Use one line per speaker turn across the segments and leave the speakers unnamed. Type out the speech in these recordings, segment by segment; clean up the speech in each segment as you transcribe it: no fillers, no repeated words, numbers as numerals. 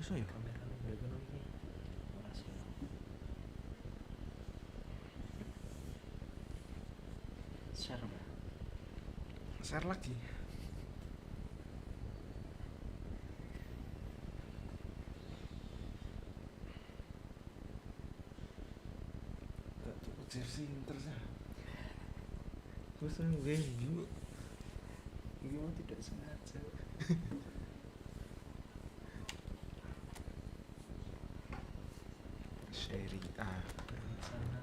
iso ya?
Kamera ya kono iki. Makasih. Share, Mbak.
Share lagi. Tak cukup jersey terus ya. Terus ngeyu.
Gimana tidak sengaja.
Seri A.
Sana.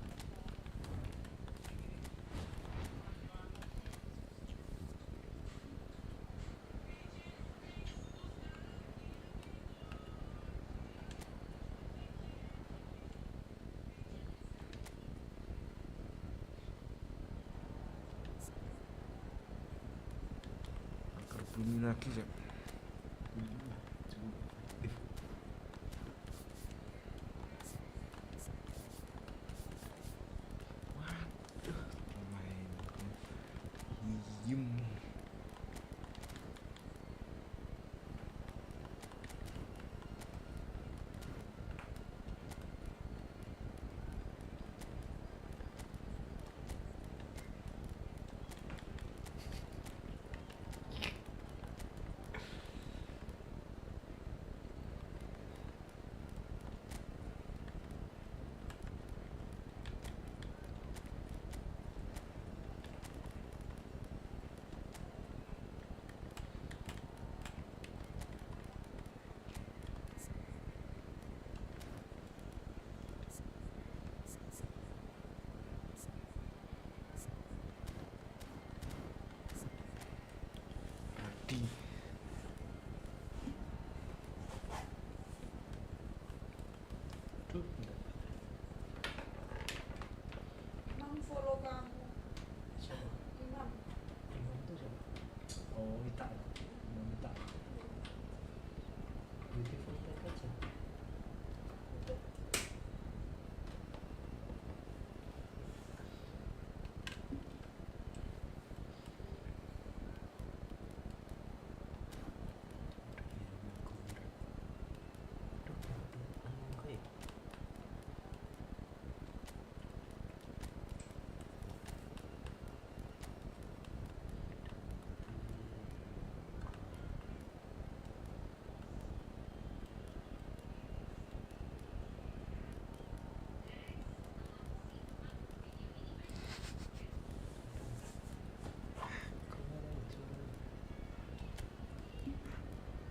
Agar bunyi lagi ya. Waduh, pemain diem. Di
Tuh.
Imam follow kamu.
Siapa?
Imam.
Imam itu siapa? Oh, Ita. Imam Ita. Beautiful package ya.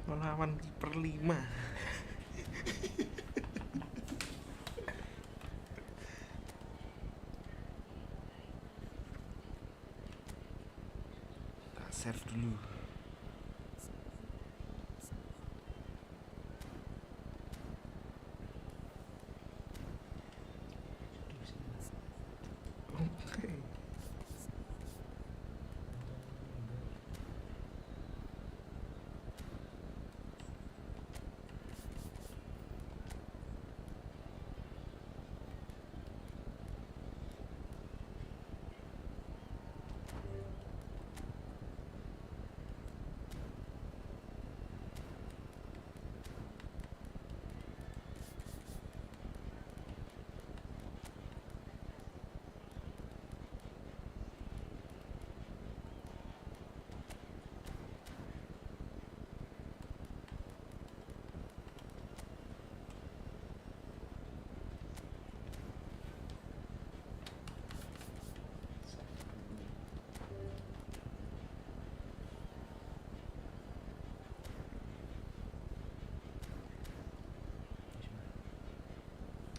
melawan kiper 5. Tak save dulu. Oke.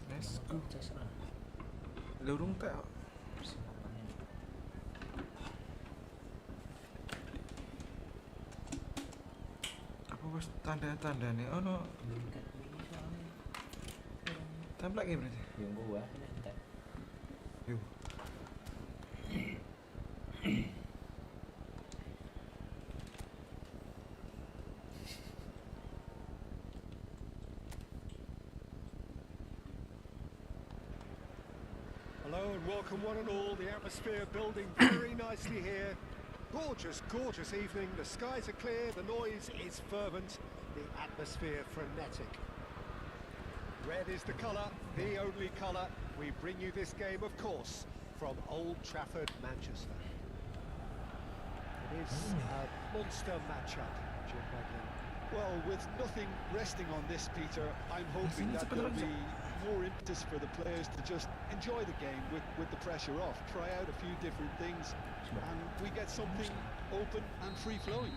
Let's go. Lurung tak? Apa wis tanda-tandane ono template iki berarti?
Yang gua entek.
Yuk.
Hello and welcome one and all. The atmosphere building very nicely here. Gorgeous, evening. The skies are clear, the noise is fervent, the atmosphere frenetic. Red is the colour, the only colour. We bring you this game, of course, from Old Trafford, Manchester. It is a monster matchup, Jim Beglin.
Well, with nothing resting on this, Peter, I'm hoping that there'll be more impetus for the players to just enjoy the game with the pressure off, try out a few different things, and we get something open and free-flowing.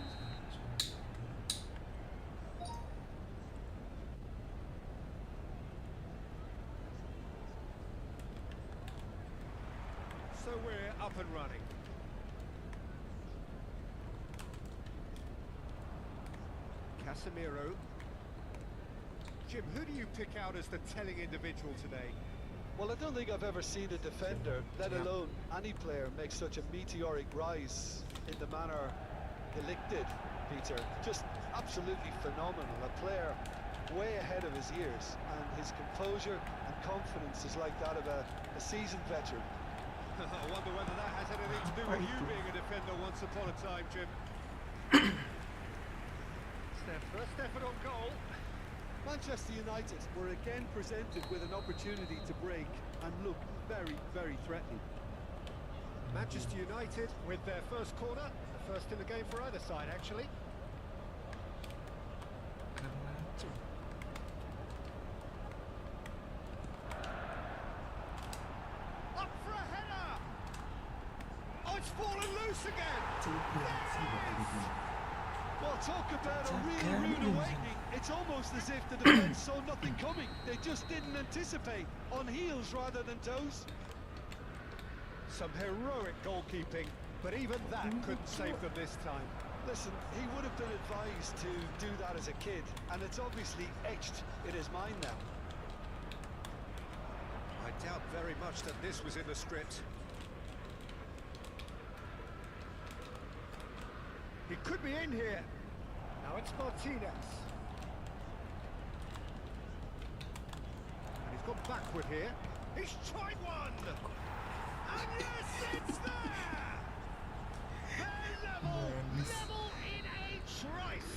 So we're up and running. Casemiro. Jim, who do you pick out as the telling individual today?
Well, I don't think I've ever seen a defender, let alone any player, make such a meteoric rise in the manner Delict did, Peter. Just absolutely phenomenal. A player way ahead of his years, and his composure and confidence is like that of a seasoned veteran.
I wonder whether that has anything to do with you being a defender once upon a time, Jim. It's their first effort on goal.
Manchester United were again presented with an opportunity to break and look very, very threatening.
Manchester United with their first corner, the first in the game for either side, actually. Up for a header! Oh, it's fallen loose again!
Well, talk about a really rude awakening. It's almost as if the defence saw nothing coming. They just didn't anticipate, on heels rather than toes.
Some heroic goalkeeping, but even that couldn't save them this time.
Listen, he would have been advised to do that as a kid, and it's obviously etched in his mind now.
I doubt very much that this was in the script. He could be in here. Now it's Martinez. And he's gone backward here. He's tried one! And yes, it's there! They're level in a trice!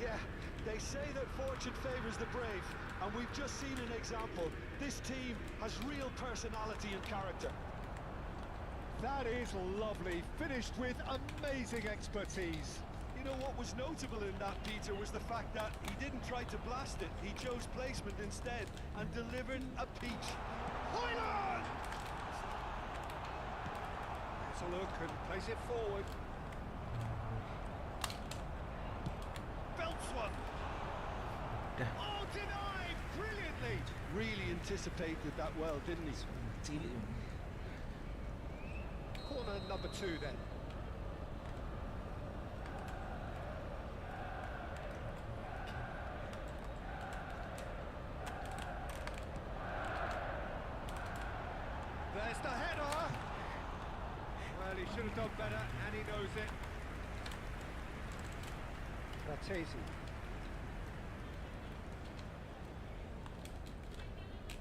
Yeah, they say that fortune favours the brave, and we've just seen an example. This team has real personality and character.
That is lovely, finished with amazing expertise.
You know what was notable in that, Peter, was the fact that he didn't try to blast it. He chose placement instead and delivered a peach.
Hoyland! Has a look and plays it forward. Belts one. Oh, denied! Brilliantly!
Really anticipated that well, didn't he?
Corner number 2 then. There's the header! Well, he should have done better, and he knows it. Fratesi.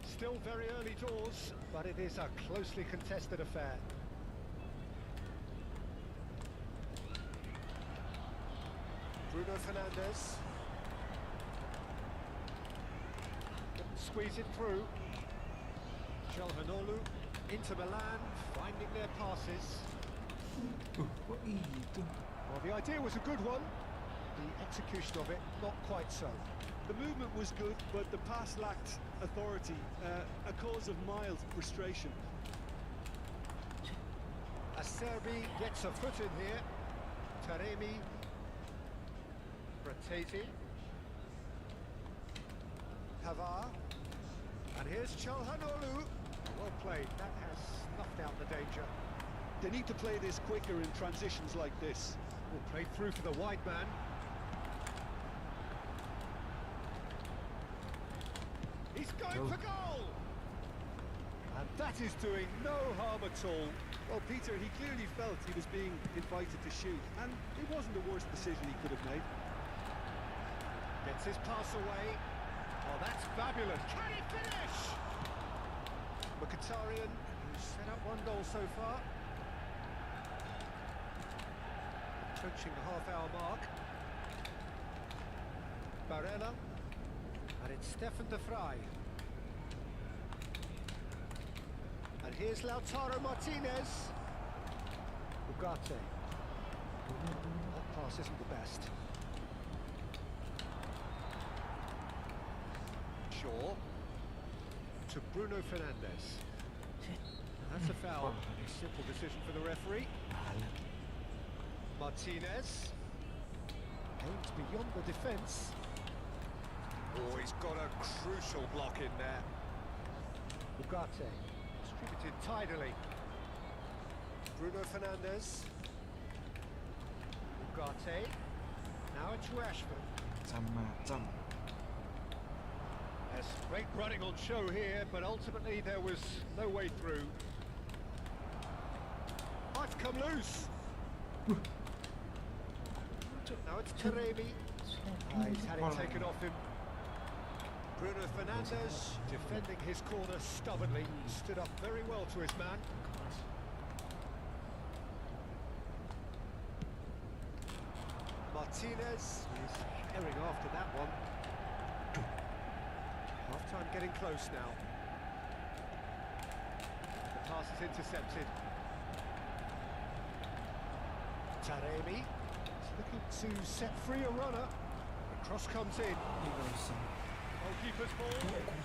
Still very early doors, but it is a closely contested affair. Bruno Fernandes. Squeeze it through. Calhanoglu into Milan, finding their passes. Well, the idea was a good one. The execution of it, not quite so.
The movement was good, but the pass lacked authority, a cause of mild frustration.
Acerbi gets a foot in here. Taremi. Fratesi. Pavard. And here's Calhanoglu. Well played, that has snuffed out the danger.
They need to play this quicker in transitions like this.
Well, played through for the wide man. He's going for goal! And that is doing no harm at all.
Well, Peter, he clearly felt he was being invited to shoot, and it wasn't the worst decision he could have made.
Gets his pass away. Oh, that's fabulous. Can he finish? Mkhitaryan, who's set up 1 goal so far. Approaching the half-hour mark. Barella. And it's Stefan de Vrij. And here's Lautaro Martinez. Ugarte. That pass isn't the best. Shaw. To Bruno Fernandes. That's a foul. Simple decision for the referee. Martinez. Aims beyond the defence. Oh, he's got a crucial block in there. Ugarte. Distributed tidily. Bruno Fernandes. Ugarte. Now it's Rashford.
Macam-macam.
There's great running on show here, but ultimately there was no way through. Might come loose. Now it's Taremi. He's had it taken off him. Bruno Fernandes defending his corner stubbornly, stood up very well to his man. Martinez is herring after that one. Half-time getting close now. The pass is intercepted. Taremi is looking to set free a runner. The cross comes in. Goalkeeper's ball.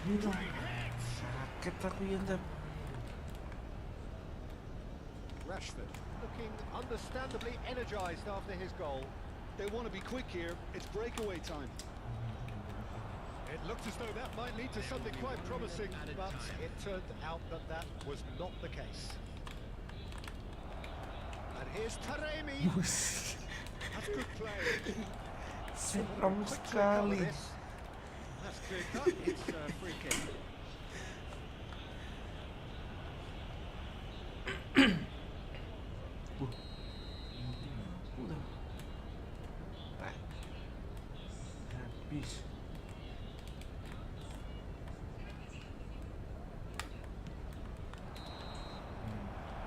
Great hit.
Sakit aku yan dah.
Rashford looking understandably energised after his goal.
They want to be quick here. It's breakaway time.
It looked as though that might lead to something quite promising, but it turned out that that was not the case. And here's Taremi. That's good play.
Seram
Quick click
sekali.
over this. That's clear cut. It's a free kick.
Udah. Habis.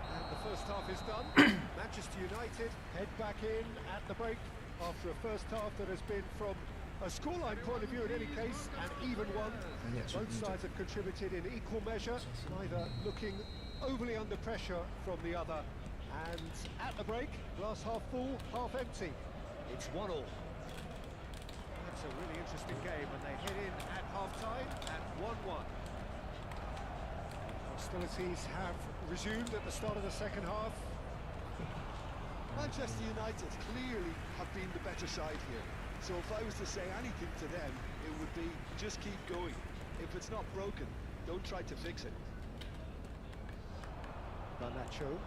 And the first half is done. Manchester United head back in at the break after a first half that has been, from a scoreline point of view in any case, an even one. Both sides have contributed in equal measure, neither looking overly under pressure from the other. And at the break, glass half full, half empty. It's 1-1. That's a really interesting game, and they head in at half-time at 1-1. Hostilities have resumed at the start of the second half.
Manchester United clearly have been the better side here. So if I was to say anything to them, it would be just keep going. If it's not broken, don't try to fix it.
Garnacho.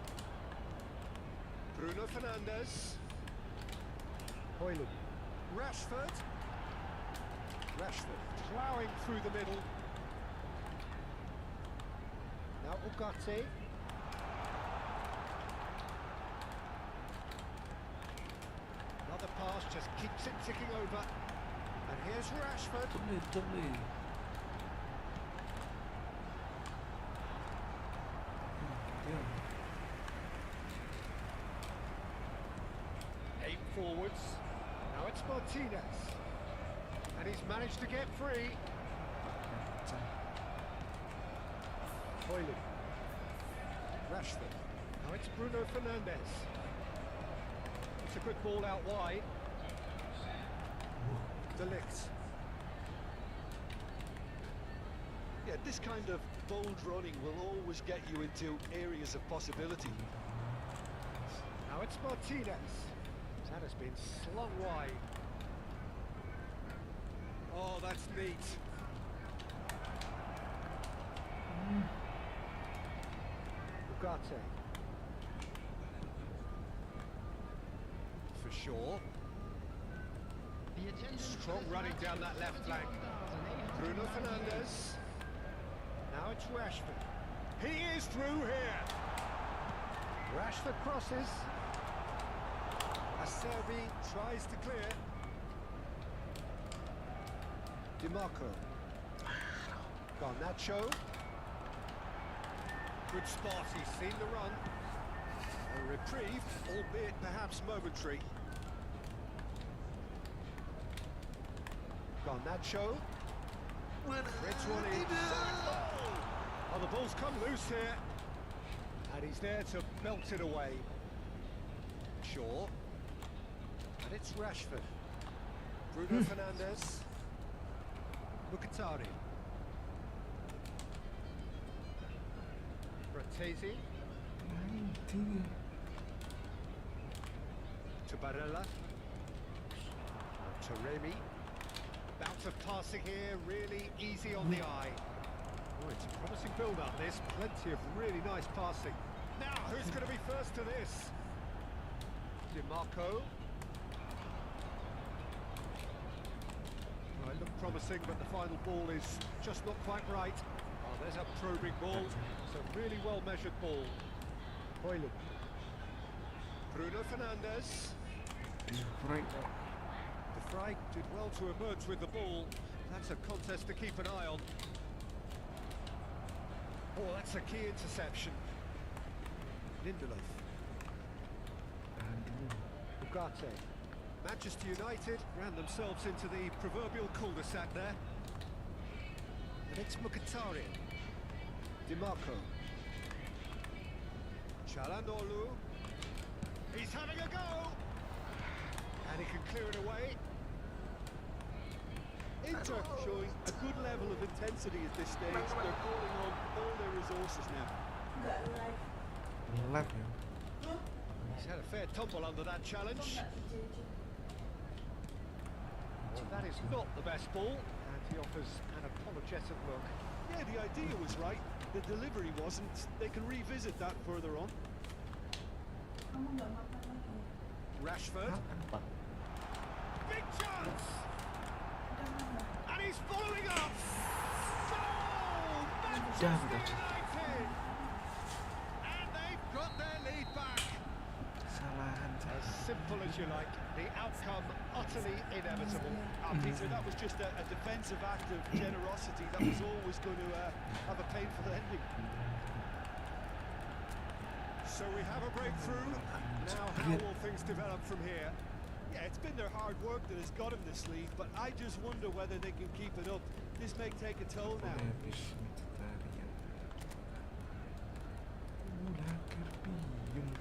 Bruno Fernandes. Højlund. Rashford. Rashford ploughing through the middle. Now Ugarte. Another pass just keeps it ticking over. And here's Rashford.
Double.
8 forwards. Now it's Martinez. And he's managed to get free. Højlund. Rashford. Now it's Bruno Fernandes. It's a good ball out wide. Delict.
Yeah, this kind of bold running will always get you into areas of possibility.
Now it's Martinez. That has been slung wide. Oh, that's neat. Ugarte. For sure. Strong running down that left flank. Bruno Fernandes. Now it's Rashford. He is through here. Rashford crosses. Acerbi tries to clear. DiMarco. Garnacho. Good spot, he's seen the run. A reprieve, albeit perhaps momentary. Garnacho. Threads one in. Oh, the ball's come loose here. And he's there to belt it away. Shaw. And it's Rashford. Bruno Fernandes. Mkhitaryan. Fratesi.
Anjing.
To Barella. To Remy. Bout of passing here, really easy on the eye. Oh, it's a promising build-up, this. Plenty of really nice passing. Now, who's going to be first to this? DiMarco. Well, it looked promising, but the final ball is just not quite right. Oh, there's a probing ball. It's a really well-measured ball. Højlund. Bruno Fernandes.
Right.
De Vrij did well to emerge with the ball. That's a contest to keep an eye on. Oh, that's a key interception. Lindelof. Ugarte. Manchester United ran themselves into the proverbial cul-de-sac there. And it's Mkhitaryan. DiMarco. Çalhanoğlu. He's having a go! And he can clear it away.
Inter showing a good level of intensity at this stage. They're calling on all their resources now.
Enggak live.
Lap ya.
Hah?
He's had a fair tumble under that
Kok
challenge.
nggak dijejek?
Well, that is not the best ball. And he offers an apologetic look.
Yeah, the idea was right. The delivery wasn't. They can revisit that further on.
Kamu nggak makan lagi?
Rashford.
Makan Pak.
Big chance!
Udah nambah.
And he's following up! Goal!
Udah,
Manchester
udah.
United! And they've got their lead back!
Kesalahan
As
saya.
simple as you like, the outcome utterly inevitable.
Peter, that was just a defensive act of generosity that was always going to have a painful ending.
So we have a breakthrough. Now how will things develop from here?
Yeah, it's been their hard work that has got them this lead, but I just wonder whether they can keep it up. This may take a toll now.
Habis Mkhitaryan. Udah kerbiyung.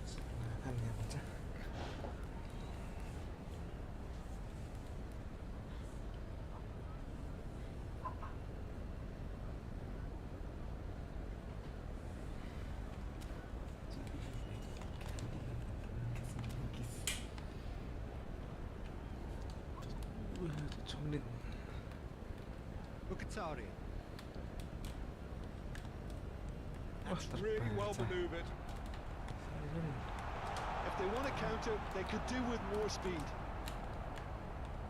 Kesalahan ya bocah. Wah, 7 menit.
Mkhitaryan.
Wah,
That's really well
terbaca.
manoeuvred.
If they want to counter, they could do with more speed.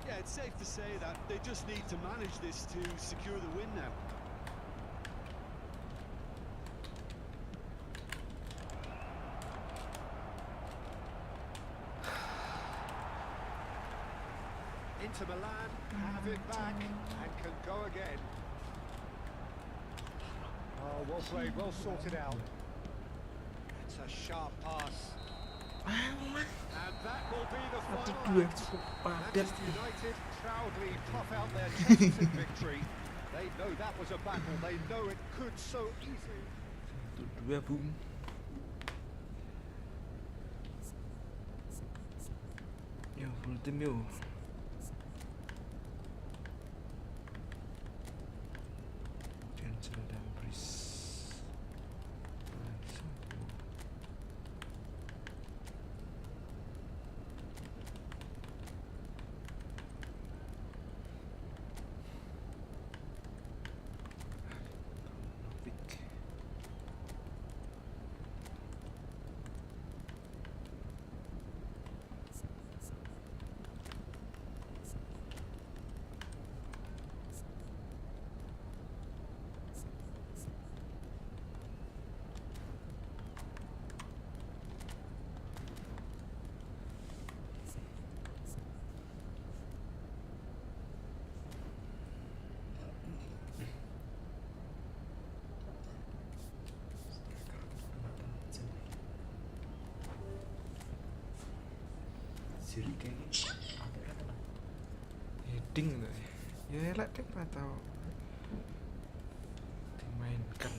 Yeah, it's safe to say that they just need to manage this to secure the win now.
Inter Milan have it back and can go again. Oh, well played, well sorted out. It's a sharp pass.
Alah,
And that will be the
satu
final
dua
act.
cukup padat.
Manchester United proudly puff out their chance in victory. They know that was a battle. They know it could so easily.
1-2 boom. Yo, full team yo. Cancel dan freeze. Langsung. Pick. Anjir kayak
Ada kan teman.
heading tuh ya elak deh atau dimainkan.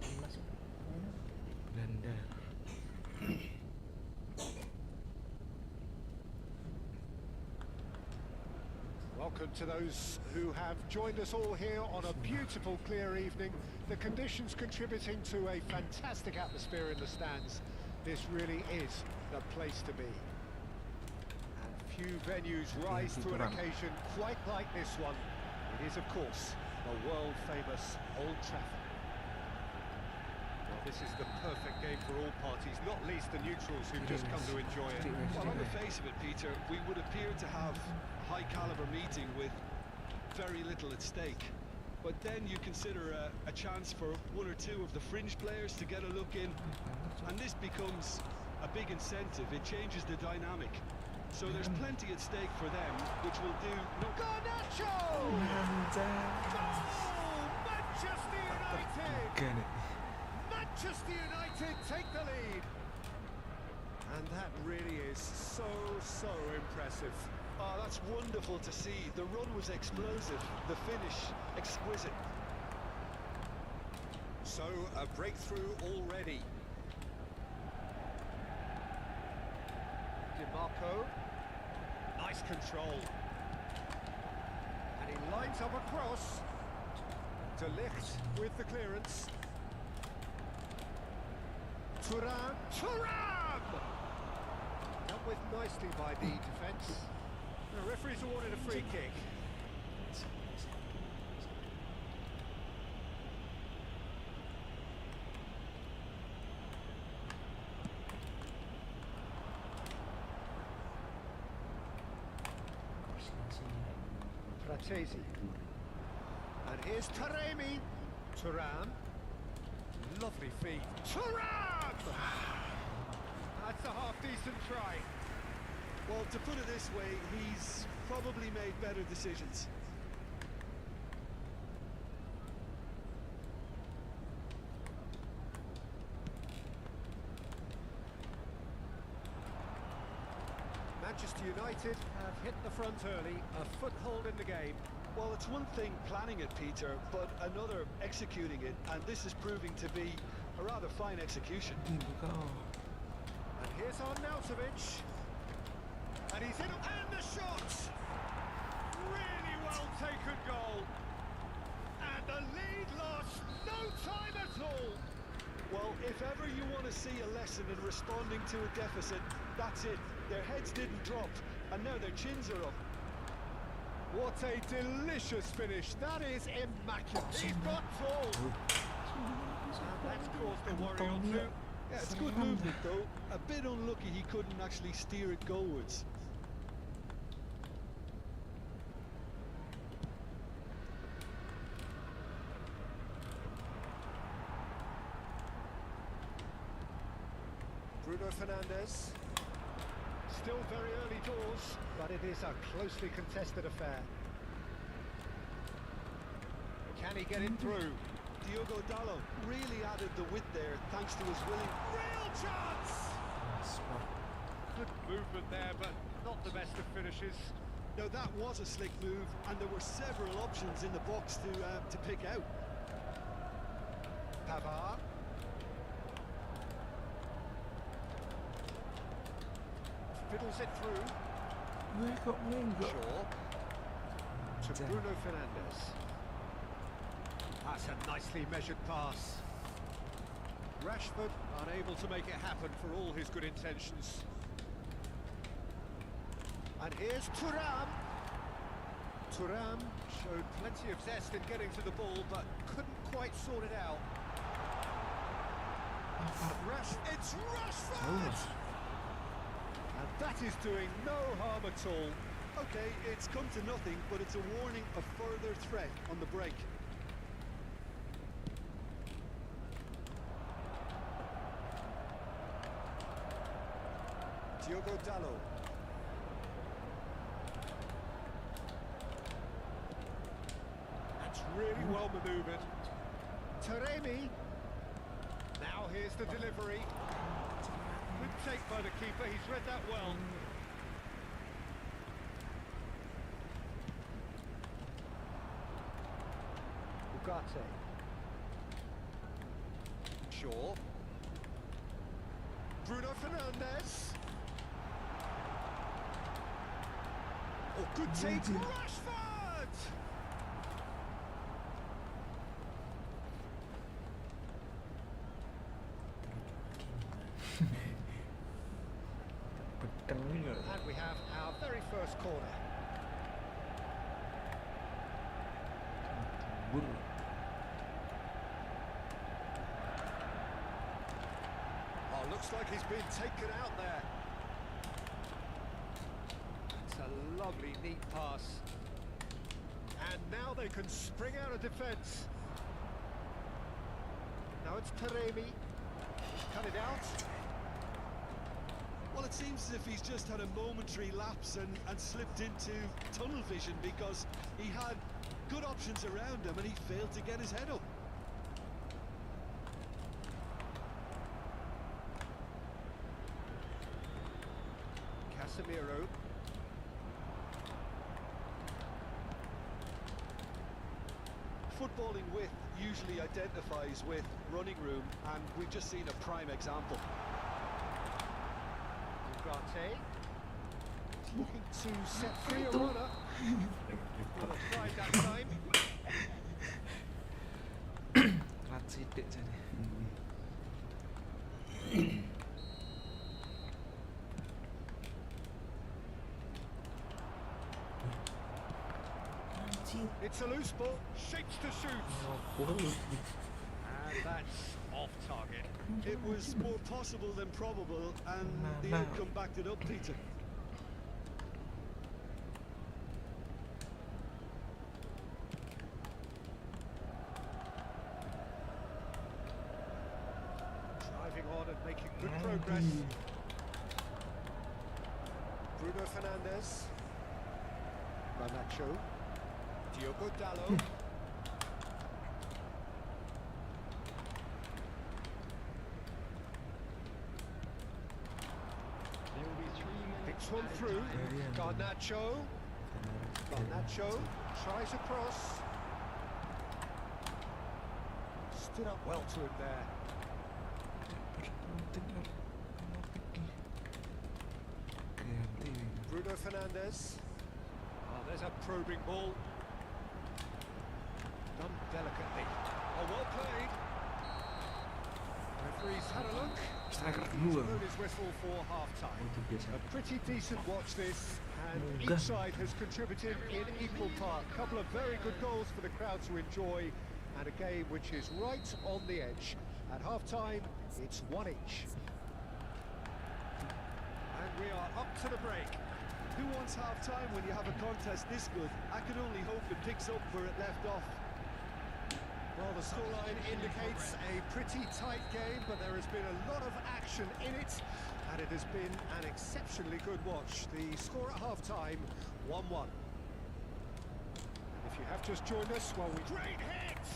Timnas ya.
Belanda.
Welcome to those who have joined us all here on a beautiful, clear evening. The conditions contributing to a fantastic atmosphere in the stands. This really is the place to be. And few venues rise to an occasion quite like this one. It is, of course, the world-famous Old Trafford. Well, this is the perfect game for all parties, not least the neutrals who've just come to enjoy it.
Well, on the face of it, Peter, we would appear to have a high-caliber meeting with very little at stake. But then you consider a chance for one or two of the fringe players to get a look in, and this becomes a big incentive. It changes the dynamic. So there's plenty at stake for them, which will do no...
Garnacho! Goal! Manchester United!
Get it.
Manchester United take the lead. And that really is so impressive.
Oh, that's wonderful to see. The run was explosive, the finish exquisite.
So, a breakthrough already. DiMarco. Nice control. And he lines up a cross. De Ligt with the clearance. Thuram. Thuram! Dealt with nicely by the defence. The referee's awarded a free kick. Fratesi. And here's Taremi. Thuram. Lovely feed. Thuram! That's a half-decent try.
Well, to put it this way, he's probably made better decisions.
Manchester United have hit the front early, a foothold in the game.
Well, it's one thing planning it, Peter, but another executing it, and this is proving to be a rather fine execution.
And here's Arnautovic. And he's in, and the shot! Really well taken goal. And the lead lost no time at all.
Well, if ever you want to see a lesson in responding to a deficit, that's it. Their heads didn't drop, and now their chins are up.
What a delicious finish. That is immaculate. He's got full. And that's caused a worry or two.
Yeah, it's good movement, though. A bit unlucky he couldn't actually steer it goalwards.
Bruno Fernandes. Still very early doors, but it is a closely contested affair. Can he get it through?
Diogo Dalot really added the width there, thanks to his willing...
Real chance! Good movement there, but not the best of finishes.
No, that was a slick move, and there were several options in the box to pick out.
Pavard. Fiddles it through. Shaw. To Bruno Fernandes. That's a nicely measured pass. Rashford unable to make it happen for all his good intentions. And here's Thuram. Thuram showed plenty of zest in getting to the ball, but couldn't quite sort it out. It's Rashford! And that is doing no harm at all.
Okay, it's come to nothing, but it's a warning of further threat on the break.
Diogo Dalot. That's really well manoeuvred. Taremi. Now here's the delivery. mistake by the keeper. He's read that well. Ugarte. Shaw. Bruno Fernandes. Oh, good take. Rashford!
Pedang juga.
And we have our very first corner.
Bur.
Oh, looks like he's been taken out there. It's a lovely, neat pass. And now they can spring out of defence. Now it's Taremi. Cut it out.
Well, it seems as if he's just had a momentary lapse and slipped into tunnel vision, because he had good options around him and he failed to get his head up.
Casemiro.
Footballing width usually identifies with running room, and we've just seen a prime example.
Ugarte. He's looking to set free a runner. Well, they've tried that time.
Rat sidik jadi.
It's a loose ball, shapes to shoot. And that's off target.
It was more possible than probable, and the outcome backed it up, Peter.
Driving on and making good progress. Bruno Fernandes. Garnacho. Diogo Dallo. Picks one through. Garnacho. Garnacho tries a cross. Stood up well to him there. Bruno Fernandes. Oh, there's a probing ball. Done delicately. Oh, well played. Referee's had a look. He's blown his whistle for half-time. A pretty decent watch this, and each side has contributed in equal part. A couple of very good goals for the crowd to enjoy, and a game which is right on the edge. At half-time, it's one each. And we are up to the break.
Who wants half-time when you have a contest this good? I can only hope it picks up where it left off.
Well, the scoreline indicates a pretty tight game, but there has been a lot of action in it, and it has been an exceptionally good watch. The score at half-time, 1-1. If you have just joined us, well, great hit!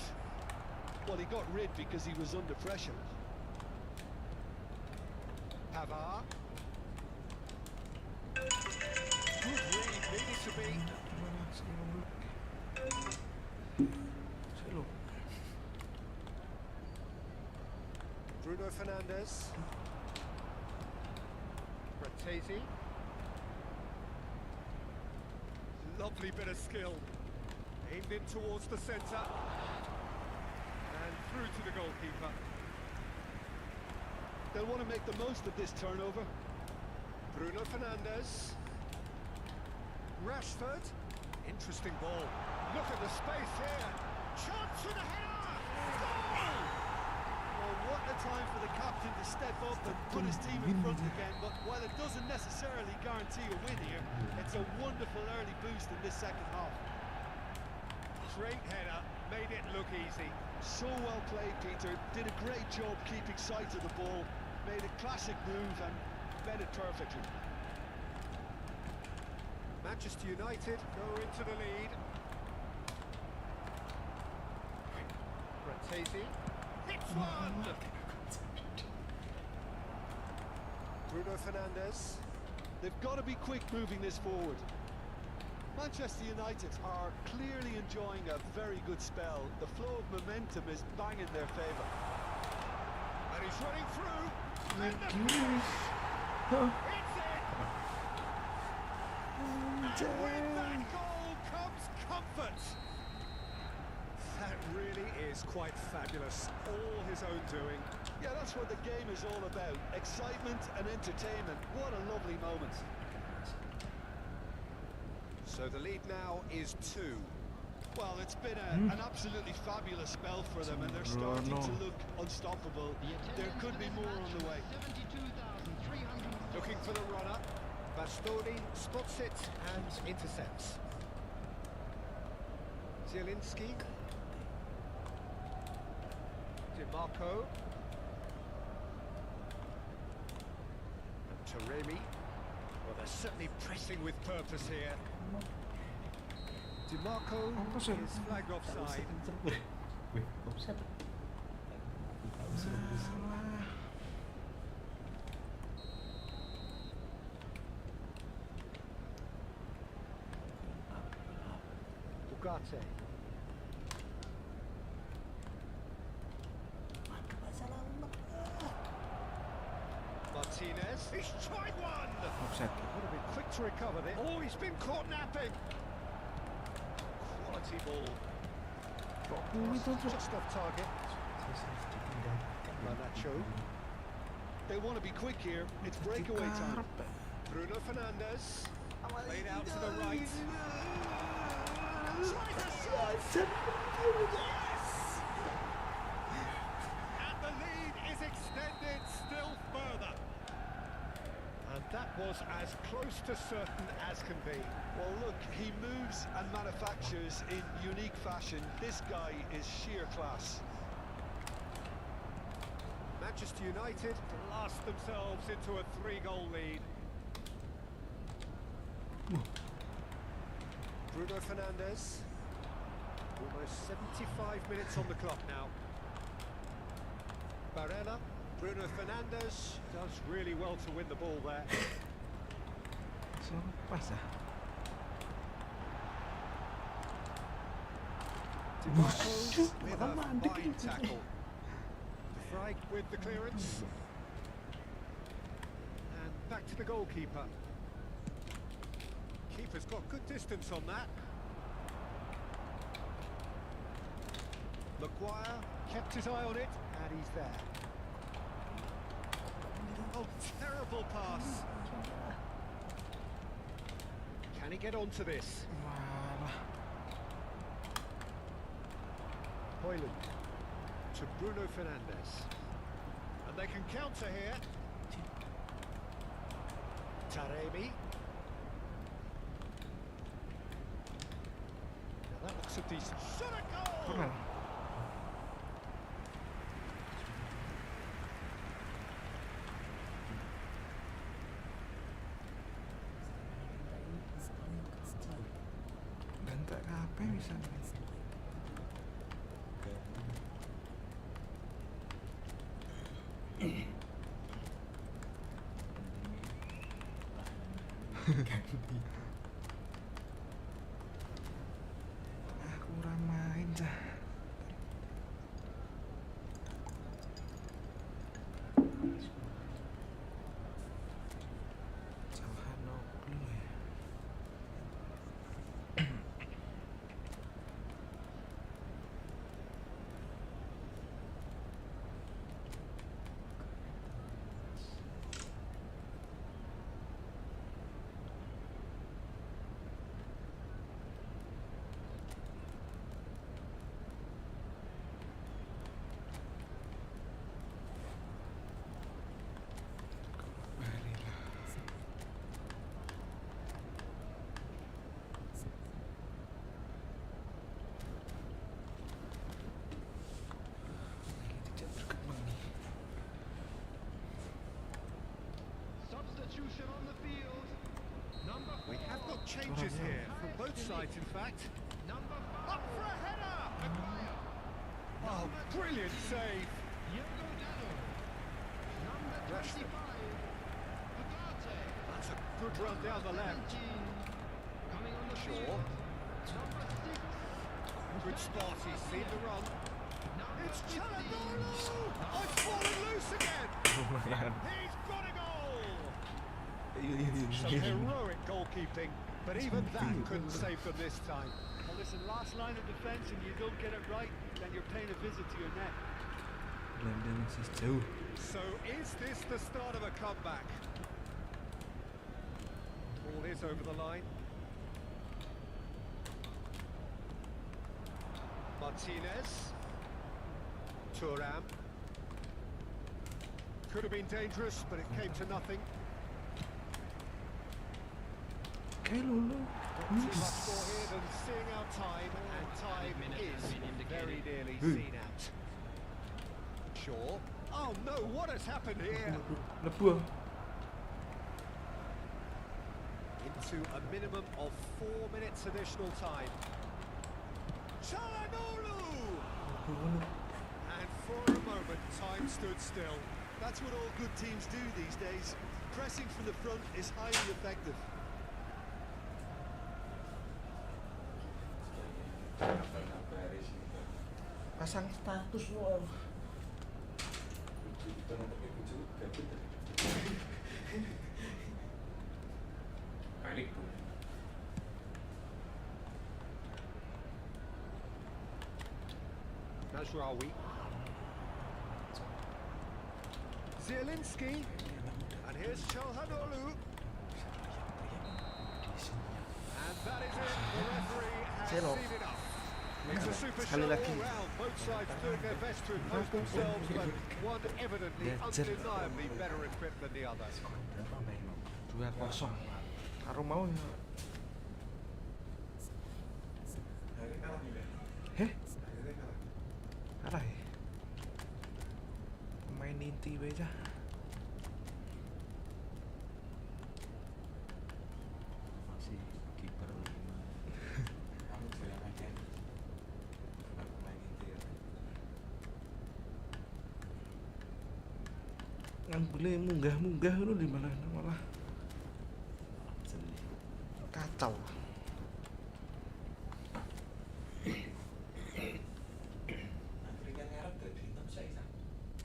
Well, he got rid because he was under pressure.
Pavard. Good read, needed to be. Bruno Fernandes. Bratesi. Lovely bit of skill. Aimed in towards the centre. And through to the goalkeeper.
They'll want to make the most of this turnover.
Bruno Fernandes. Rashford. Interesting ball. Look at the space here. Chance for the header! Goal!
Well, what a time for the captain to step up and put his team in front again, but while it doesn't necessarily guarantee a win here, it's a wonderful early boost in this second half.
Great header, made it look easy.
So well played, Peter. Did a great job keeping sight of the ball, made a classic move and fed it perfectly.
Manchester United go into the lead. Bratesi hits one! Bruno Fernandes.
They've got to be quick moving this forward. Manchester United are clearly enjoying a very good spell. The flow of momentum is bang in their favour.
And he's running through. And the finish! It's in! And with that goal comes comfort. That really is quite fabulous. All his own doing.
Yeah, that's what the game is all about. Excitement and entertainment. What a lovely moment.
So the lead now is 2.
Well, it's been an absolutely fabulous spell for them, and they're starting to look unstoppable. There could be more on the way.
Looking for the runner. Bastoni spots it and intercepts. Zielinski. DiMarco. And Taremi. Well, they're certainly pressing with purpose here. DiMarco is flagged offside.
Wih, offset.
Ugarte. Martinez. He's tried one!
Offset.
Would have been quick to recover there. Oh, he's been caught napping. Quality ball. Just off target. Garnacho.
They want to be quick here. It's breakaway time.
Bruno Fernandes. Played out to the right. Yes! And the lead is extended still further. And that was as close to certain as can be.
Well, look, he moves and manufactures in unique fashion. This guy is sheer class.
Manchester United blast themselves into a 3-goal lead. Bruno Fernandes. Almost 75 minutes on the clock now. Barella. Bruno Fernandes does really well to win the ball there.
Eso pasa.
DiMarco with a fine tackle. De Vrij with the clearance. And back to the goalkeeper. Keeper's got good distance on that. Maguire kept his eye on it, and he's there. Oh, terrible pass. Can he get onto this?
Malah.
Hoyland to Bruno Fernandes. And they can counter here. Taremi. Now that looks a decent shot at goal!
Pernah. Bentak HP bisa. Aku main cah. Calhanoglu ya.
Substitution on the field. Number 4.
We have got changes here, from both sides in fact.
Number 5.
Up for a header!
Maguire.
Oh, brilliant save!
Diogo Dalot. Number
Rashford.
25.
Good run down the left.
Coming on the
Shaw.
field. Number 6.
Good spot, he's seen the run.
Number
It's
15.
Chalanolu! Oh, it's fallen loose again!
Lumayan.
He's got a goal!
Iya.
Some heroic goalkeeping, but even that couldn't save them this time.
Well, listen, last line of defence, and you don't get it right, then you're paying a visit to your net.
Belanda masih jauh.
So is this the start of a comeback? Ball is over the line. Martinez. Thuram. Could have been dangerous, but it came to nothing.
Kayak lulu.
Not too much more here than seeing out time, and time is very nearly seen out. Shaw. Oh no, what has happened here?
Lebuh.
Into a minimum of 4 minutes additional time. Chalanolu! And for a moment, time stood still.
That's what all good teams do these days. Pressing from the front is highly effective.
Pasang status lo. Balik tuh.
Najraoui. Zielinski. And here's Chalanolu. And that is it. The referee has
Zero.
seen enough. It's a super show
Sekali
all
lagi.
round. Both sides doing their best to impose themselves, but one evidently undeniably better equipped than the other.
2-0. Karo mau ya. Heh? Kalah ya? Pemain inti aja.
Masih kiper 5.
Ngambilnya munggah-munggah lu di mana malah kacau.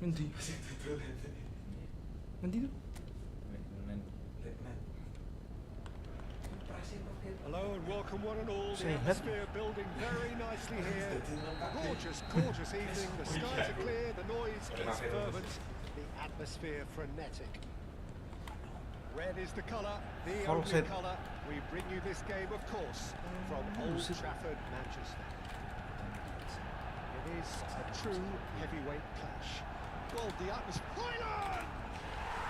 Nanti. Nanti tuh.
Hello and welcome one and all. The
Say that.
atmosphere building very nicely here. Gorgeous, gorgeous evening. The skies are clear, the noise is fervent, the atmosphere frenetic. Red is the colour, the
Follow
only
said.
colour. We bring you this game, of course, from Old Trafford, Manchester. It is a true heavyweight clash.
Well, the atmosphere.
Highland!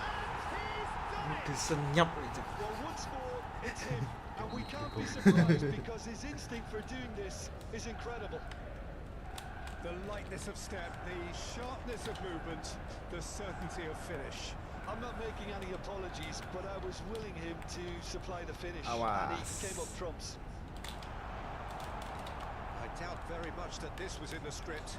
And he's done it!
Disenyap aja.
Well, once more, it's him. And we can't be surprised because his instinct for doing this is incredible.
The lightness of step, the sharpness of movement, the certainty of finish.
I'm not making any apologies, but I was willing him to supply the finish. And
Awas.
he came up trumps.
I doubt very much that this was in the script.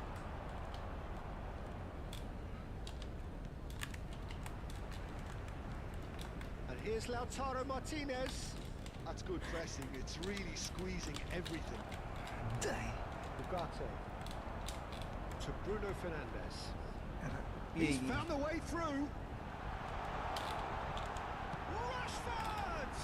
And here's Lautaro Martinez.
That's good pressing. It's really squeezing everything.
Ugarte. To Bruno Fernandes.
Iya,
He's
iya.
found the way through. Rashford!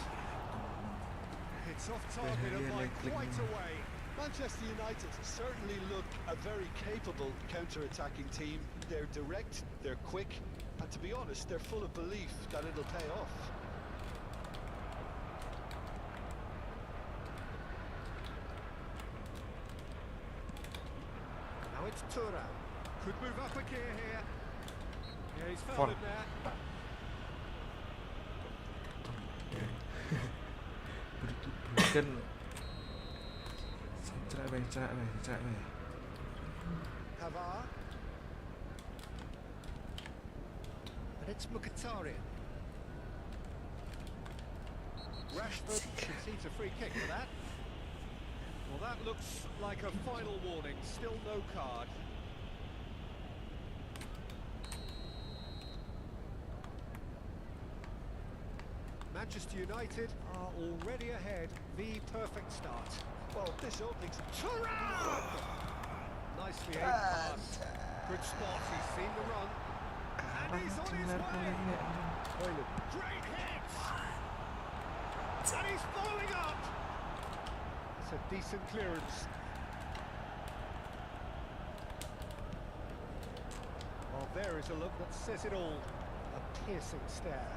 It's off target and by quite a way.
Manchester United certainly look a very capable counter-attacking team. They're direct, they're quick, and to be honest, they're full of belief that it'll pay off.
Now it's Thuram. Could move up a gear here. Yeah, he's found
Fun.
it there.
Berikan. Cerak weh.
Havar. And it's Mkhitaryan. Rashford concedes a free kick for that. Well, that looks like a final warning. Still no card. Manchester United are already ahead. The perfect start.
Well, this opening's
Thuram! Nicely aimed pass. Good spot, he's seen the run. And he's on his way. Hoyland. Great hit! And he's following up! It's a decent clearance. Well, there is a look that says it all. A piercing stare.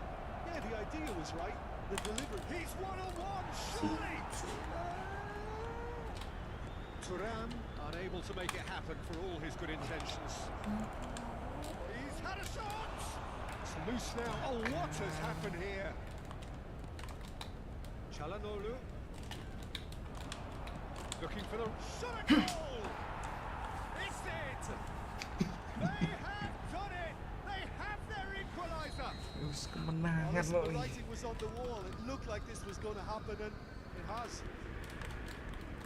yeah, the idea was right. The delivery.
He's one-on-one, surely! Thuram unable to make it happen for all his good intentions. He's had a shot! It's loose now. Oh, what has happened here? Çalhanoğlu. Looking for the shot a goal! It's it! They have done it! They have their equaliser!
Terus
Well,
kemenangan
listen,
loh.
the writing was on the wall. It looked like this was going to happen, and it has.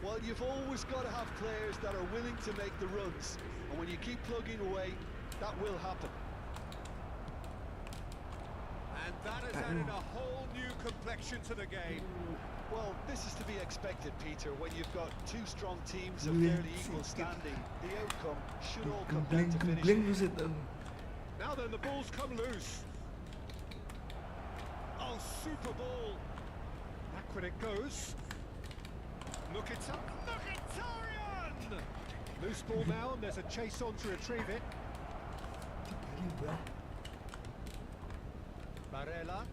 Well, you've always got to have players that are willing to make the runs, and when you keep plugging away, that will happen.
And that has added a whole new complexion to the game.
Well, this is to be expected, Peter. When you've got two strong teams of
Iya,
fairly equal
sedikit.
standing, the outcome should all come down to
Gembleng
finishing.
buset tuh.
Now then, the ball's come loose. Oh, super ball. Back when it goes. Look it up. Mkhitaryan! Loose ball now, and there's a chase on to retrieve it. Barella.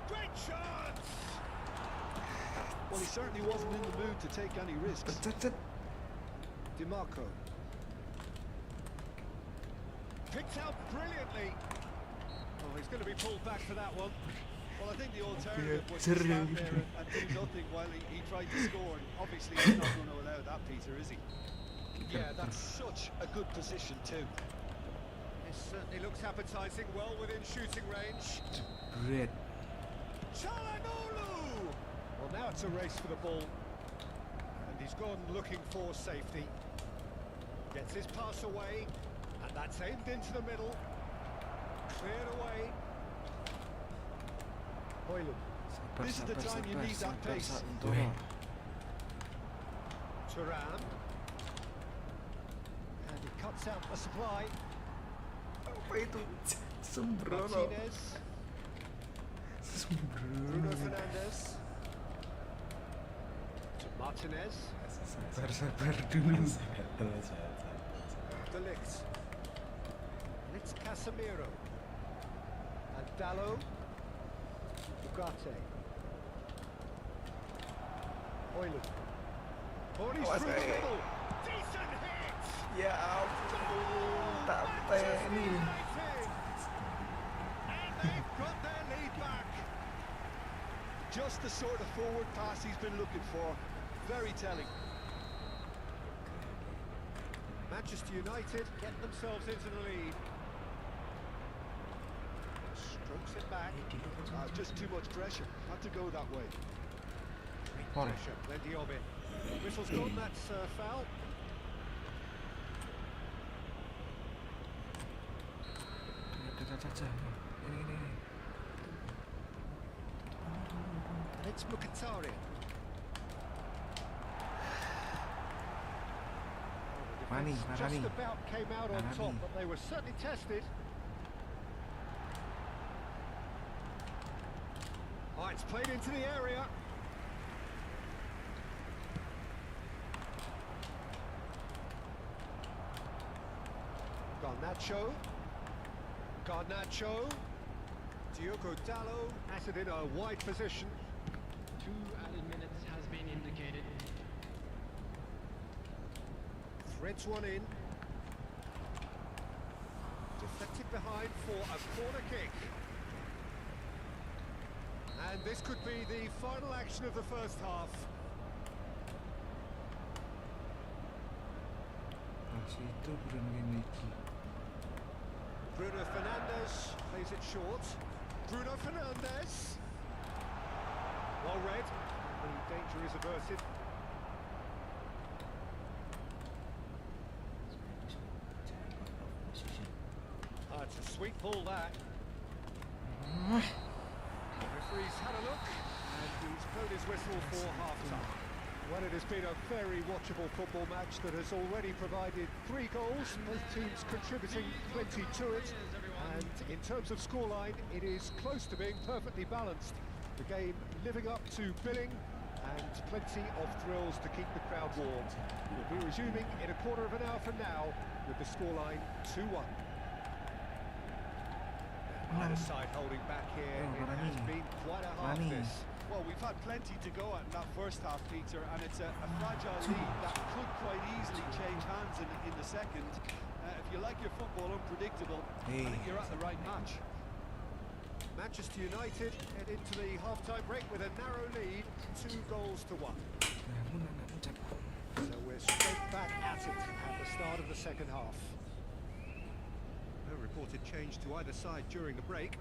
Great chance!
Well, he certainly wasn't in the mood to take any risks.
Cet.
DiMarco. Picked out brilliantly. Oh, he's going to be pulled back for that one.
Well, I think the alternative was to stand there and do nothing while he tried to score. And obviously, he's not going to allow that, Peter, is he? Yeah, that's such a good position too.
This certainly looks appetising, well within shooting range.
Great.
Çalhanoğlu! Well, now it's a race for the ball. And he's gone looking for safety. Gets his pass away. And that's aimed into the middle. Cleared away. Hoyland.
This is the time you need that pace.
Weh.
Thuram. And he cuts out the supply.
Apa itu? Sembrono.
Martinez. Bruno
Sembrono.
Fernandes. To Martinez.
Sabar dulu.
De Ligt. And it's Casemiro. And Dallo. Ugarte. Hoyland. Oh, and he's
Awas,
through the
eh.
middle. Decent hit!
Ya ampun, tapi ini.
And they've got their lead back.
Just the sort of forward pass he's been looking for. Very telling.
Manchester United get themselves into the lead. Strokes it back.
Just too much pressure. Had to go that way.
Boleh.
Pressure, plenty of it. Whistle's gone, that's foul.
Caca. Ini.
And it's Mkhitaryan.
Mani,
Just
Marani.
about came out on
Marani.
top, but they were certainly tested. Oh, it's played into the area. Garnacho. Diogo Dallo has it in a wide position.
2 added minutes has been indicated.
Threads one in. Deflected behind for a corner kick. And this could be the final action of the first half.
Masih itu Bruno Henrique.
Bruno Fernandes plays it short. Bruno Fernandes. Well read. Any danger is averted. it's a sweet ball that.
Ah,
The referee's had a look and he's blown his whistle for half-time. Well, it has been a very watchable football match that has already provided 3 goals, both teams contributing plenty to it. And in terms of scoreline, it is close to being perfectly balanced. The game living up to billing and plenty of thrills to keep the crowd warm. We'll be resuming in a quarter of an hour from now with the scoreline 2-1. Either side holding back here. It has been quite a half this.
Well, we've had plenty to go at in that first half, Peter, and it's a fragile lead that could quite easily change hands in the second. If you like your football unpredictable, I think you're at the right match.
Manchester United head into the half-time break with a narrow lead, 2 goals to 1.
namun anak ucap.
So we're straight back at it at the start of the second half. No reported change to either side during the break.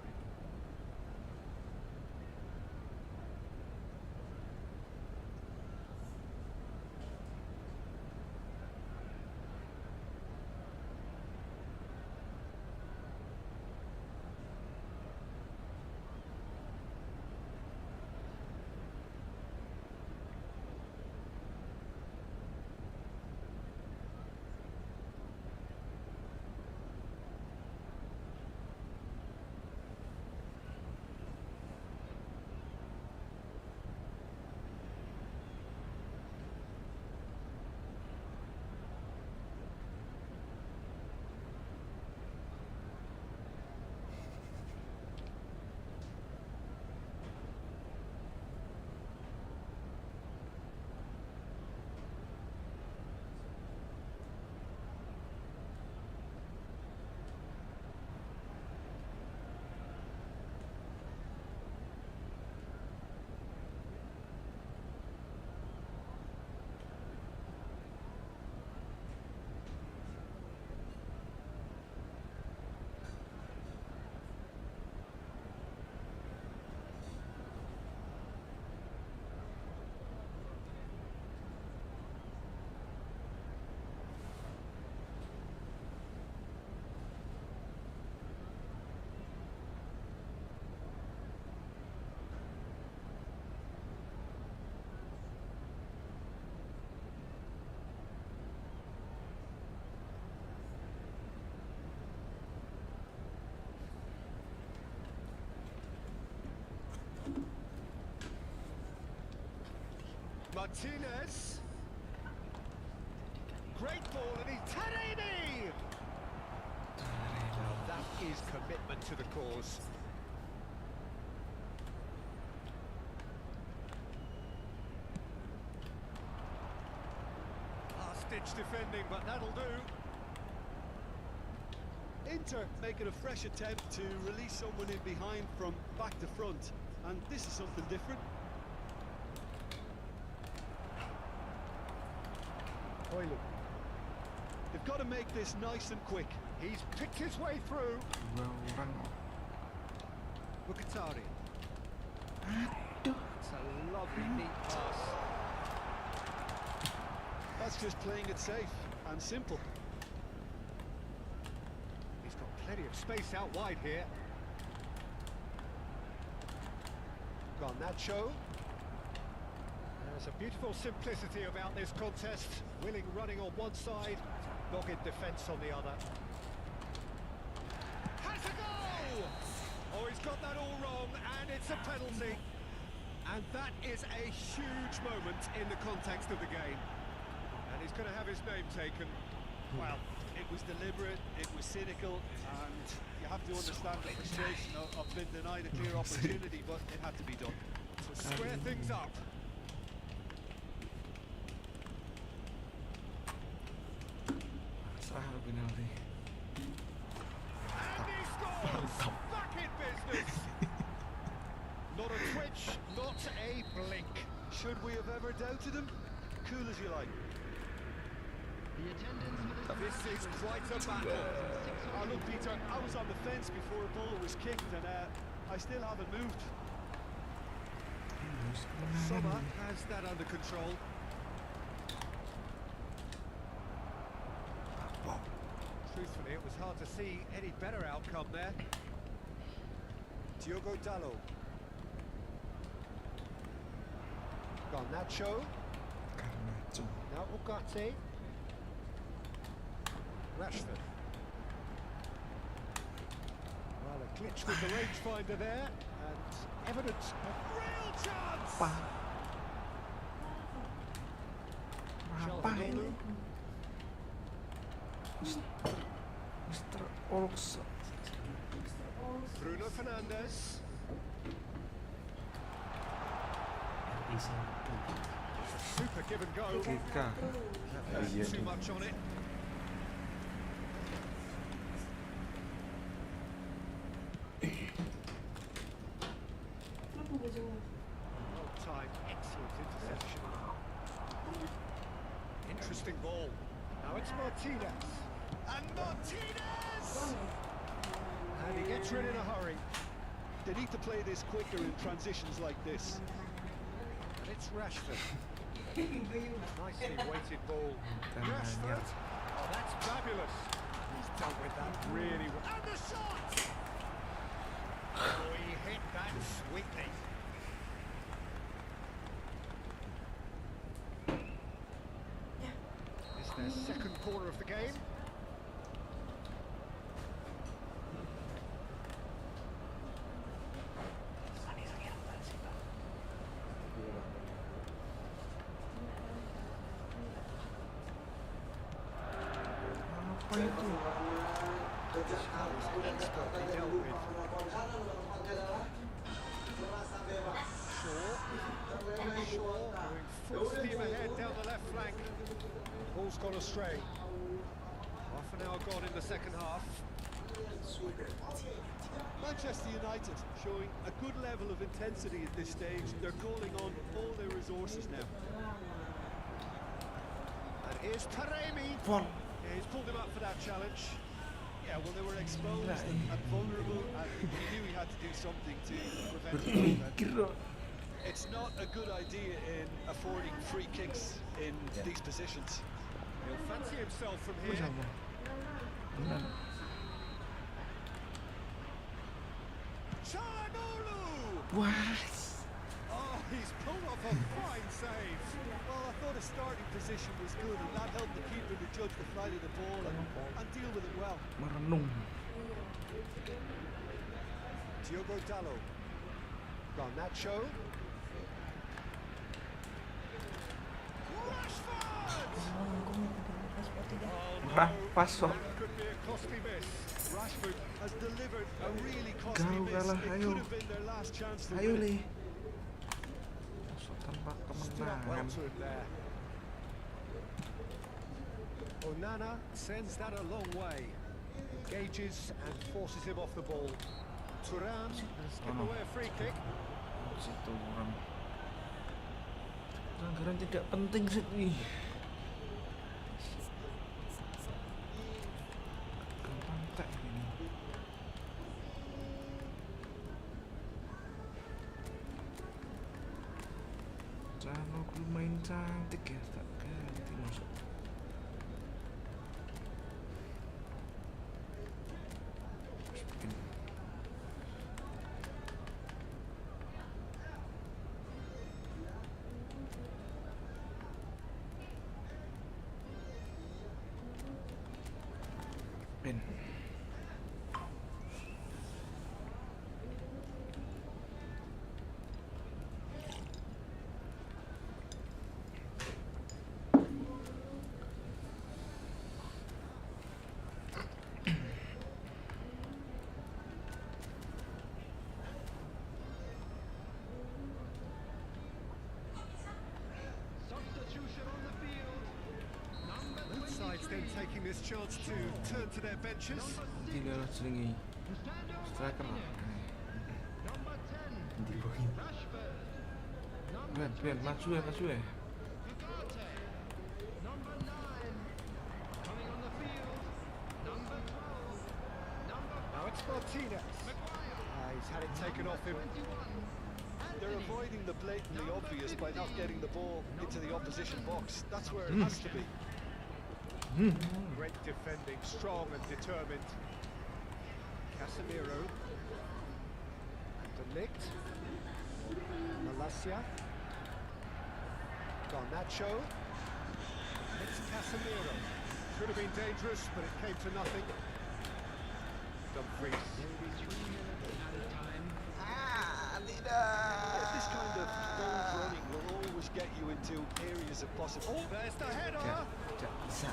Martinez. Great ball and he's Taremi! Now that is commitment to the cause. Last-ditch defending, but that'll do.
Inter making a fresh attempt to release someone in behind from back to front, and this is something different. They've got to make this nice and quick.
He's picked his way through.
2 orang.
Mkhitaryan.
Aduh.
It's a lovely neat pass.
That's just playing it safe and simple.
He's got plenty of space out wide here. Garnacho. There's a beautiful simplicity about this contest. Willing running on one side, dogged defence on the other. Has a goal! Oh, he's got that all wrong, and it's a penalty. And that is a huge moment in the context of the game. And he's going to have his name taken.
Well, it was deliberate, it was cynical, and you have to understand the frustration of being denied a clear opportunity, but it had to be done.
To square things up.
Sah penalti.
And he scores! Back in business! Not a twitch, not a blink.
Should we have ever doubted him? Cool as you like.
This is quite a battle.
Look, Peter, I was on the fence before a ball was kicked, and I still haven't moved.
Sommer has that under control. Truthfully, it was hard to see any better outcome there. Diogo Dalot. Garnacho.
Garnacho.
Now Ugarte. Rashford. Well, a glitch with the rangefinder there, and evidence of real chance!
Ngapain? Mr. Olsen.
Bruno Fernandes. Super give and go.
Kika.
Too much on it. Well timed, excellent interception. Interesting ball. Now it's Martinez. And Martinez! And he gets rid in a hurry.
They need to play this quicker in transitions like this.
And it's Rashford. Nicely weighted ball. Rashford. Oh, that's fabulous. He's dealt with that really well. And the shot! Oh, he hit that sweetly. It's their second corner of the game.
Apa itu?
Expertly dealt with. Shaw going full steam ahead down the left flank. Ball's gone astray. Half an hour gone in the second half.
Manchester United showing a good level of intensity at this stage. They're calling on all their resources now.
And here's Taremi.
Von.
Yeah, he's pulled him up for that challenge. Yeah, well, they were exposed and vulnerable, and he knew he had to do something to prevent it. It's not a good idea in affording free kicks in these positions.
He'll fancy himself from here. Çalhanoğlu!
What?
Oh, he's pulled off a fine save.
Well, I thought his starting position was good, and that helped the keeper to judge the flight of the ball and deal with it well.
Merenung.
Diogo Dalot. Garnacho. Rashford! Oh,
Wah, pas kok.
that could be a costly miss.
Rashford has delivered a really
Kau
costly miss.
kalah,
It
ayo.
could have been their last chance to
Ayo
win it.
Li. Masuk tanpa
Stood up well
kemenangan.
to him there. Onana sends that a long way. Engages and forces him off the ball. Turan has given away a free kick.
Situ orang. Pelanggaran tidak penting sih nih. Gampang tak ini. Çalhanoğlu main cantik ya, tak ganti masuk. Terus bikin. Ben.
Substitution on the field. Number
Both sides then taking this chance to turn to their benches.
Tidak harus selingi. Striker lah.
Number 10.
Di bawah.
Rashford. Number
Ben, maju ya, maju ya.
Ugarte. Number 9. Coming on the field. Number 12. Number
Now it's Martinez. He's had it taken off him.
21.
They're avoiding the blatantly obvious by not getting the ball into the opposition box. That's where it has to be.
Great defending, strong and determined. Casemiro. De Ligt. Malacia. Garnacho. It's Casemiro. Could have been dangerous, but it came to nothing. Dumfries.
This kind of bold running will always get you into areas of possible.
Oh, there's the header.
Tidak bisa.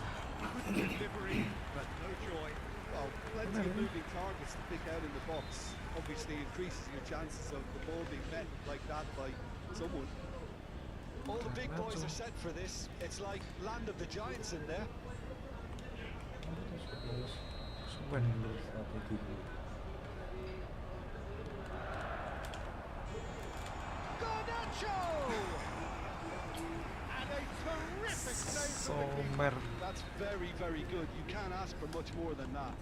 Good delivery, but no joy.
Well, plenty of moving targets to pick out in the box. Obviously increases your chances of the ball being met like that by someone.
All the big boys are set for this. It's like land of the giants in there.
Sumpah nih.
Garnacho! And a terrific save from the keeper.
Sommer.
That's very, very good. You can't ask for much more than that.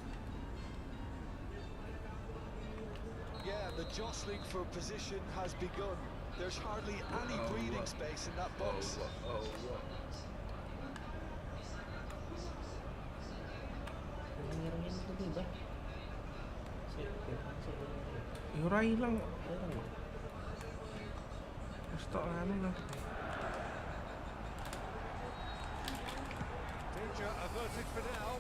Yeah, the jostling for position has begun. There's hardly any breathing space in that box.
Ora ilang. Wis tok anu lah.
Danger averted for now.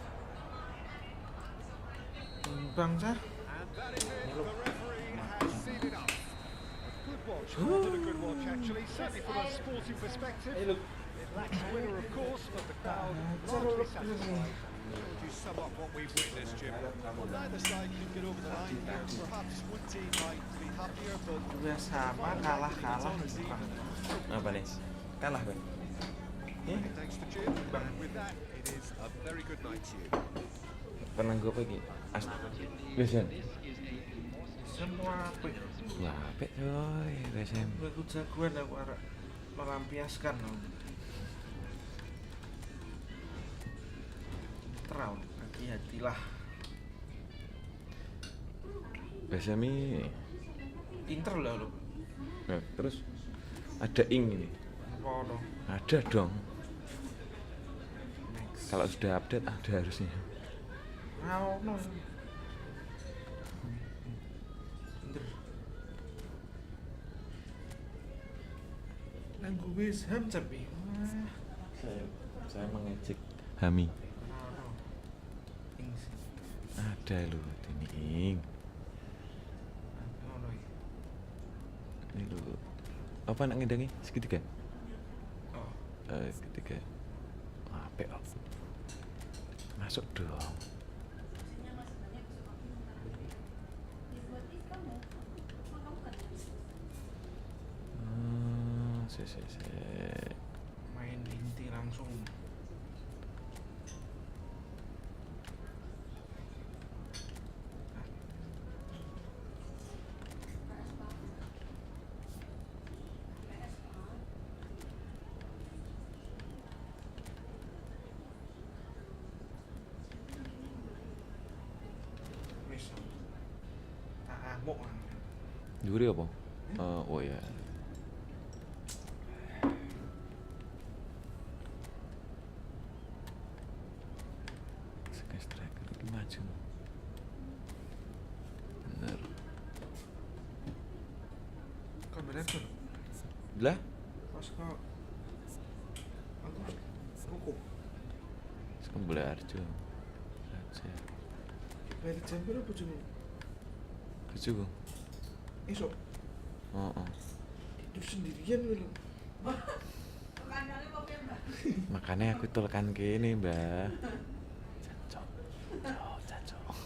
Bangsa.
And that is it. The referee has seen enough. A good watch, more than a good watch actually, certainly from a sporting perspective. It lacks a winner of course, but the crowd largely satisfied. How would you sum up what we've witnessed, Jim?
Well, neither side can get over the line here. Perhaps one team might be happier, but
Udah sama kalah.
Apa nih? Kalah kan?
Thanks to Jim, and with that, it is a very good night to you.
Pernah gue pergi Biasa
Semua apa ya?
ya apik coy Biasa
Aku jagoan aku arek melampiaskan. Terau, hati-hatilah.
Biasa mi
Pinter lah lu.
nah, terus ada ing ini
Apa no?
ada dong
Next.
kalau sudah update ada harusnya
Mau no. Pinter. Nanggu wis ham tapi.
saya mengejek Hami
Ono. Ing sih.
ada lu ini ing
Ono iki.
ini lu apa nak ngedangi segitiga
Oh.
segitiga apik oh. Masuk dong si.
Main inti langsung. Wis. Tak amuk.
Duri apa? Oh ya striker lagi maju bener
Kamera tuh.
lah
Pas kok aku ruko.
sekembali arjo aja
Balik jam berapa jam?
keju
Esok
oh
tidur sendirian lu.
Makanannya kok mbak?
makanya aku tulkan kene mbak cacok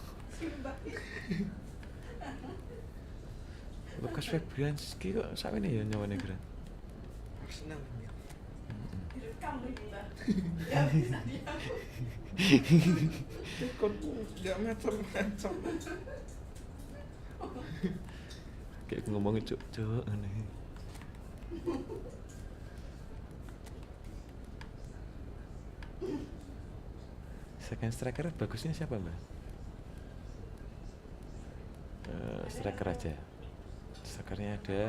Lukas Febrianski kok sakmene ya nyawane gerak
Senang ya.
Direkam ini mbak. Ya bisa dia.
Konku enggak macam-macam.
kayak ngomongin cuk aneh second striker bagusnya siapa mbak? Striker aja strikernya ada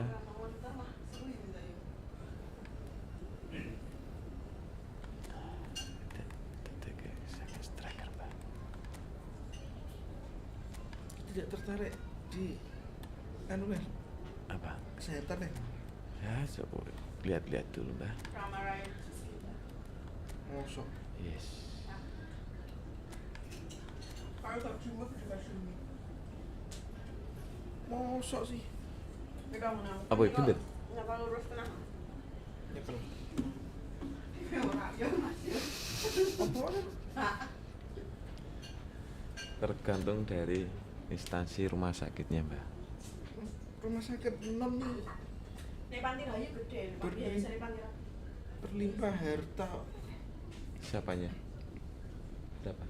tidak tertarik di anu Mas?
Apa?
Kesehatan ya?
Ya, coba lihat-lihat dulu, Mbak.
Ramai kita.
Mosok.
Yes.
Kalau gak cuma juga sini.
Mosok sih.
Mereka menang.
Apa itu, Beb?
Nggak kalau lurus tenang.
Nyekel.
Ya Mas.
Apa?
Tergantung dari instansi rumah sakitnya, Mbak.
Rumah sakit 6 nih
Nek panti rayu gede, biasa di panti rayu.
berlimpah harta.
Siapanya? Berapa?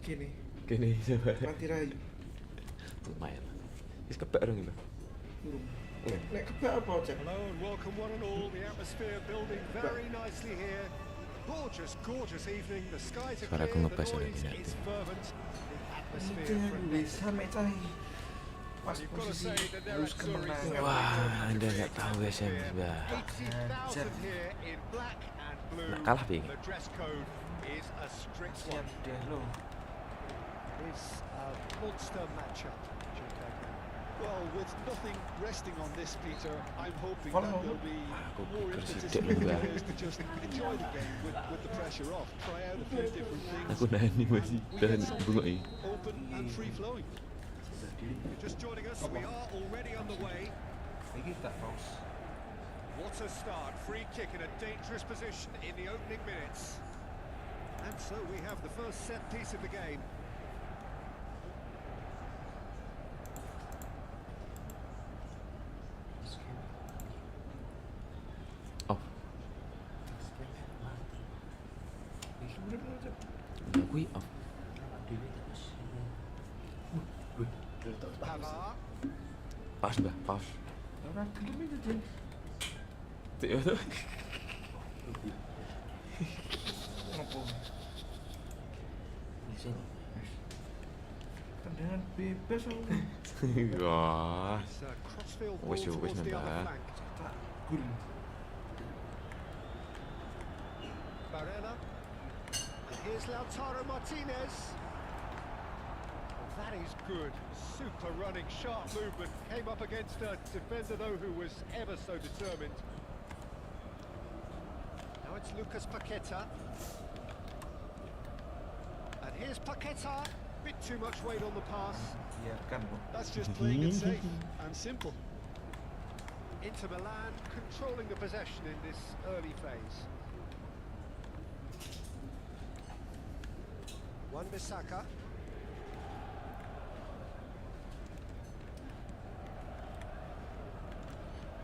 Gini,
Gini siapa?
Panti Rayu.
Lumayan. Wis kebak dong, Mbak.
Nek kebak apa aja?
Hello and welcome one and all. The atmosphere building very nicely here. Gorgeous, gorgeous evening. The skies are
Suara aku
clear.
ngebas
The
ya,
noise
Dina.
is fervent. The atmosphere
Jangan
friendly.
bisa mecah. Pas
You've got to
posisi
say that there
harus
are stories
kemenangan.
Wah, Anda nggak tahu SMS, Mbak.
80,000 here in black and blue.
Nak kalah, Bing.
The dress code is a strict
Siap
one.
deh lo.
It's a monster matchup.
Well, with nothing resting on this, Peter, I'm hoping
Follow.
that there'll be
Aku
more
pikir
impetus
sidik
for the
Mbak.
players to just enjoy the game with the pressure off, try out a few different things.
Aku nani masih
and we
tahan
get something
bunga ini.
open and free flowing.
You're just joining us. We are already on the way.
Iki tak paus.
What a start. Free kick in a dangerous position in the opening minutes. And so we have the first set piece of the game.
Oh,
Iki urip lo aja.
udah kui off.
Pavard.
Paus, Mbak, paus.
Ora gelem iki, Jen.
Tuh, tuh.
Ngopo? Tendangan bebas aku.
Wah,
It's a crossfield ball
Wis, wis,
towards the other
Mbak.
flank.
Tak gol.
Barella. And here's Lautaro Martinez. That is good. Super running, sharp movement. Came up against a defender, though, who was ever so determined. Now it's Lucas Paqueta. And here's Paqueta. Bit too much weight on the pass.
Biarkan lo.
That's just playing it safe and simple.
Inter Milan controlling the possession in this early phase. Wan-Bissaka.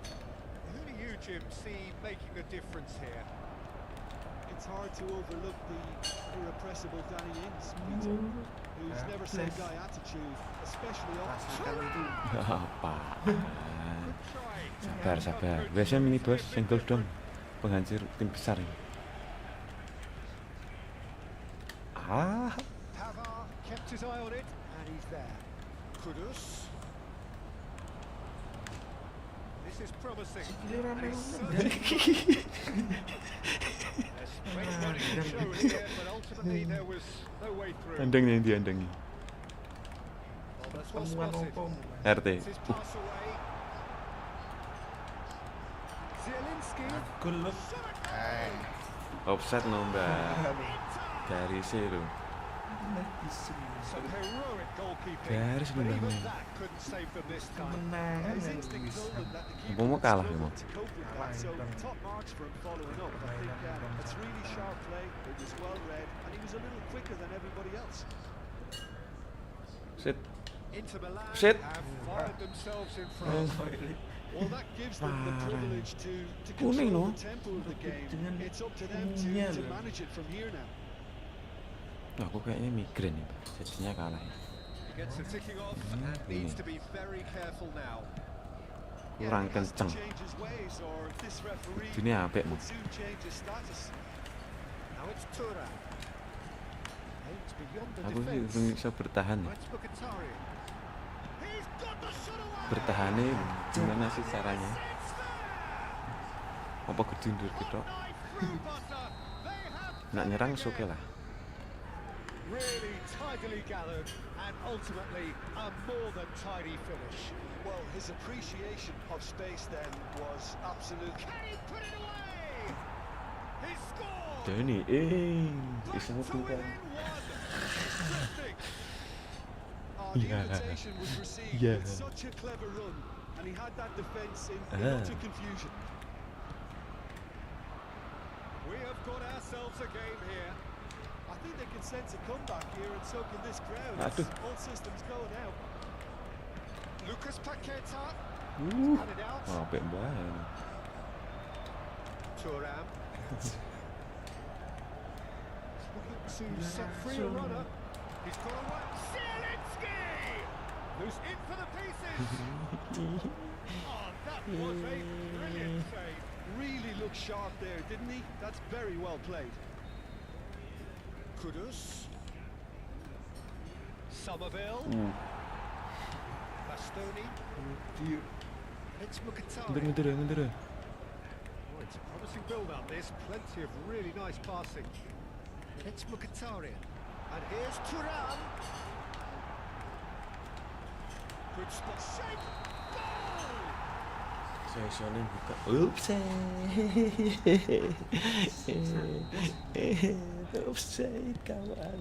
Who do you, Jim, see making the difference here?
It's hard to overlook the irrepressible Danny Ings, Peter, who's never say die attitude, especially off.
Rasakan itu.
apa?
Good try.
Sabar, sabar. Biasanya mini bos, single dong. Penghancur tim besar ini. Ah,
Pavard kept his eye on it, and he's there. Kudus. This is promising.
Gile rame
And he's
lo.
certainly- There's great running to show here, but ultimately there was no way through.
andangnya ini andangnya.
Well, that's well
Temuan
spotted.
opo.
RT.
It's his pass away. Zielinski.
Gol lo.
Offset no, Mbak. Dari zero.
Some heroic goalkeeping.
Garis
But even
bener.
that couldn't save them this time.
Kemenangan
His
yang
instinct
bisa.
told him that the keeper
Mau
would
kalah
struggle
memang.
to cope with that, so top marks for him following up. I think it's really sharp play, it was well read, and he was a little quicker than everybody else.
Sit.
Inter Milan
Shit.
have fired themselves in front.
Well, that gives them the privilege to
Kuning,
control
no?
the tempo of the game.
Dengan
It's up to them
kuningnya
to
loh.
manage it from here now.
Nah, aku kayaknya migrain nih, Mbak. Jadinya kalah ya.
He gets the ticking off and needs to be very careful now.
Kurang
He has to
kenceng.
change his ways, or this referee
Ini apik,
will
Mas.
soon change his status.
Now it's Thuram. Aims beyond the
Aku sih
defence.
belum bisa bertahan ya.
Now it's Mkhitaryan. He's got the shot away.
Bertahannya gimana sih caranya?
It's there.
Apa gedundur gitu?
Knife through butter. They have
Nak nyerang oke lah.
Really tidily gathered, and ultimately a more than tidy finish.
Well, his appreciation of space then was absolute.
Can he put it away? He scored!
Dani,
Back
isang
to
kan.
within one. Drifting.
Oh, the
Yeah.
invitation was received
Yeah.
with such a clever run, and he had that defence in utter confusion.
We have got ourselves a game here.
I think they can sense a comeback here, and so can this crowd.
Aduh.
It's all systems go now.
Lucas Paqueta had it out.
Oh, apik banget.
Thuram. Looking to set free a runner. He's got away. Zielinski! Who's in for the pieces? Oh, that was a brilliant save.
Really looked sharp there, didn't he? That's very well played.
Kudus. Somerville. Bastoni. It's Mkhitaryan.
Mundur.
Oh, it's a promising build-up, this. Plenty of really nice passing. It's Mkhitaryan. And here's Thuram. Good spot. Shape. Goal!
Saya buka. Offside kawan.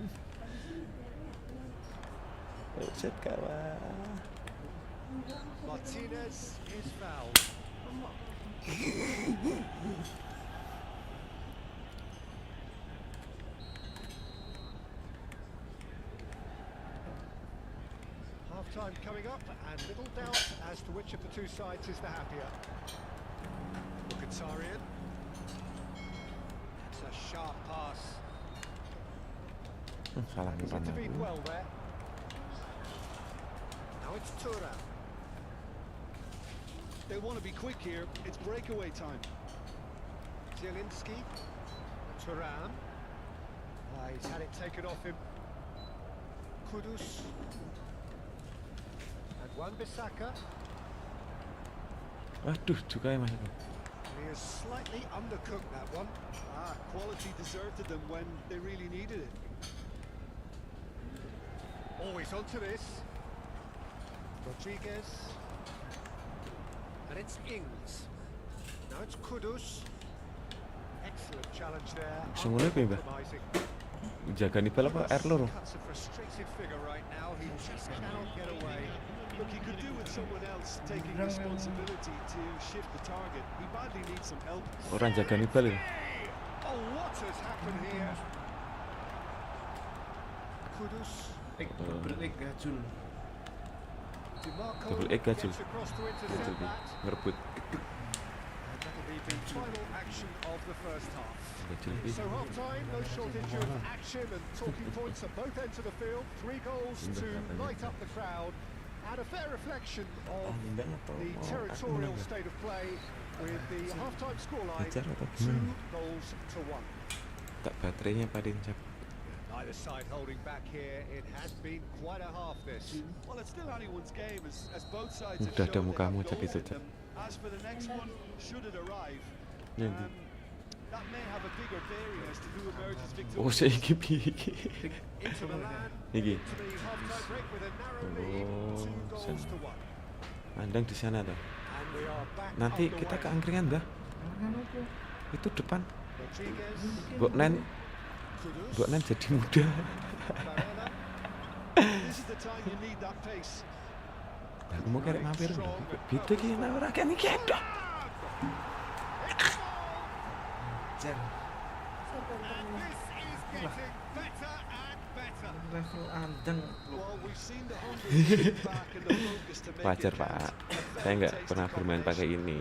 Offside kawan.
Martinez is fouled. Half-time coming up, and little doubt as to which of the two sides is the happier. Mkhitaryan. It's a sharp pass.
Salah
He's
depan
intervened
aku.
well there. Now it's Thuram.
They want to be quick here. It's breakaway time.
Zielinski. Thuram. He's had it taken off him. Kudus. And Wan-Bissaka.
Aduh, juga ya mas aku.
He has slightly undercooked that one.
Quality deserted them when they really needed it.
Always onto this. Rodriguez. And it's Ings. Now it's Kudus. Excellent challenge there.
Bisa mulai apa ya, Mbak?
Uncompromising.
Jaga nih apa air loro.
Cuts a frustrated figure right now. He just cannot get away.
Look, he could do with someone else taking responsibility to shift the target. He badly needs some help.
Orang jaga nih bal ini.
Oh, what has happened here? Kudus.
Double egg gacul.
DeMarco
Double egg gacul.
gets across to intercept that.
Ngerebut.
And that'll be the final action of the first half.
Gacul.
So half-time, no shortage of action and talking points at both ends of the field. 3 goals to light up the crowd, and a fair reflection of the territorial state of play, with the half-time scoreline 2 goals to 1.
Tak baterainya pada cap.
Neither side holding back here. It has been quite a half this.
Well, it's still anyone's game as both sides have
Udah ada
shown they
mukamu,
have
Cap,
goals
itu,
in
Cap.
them. As for the next one, should it arrive,
Nanti.
that may have a bigger bearing as to who emerges
Oh,
victorious.
saya iki.
Into Milan,
Iki.
to the half-time break with a narrow lead, 2 goals to 1.
Mandang di sana dah.
And we are back
Nanti
underway.
kita ke angkringan dah. Itu depan.
Rodriguez,
Mbok Nen
Kudus,
jadi muda.
Barella,
This is the time you need that pace.
Aku mau karek mampir. Beda ki nek ora kene ki dah.
Jar.
and this is getting better and better.
Level andeng.
Well, we've seen the hunger shift back and the focus to make
Wajar,
it
Pak.
count.
Saya nggak pernah bermain pakai ini.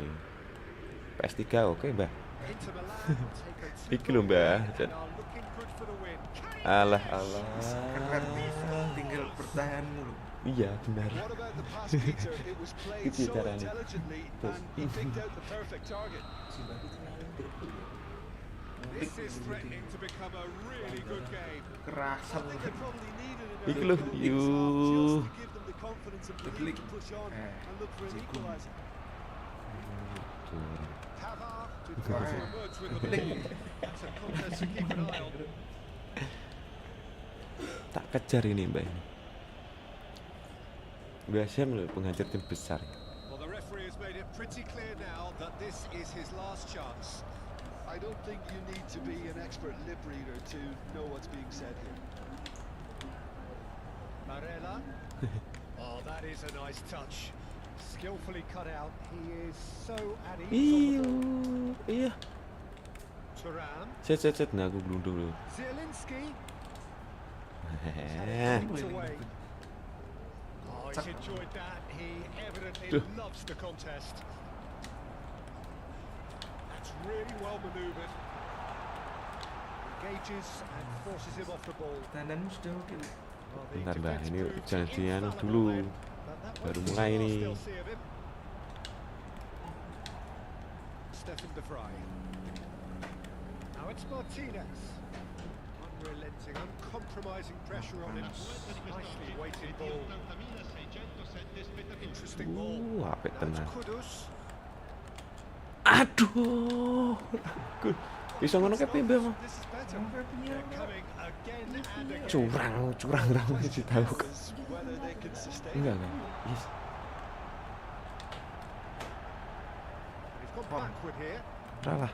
PS3 oke, Mbak.
Into Milan, taken 2
Iki lho, Mbak.
and are looking good for the win.
Alah.
Keren bisa tinggal bertahan mulu.
Iya, benar.
What about the pass, Peter? It was played
Itu
so
caranya.
intelligently and he picked out the perfect target.
This is threatening to become a really good game.
I
Kerasan.
think they probably needed an
Iki
early
lho,
goal in
yu.
this half just to give them the confidence and
Klik.
belief to push on and look for an
Cikgu.
equaliser.
Pavard to emerge with the ball. That's a contest to keep an eye on.
Tak kejar ini Mbak ini. Biasanya loh penghajar tim besar.
Well, the referee has made it pretty clear now that this is his last chance.
I don't think you need to be an expert lip reader to know what's being said here.
Barella. Oh, that is a nice touch. Skillfully cut out. He is so at ease on the ball.
Iya.
Thuram.
Set. Nah aku belum dulu.
Zielinski.
Hehehe.
Kicked away. Oh, he's enjoyed that. He evidently loves the contest. That's really well manoeuvred. Engages and forces him off the ball.
Tandanmu sudah oke.
Well, the
Bentar dah,
defense
ini
proves
jangan dianu
infallible
dulu.
then, but that
Baru
won't be
mulai
the last
nih.
they'll see of him. Stefan de Vrij. Now it's Martinez. Unrelenting, uncompromising pressure on him. Nicely weighted ball. Interesting ball.
Apik
Now
tenan.
it's Kudus.
Aduh. Bisa ngono ke piye, Bang?
This is better. They're coming again and again.
Curang ramai ditahu.
Is whether they can sustain
Enggak
it.
kan? Yes.
He's gone backward here.
Salah.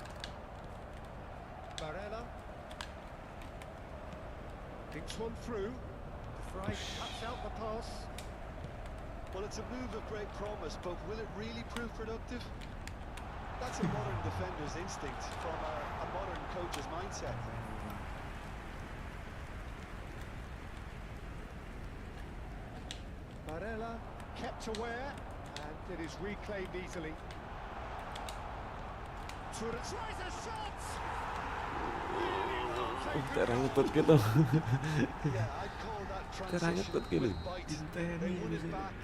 Barella. Thinks one through. De Vrij cuts out the pass.
Well, it's a move of great promise, but will it really prove productive? That's a modern defender's instinct from a modern coach's mindset.
Barella kept aware, and it is reclaimed easily. Thuram tries a shot! Really well taken.
Terang ngetut gitu.
Yeah, I'd call that
Terang
transition
ngetut gitu.
with bite. They won it back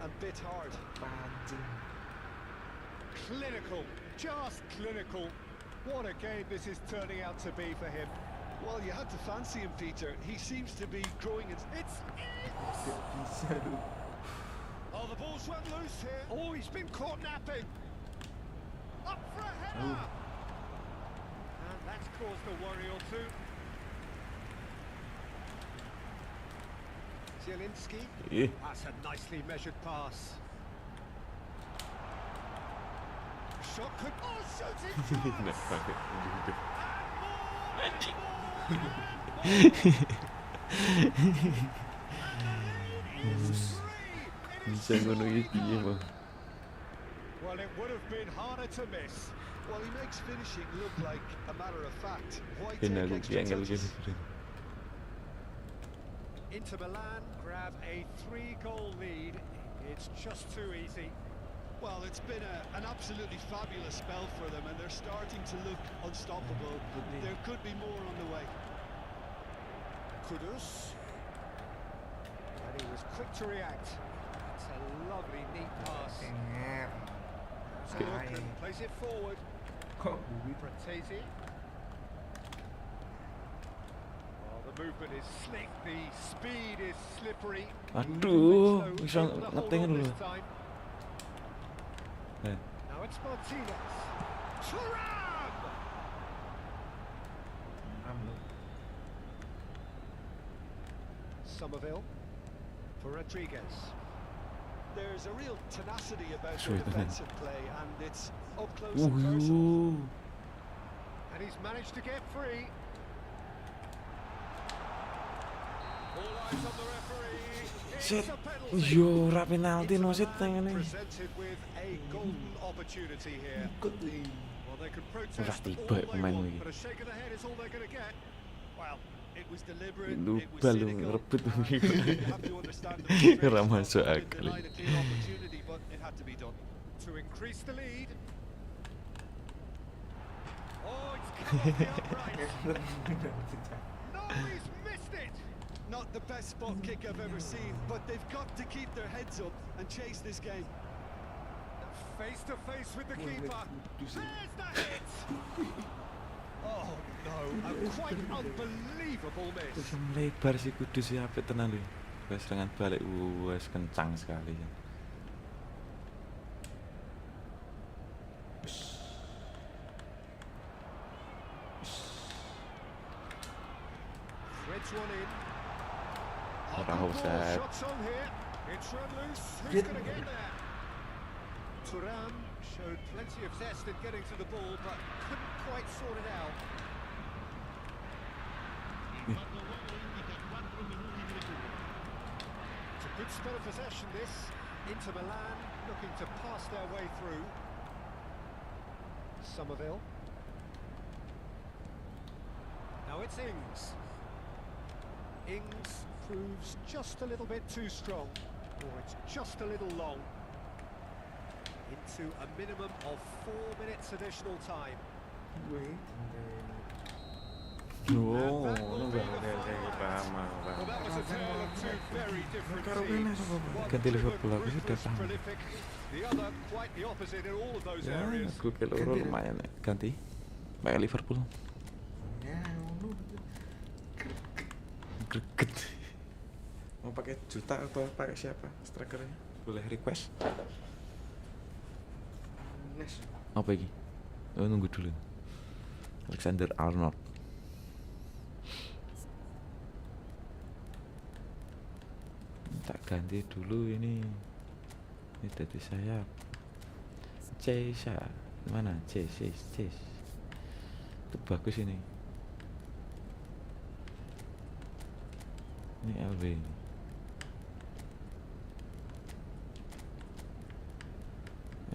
and bit hard.
Pancing.
Clinical, just clinical. What a game this is turning out to be for him.
Well, you had to fancy him, Peter. He seems to be growing in...
It's
Gak bisa lu.
Oh, the ball's run loose here. Oh, he's been caught napping. Up for a header. And that's caused a worry or two. Zielinski.
Ih,
That's a nicely measured pass. Shot could... Oh, shooting
nah,
chance!
pakai gitu. Bisa ngono iki piye, Bang?
Well, it would have been harder to miss.
Well, he makes finishing look like a matter of fact. Why
Ben
take
aku
extra
ki angel
touches?
gini.
Inter Milan grab a 3-goal lead. It's just too easy.
Well, it's been an absolutely fabulous spell for them, and they're starting to look unstoppable. There could be more on the way.
Kudus. And he was quick to react. It's a lovely, neat pass.
Enger.
Has a look and plays it forward.
Kok duit?
Fratesi. Oh, the movement is slick, the speed is slippery.
Aduh,
Able
bisa
to hold
ngeteng
on
dulu.
this time.
Eh,
Now it's Martinez. Thuram! Somerville for Rodriguez.
There's a real tenacity about
Sweet,
their
isn't it?
defensive play, and it's up close and personal.
Wuh.
And he's managed to get free. All eyes on the referee. It's
Set.
a penalty.
Yo, ora penalti no set
Inter Milan
tengene.
presented with a golden opportunity here.
Ikut nih.
Well, they could protest
Udah
all
tiba
they
pemain
want,
lagi.
but a shake of the head is all they're going to get.
Well, it was deliberate, it was
Lupa lu
cynical.
ngerebut
You have to understand the frustration
Ora
of
masuk
being
akal.
denied a clear opportunity, but it had to be done.
To increase the lead. Oh, it's come off the upright. No, he's missed it.
Not the best spot kick I've ever seen, but they've got to keep their heads up and chase this game.
Face to face with the keeper. There's the hit. Oh no, a quite unbelievable miss.
Bisa melebar si Kudus si apik tenan lho. Wes serangan balik wes kencang sekali ya.
Threads one in.
Ora offside.
Shots on here. It's run loose. Who's going to get there? Turan showed plenty of zest in getting to the ball, but couldn't quite sort it out. It's a good spell of possession, this. Inter Milan looking to pass their way through. Somerville. Now it's Ings. Ings proves just a little bit too strong, or it's just a little long. Into a minimum of 4 minutes additional time.
Oh, ngono paham.
Well, that was a tale of two very different teams. One
Ganti Liverpool aku
ruthless
sudah paham.
prolific, the other quite the opposite in all of those
Ya,
areas.
aku ke loro lumayan ya. Ganti. Pakai Liverpool.
Ya, ngono.
Greget. Mau pakai juta atau pakai siapa? Strikernya? Boleh request.
Nes.
Apa iki? Oh, nunggu dulu. Alexander Arnold. Tak ganti dulu ini dari sayap. Cesa mana? Ces itu bagus ini LB ini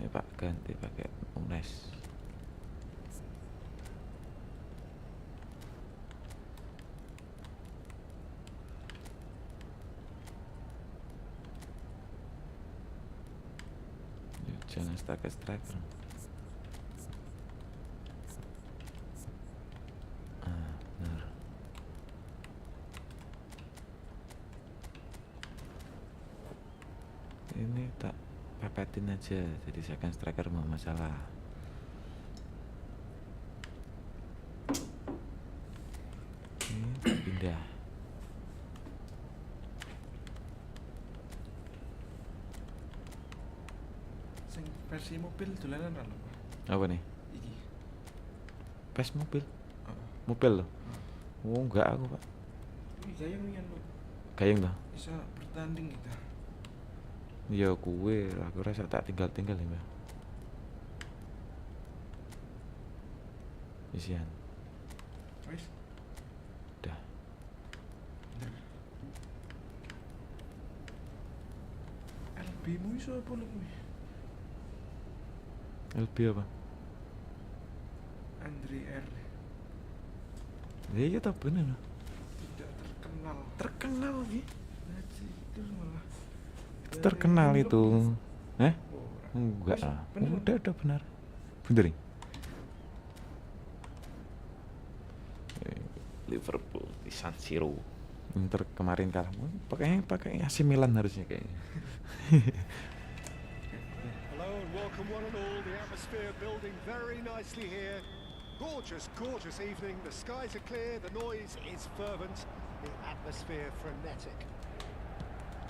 Pak ganti pakai Unes. Jangan striker. Benar. Ini tak pepetin aja, jadi second striker mau masalah. Ini pindah.
Versi mobil dolanan ra lho.
Apa nih?
Iki.
PES mobil?
Heeh.
Mobil loh? Oh enggak aku Pak.
Wih, gayeng yen lho.
Gayeng toh?
Bisa bertanding kita.
Ya kue, aku rasa tak tinggal ya Mbak. Isian.
Wis.
Udah.
Bener. LB mu iso apa lho kuwi?
LB apa?
Andre R.
Ya iya tak bener.
Tidak terkenal.
Terkenal lagi.
Nah, itu malah
Terkenal itu.
Ora.
Enggak
Wis,
lah.
bener.
Udah benar. Bener nih. Liverpool di San Siro. Inter kemarin kalah. Pakai AC Milan harusnya kayaknya.
Hello and welcome one and all. The atmosphere building very nicely here. Gorgeous evening. The skies are clear, the noise is fervent, the atmosphere frenetic.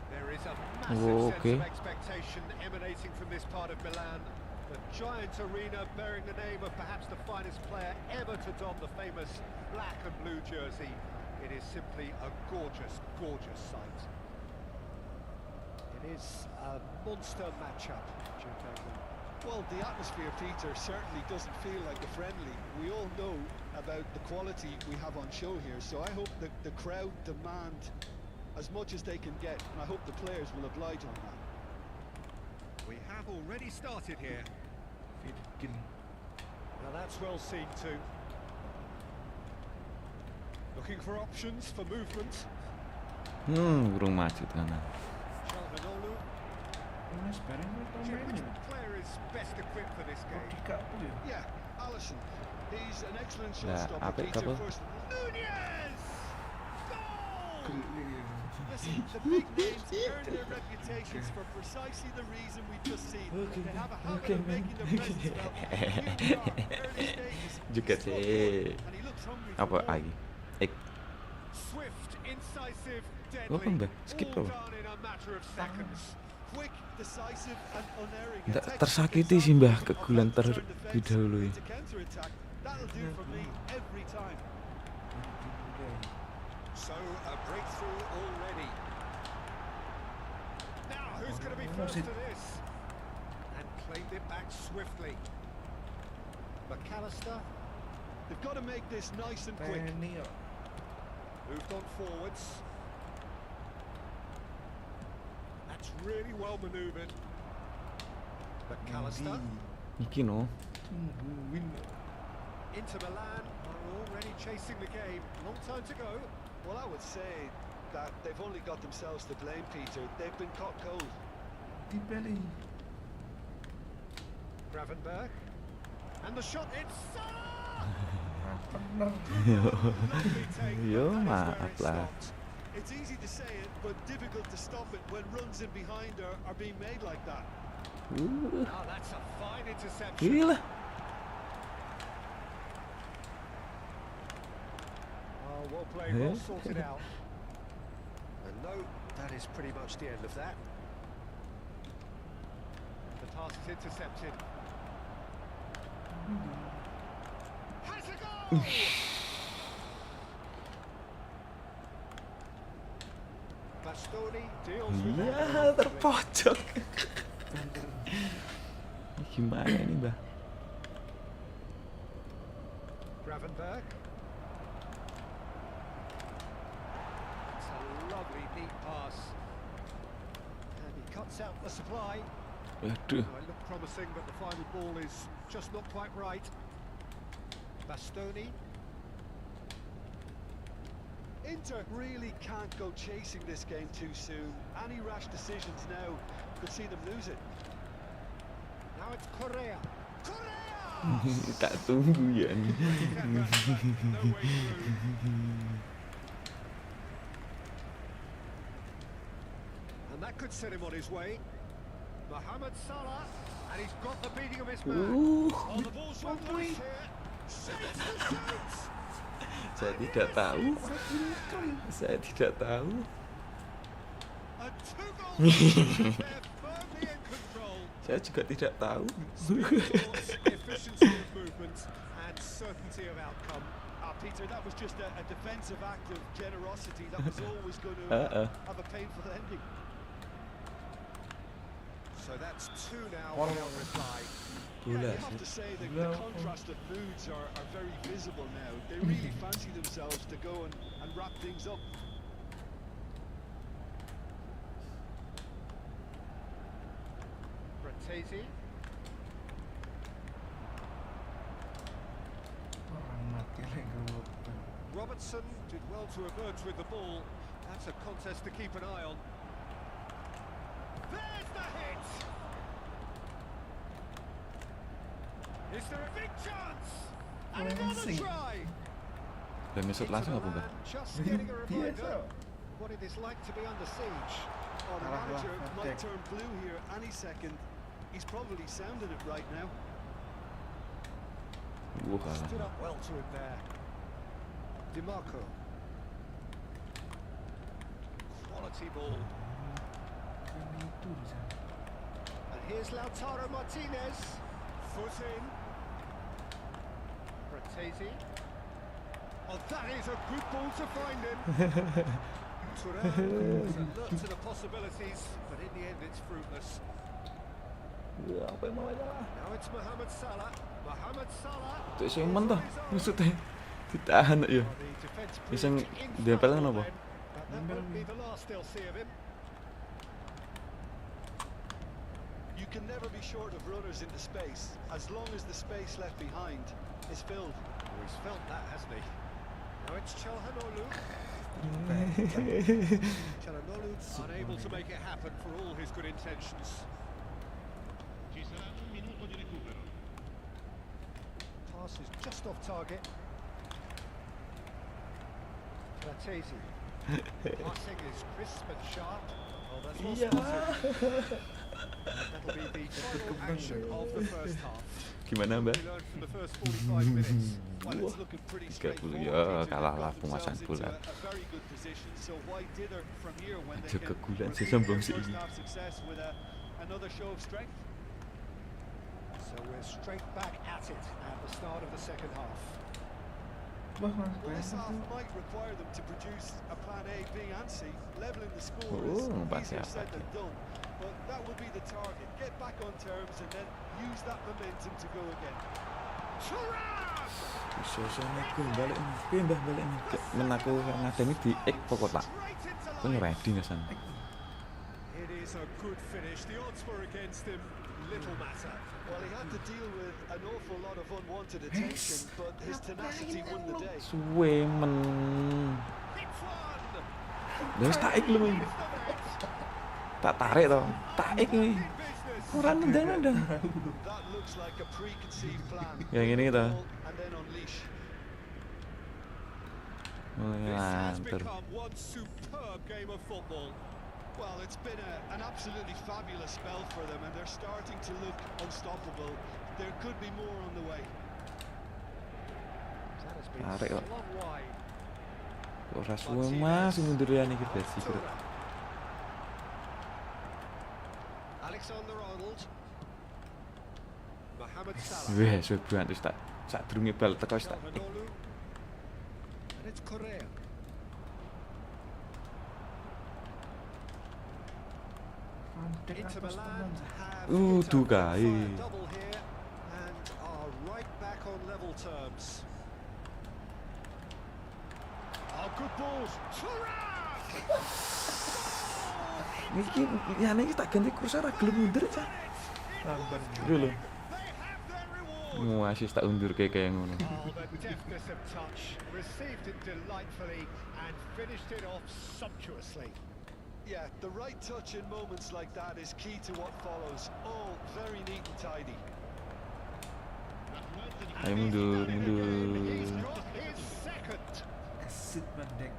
There is a massive sense of expectation emanating from this part of Milan. The giant arena bearing the name of perhaps the finest player ever to don the famous black and blue jersey. It is simply a gorgeous sight. It is a monster matchup, Jim Begley.
Well, the atmosphere, Peter, certainly doesn't feel like a friendly. We all know about the quality we have on show here, so I hope that the crowd demand as much as they can get, and I hope the players will oblige on that.
We have already started here.
Virgil.
Now that's well seen too. Looking for options for movement.
Burung maju kanan.
Calhanoglu.
Mas bareng kok
Jim,
main.
which player is best equipped for this game?
Dika apa ya?
Yeah, Alisson. He's an excellent shot
Nah,
stopper,
apik
Peter.
apa?
First,
Nunez! Goal!
listen, the big names earn their reputations for precisely the reason we've just seen. They have a habit of making their presence felt in early stages.
Juga
He's looked
sih.
good, and he looks hungry for
Apa
more.
lagi?
Swift, incisive,
Oh,
deadly.
enggak. Skip
All
apa?
done in a matter of seconds.
Quick, decisive, and unerring.
Nggak
It takes
tersakiti
a
sih Mbah
example of
kegulan
how to turn defense
terdahului.
into counter-attack. That'll do for me every time.
So a breakthrough already. who's going to be first to this? And claimed it back swiftly. McAllister.
They've got to make this nice and quick.
Moved on forwards. That's really well manoeuvred. McAllister.
Iki no.
Inter Milan are already chasing the game. Long time to go.
Well, I would say that they've only got themselves to blame, Peter. They've been caught cold.
Di belly.
Gravenberg. And the shot, it's Salah!
Yo, maaf lah.
It's easy to say it, but difficult to stop it when runs in behind are being made like that.
Oh, that's a fine interception.
Gila.
Oh, well played, well sorted out. And no, that is pretty much the end of that. The pass is intercepted. Has a goal! Bastoni deals with
Ya,
that.
terpojok. Gimana ini, Mbah?
Gravenberg. It's a lovely neat pass. And he cuts out the supply.
Waduh.
Well, it looked promising, but the final ball is just not quite right. Bastoni.
Inter really can't go chasing this game too soon. Any rash decisions now could see them lose it.
Now it's Correa. Correa!
Tak tunggu ya nih.
No way through. And that could set him on his way. Mohamed Salah, and he's got the beating of his man. Oh, the ball's run loose here. Shapes the shapes.
Saya tidak tahu. Saya tidak tahu.
A two-goal lead. They're firmly in control.
Saya juga tidak tahu.
Efficiency of movement and certainty of outcome.
Peter, that was just a defensive act of generosity that was always going to have a painful ending.
So that's two now without reply.
Yeah, you have to say that the contrast of moods are very visible now. They really fancy themselves to go and wrap things up.
Bratesi. Robertson did well to emerge with the ball. That's a contest to keep an eye on. There's the hit! Is there a big chance? And another try!
Dan mesut langsung apa, Mbak?
Just getting a reminder what it is like to be under siege.
Oh, the manager might turn blue here any second. He's probably sounding it right now.
Stood up well to him there. DiMarco. Quality ball. And here's Lautaro Martinez. Foot in. Bratesi. Oh, that is a good ball to find him. Turan was alert to the possibilities, but in the end it's fruitless.
Apa yang mau aja?
Now it's Mohamed Salah. Mohamed Salah.
Itu yang mentah. Maksudnya ditahan ya. Bisa diapalan apa?
That won't be the last they'll see of him.
You can never be short of runners into space, as long as the space left behind is filled.
Oh, he's felt that, hasn't he? Now it's Çalhanoğlu. Çalhanoğlu unable to make it happen for all his good intentions.
Ci sarà un minuto di recupero.
Pass is just off target. Bratesi. Passing is crisp and sharp. Oh, that's well spotted. That'll be the final action of the first half.
Gimana, Mbak?
We learned from the first 45 minutes.
Well, it's looking pretty
30
straightforward.
ya,
Peter.
kalah lah
They've got
penguasaan
themselves
bola.
into a very good position, so why dither from here when they
Aja
can
kegulan sih
repeat
sebelum
their first
sini.
half success with another show of strength?
So we're straight back at it at the start of the second half.
Well, this half might require them to produce a plan A, B and C, levelling the score is
Oh,
easier
baca,
said than
baca.
done. but that will be the target. Get back on terms and then use that momentum to go again.
Sosone balik ini, pindah balik ini. Men aku ngademi di X pokok tak. Aku ready ngesan.
It is a good finish. The odds were against him. Little matter.
Well, he had to deal with an awful lot of unwanted attention, but his tenacity won the day.
Suwe men.
Hits one.
Wis tak ik lho. Tak tarik to. Tak ik iki. Ora nendang-nendang.
That looks like a preconceived plan.
Yang ini to.
And then unleash.
This has
Mantap.
become one superb game of football.
Well, it's been an absolutely fabulous spell for them, and they're starting to look unstoppable. There could be more on the way.
That has been
Tarik kok.
slung wide.
Ora suwe mas munduran iki versi.
Alexander-Arnold. Mohamed Salah.
Wes suwe banget wis tak sadurunge bal teko wis tak.
Calhanoglu. And it's Correa. Inter Milan have hit a
Duga,
fire
eh.
double here and are right back on level terms. Oh, good balls.
Iki ya iki tak ganti kursi ora gelem mundur cah.
Lamban.
Lho lho.
They have their reward.
Muasis tak undur kayak ngono.
Oh, the deftness of touch. Received it delightfully and finished it off sumptuously.
Yeah, the right touch in moments like that is key to what follows. All very neat and tidy.
Ayo mundur,
He's
mundur.
got his second.
Kesit mandek.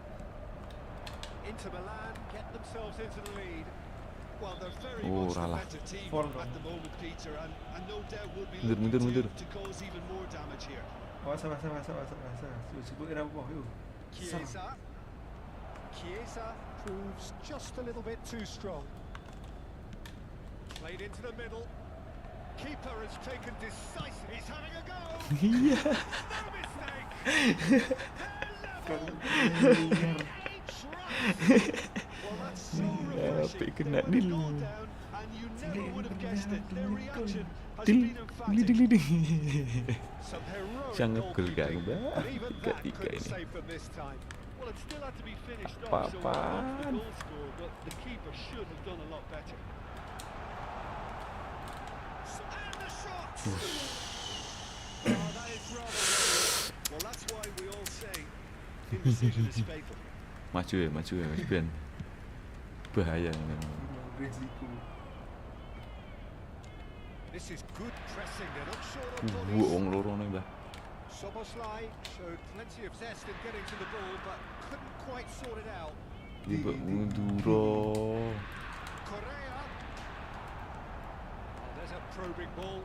Inter Milan get themselves into the lead.
Well, they're very
Oh,
much the
ralah.
better team
Fall
at
down.
the moment, Peter, and no doubt will be
Mundur,
looking
mundur,
to cause even more damage here.
Awas. Sebut era apa yuk?
Chiesa. Chiesa proves just a little bit too strong. Played into the middle. Keeper has taken decisive. He's having a go.
Iya.
No mistake.
Well, that's so refreshing.
Apik
They
kena
were a
nil.
goal down, and you never would have guessed it. Their reaction has
Dil,
been emphatic.
dil.
Some heroic
Siang ngegel kan,
goalkeeping,
Mbak.
but even that
Ketiga
couldn't
ini.
save them this time.
Well, it still had to be finished off, so
Papan.
not the goal score, but the keeper should have done a lot better.
And the shot.
Oh, that is rather worrying. Well, that's why we all say indecision is fatal.
Maju ya Mas Ben. Bahaya ini.
Resiko.
This is good pressing. They're not short on bodies.
Wong loro nih, Mbah.
Soboslai showed plenty of zest in getting to the ball, but couldn't quite sort it out.
Mbak Munduro.
Correa. Oh, there's a probing ball.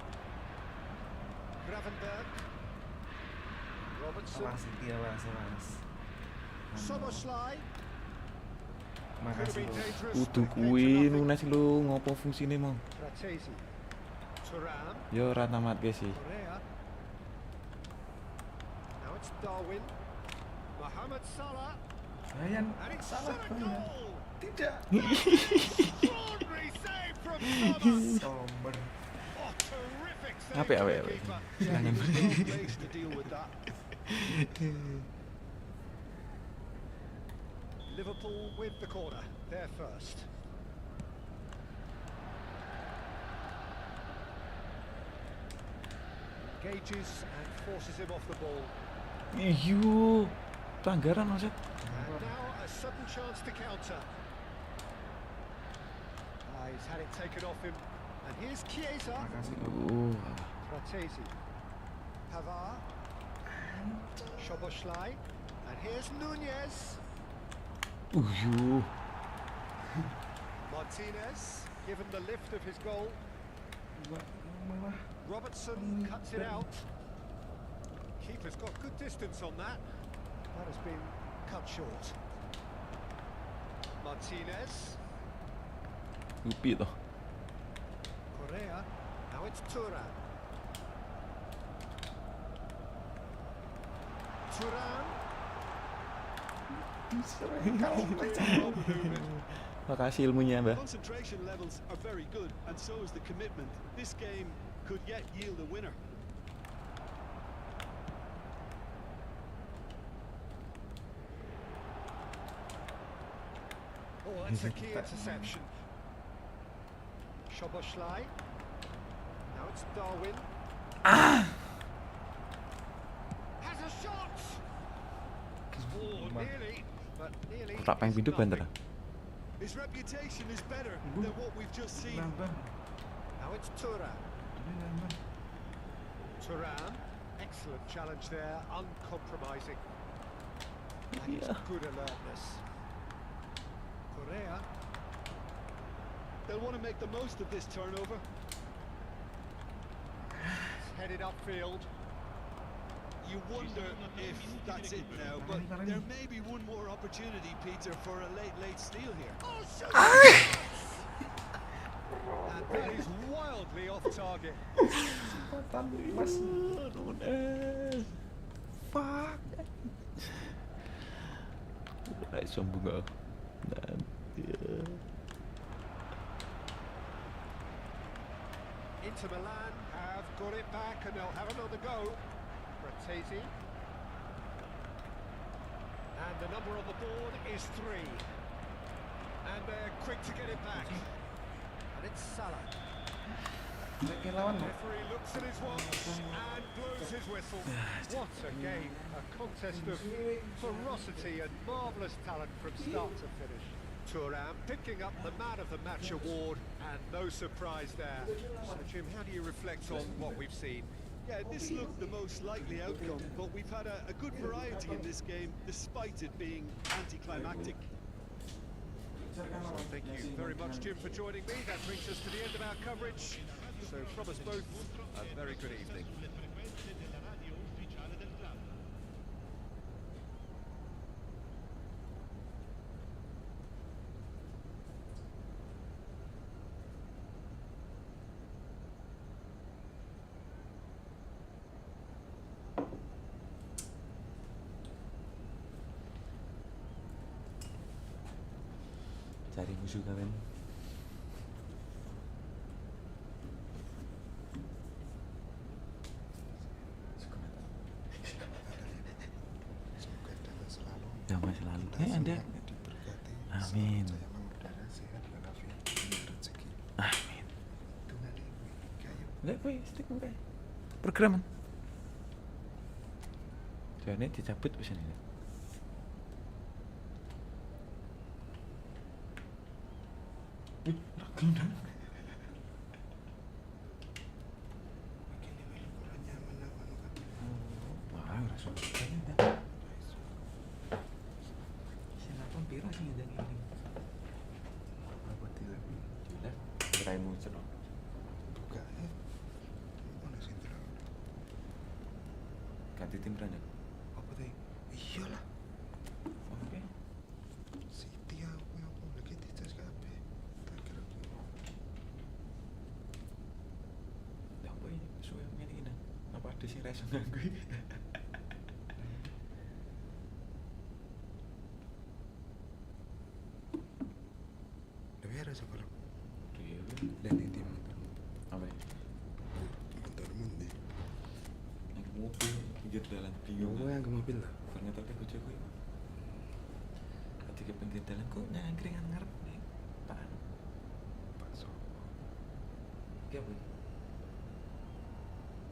Gravenberg. Robertson.
Awas iki awas.
Soboslai. Could have
Makasih
been
bos.
dangerous.
Kudu
but it came to
kuwi
nothing.
lunas lu ngopo fungsine mau.
Fratesi. Thuram.
Yo ora tamatke sih.
Correa. Now it's Darwin. Mohamed Salah.
Ryan
And it's
salah
shot a
Ryan.
goal.
Tidak.
Extraordinary save from Salah.
Somber.
Oh, terrific save
Apik,
from
apik,
the
apik.
keeper.
Yeah, he was well placed to deal with that.
Liverpool with the corner. They're first. Engages and forces him off the ball.
Iyo. Pelanggaran Mas.
And now a sudden chance to counter. He's had it taken off him. And here's Chiesa.
Makasih bos.
Fratesi. Pavard. Szoboszlai. And here's Nunez.
Iyo.
Martinez, given the lift of his goal.
Malah.
Robertson cuts it out. Keeper's got good distance on that. That has been cut short. Martinez.
Upi toh.
Correa. Now it's Thuram. Thuram. Well moving.
Makasih ilmunya, Mbah.
Concentration levels are very good, and so is the commitment. This game could yet yield a winner.
Oh, that's a key interception. Szoboszlai. Now it's Darwin. Has a shot. Oh, nearly, but nearly.
Tak pengen pintu banter.
His reputation is better than what we've just seen.
Now it's Turan. Turan, excellent challenge there, uncompromising. And it's good alertness. Correa.
They'll want to make the most of this turnover.
It's headed upfield.
You wonder if that's it now, but there may be one more opportunity, Peter, for a late steal here.
Oh, and that is wildly off target.
Fuck. Lại sombong gak? Dan
Inter Milan have got it back and they'll have another go. Frattesi. And the number on the board is 3. And they're quick to get it back. And it's Salah. Referee looks at his watch and blows his whistle. What a game. A contest of ferocity and marvellous talent from start to finish. Thuram picking up the Man of the Match award, and no surprise there. So Jim, how do you reflect on what we've seen?
Yeah, this looked the most likely outcome, but we've had a good variety in this game, despite it being anticlimactic.
Thank you very much, Jim, for joining me. That brings us to the end of our coverage. So from us both, a very good evening.
cari musuh kalian. Damai selalu. Anda. Amin. Amin. Lihat boy, stick boy. Programan. Jangan dicabut pesan ini. Ragunan. Wah, rasul. Sinapon pira sing ndang ini. Apa tidak? Jelas. Kiraimu cerah. Buka ya. Mana sing cerah? Ganti tim ranya. Apa teh? Iyalah. Oke. Siti aku lagi dites kabeh. Tak kira. Dah boy, suwe ngene iki. Apa ada sing reso nganggo iki? Dan ini motor apa ya? Motor mundi yang mobil pinggir jalan bingung gue yang ke mobil lah ternyata aku jago ya ketika pinggir jalan kok nyangkringan ngarep nih Pak Sopo ya bu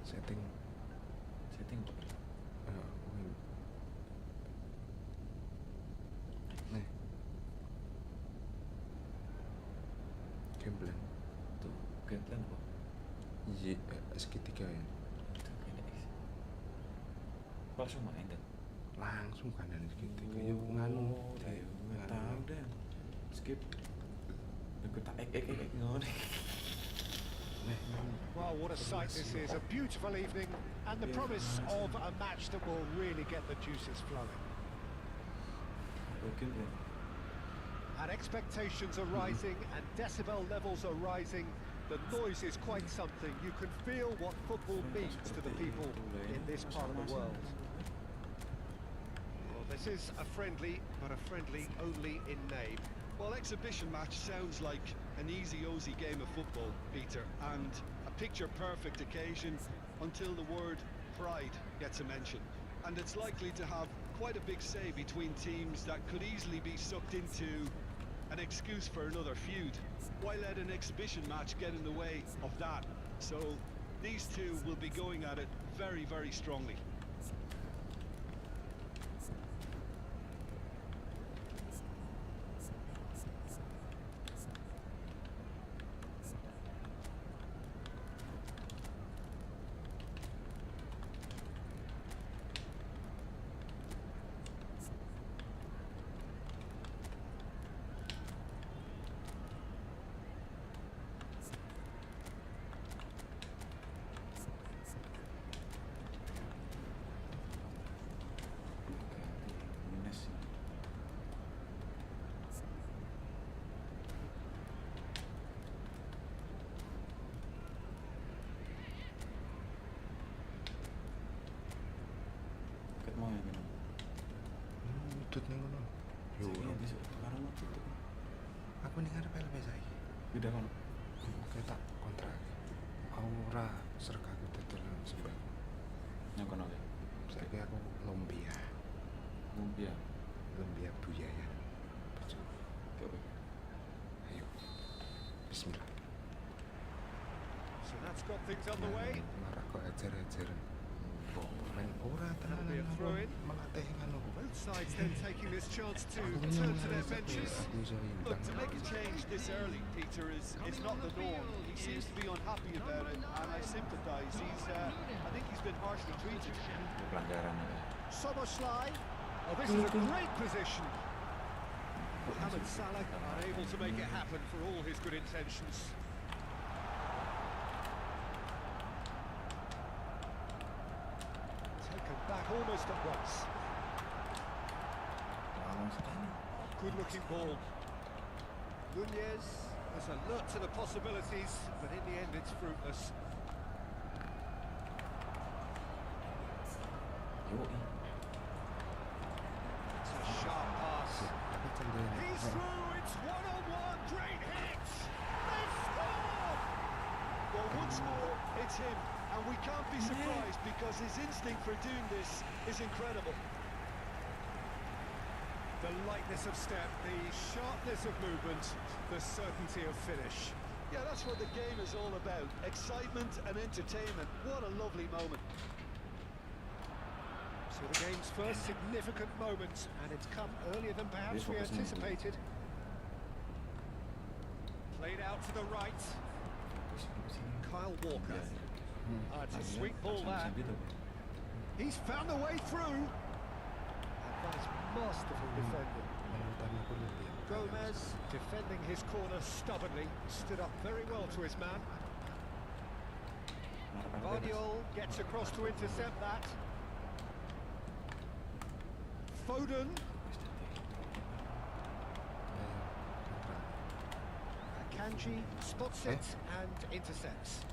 setting apa? Nih Gambling tuh gambling apa? Iya, segitiga ya itu kayaknya langsung main dan langsung kanan segitiga ya nganu tahu deh skip aku tak ngono.
Well, what a sight this is, a beautiful evening and the promise of a match that will really get the juices flowing.
Okay,
And expectations are rising and decibel levels are rising. The noise is quite something. You can feel what football means to the people in this part of the world. Well, this is a friendly, but a friendly only in name.
Well, exhibition match sounds like an easy-ozy game of football, Peter, and a picture-perfect occasion until the word pride gets a mention. And it's likely to have quite a big say between teams that could easily be sucked into an excuse for another feud. Why let an exhibition match get in the way of that? So these two will be going at it very, very strongly.
Udut ning ngono. Yo. Aku ning arep LP saiki.
Udah kan?
Oke tak kontrak. Ora serk aku dodolan sembah.
Yang kono ya.
Saiki aku lumpia.
Lumpia.
Lumpia buyaya. Bejo.
Oke.
Ayo. Bismillah.
So that's got things underway.
Malah kok ajar-ajar. Men ora tenan melatih ngono.
Both sides then taking this chance to turn to their benches.
Look, to make a change this early, Peter, is not the norm. He seems to be unhappy about it, and I sympathise. I think he's been harshly treated.
Pelanggaran ya.
Soboslai. Oh, this is a great position. Mohamed Salah unable to make it happen for all his good intentions. Taken back almost at once. Good looking ball. Nunez is alert to the possibilities, but in the end it's fruitless. It's a sharp pass. He's through, it's one-on-one, great hit! They've scored!
Well, once more, it's him, and we can't be surprised because his instinct for doing this is incredible.
The lightness of step, the sharpness of movement, the certainty of finish.
Yeah, that's what the game is all about. Excitement and entertainment. What a lovely moment.
So the game's first significant moment, and it's come earlier than perhaps we anticipated. Played out to the right. Kyle Walker. It's a sweet ball there. He's found a way through. And that is masterful defending. Gomez, defending his corner stubbornly, stood up very well to his man. Guardiola gets across to intercept that. Foden. Akanji spots it and intercepts.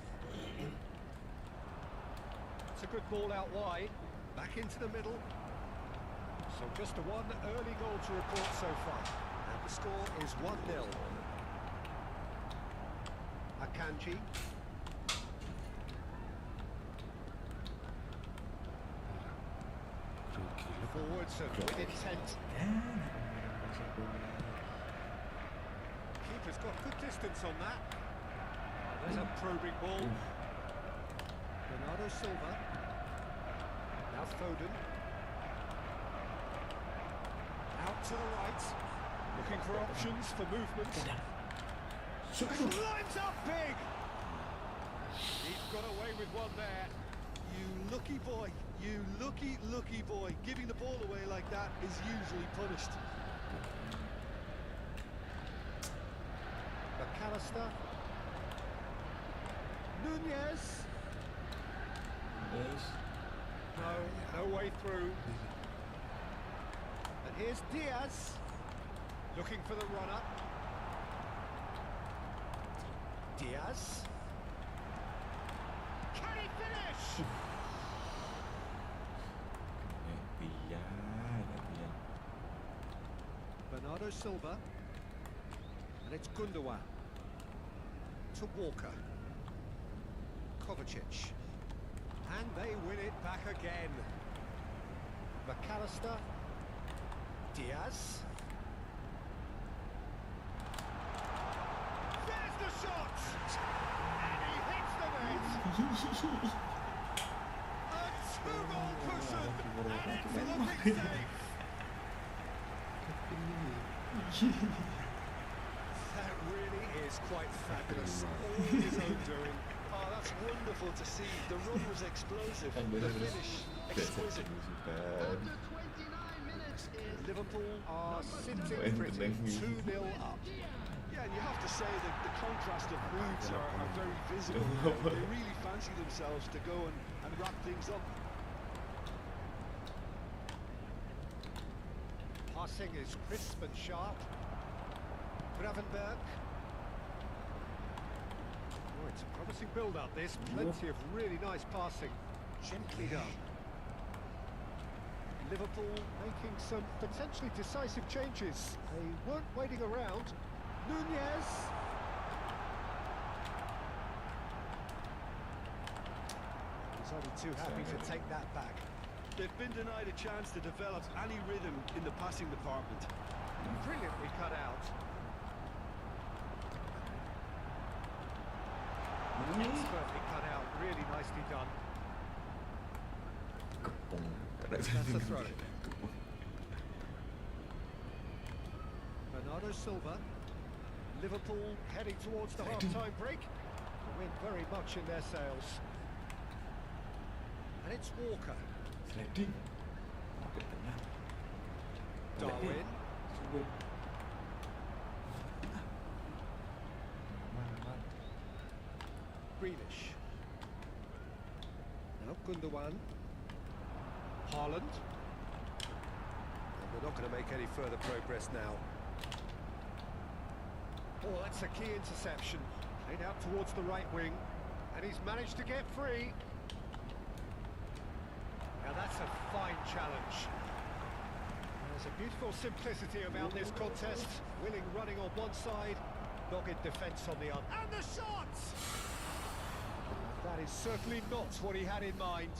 It's a good ball out wide, back into the middle. So just a one early goal to report so far. And the score is 1-0. Akanji. Forwards and with intent. Keeper's got good distance on that. There's a probing ball. Bernardo Silva. Now Foden. Out to the right. Looking for options for movement. Lines up big! He's got away with one there.
You lucky boy. You lucky boy. Giving the ball away like that is usually punished.
McAllister. Nunez. No way through. And here's Diaz. Looking for the runner. Diaz. Can he finish? Bernardo Silva. And it's Gundogan. To Walker. Kovacic. And they win it back again. McAllister. Diaz. There's the shot! And he hits the net! A two-goal cushion! And it's looking safe! That really is quite fabulous. All his own doing.
Oh, that's wonderful to see. The run was explosive,
Kan
the
bener-bener
finish exquisite.
kan.
Liverpool are sitting
Main
pretty,
tenang ni.
2-0 up.
Yeah, and you have to say that the contrast of moods are very visible. They really fancy themselves to go and wrap things up.
Passing is crisp and sharp. Gravenberg. Oh, it's a promising build-up, this. Plenty of really nice passing. Gently done. Liverpool making some potentially decisive changes. They weren't waiting around. Nunez. He's only too happy to take that back.
They've been denied a chance to develop any rhythm in the passing department.
Brilliantly cut out. Expertly cut out, really nicely done.
Kepung.
That's a throw. Bernardo Silva. Liverpool heading towards the half-time break. The wind very much in their sails. And it's Walker.
Sliding. Ke tengah.
Darwin.
Sungguh.
Grealish. Now Gundogan. Haaland. And we're not going to make any further progress now. Oh, that's a key interception. Played out towards the right wing. And he's managed to get free. Now that's a fine challenge. There's a beautiful simplicity about this contest. Willing running on one side, dogged defence on the other. And the shot! That is certainly not what he had in mind.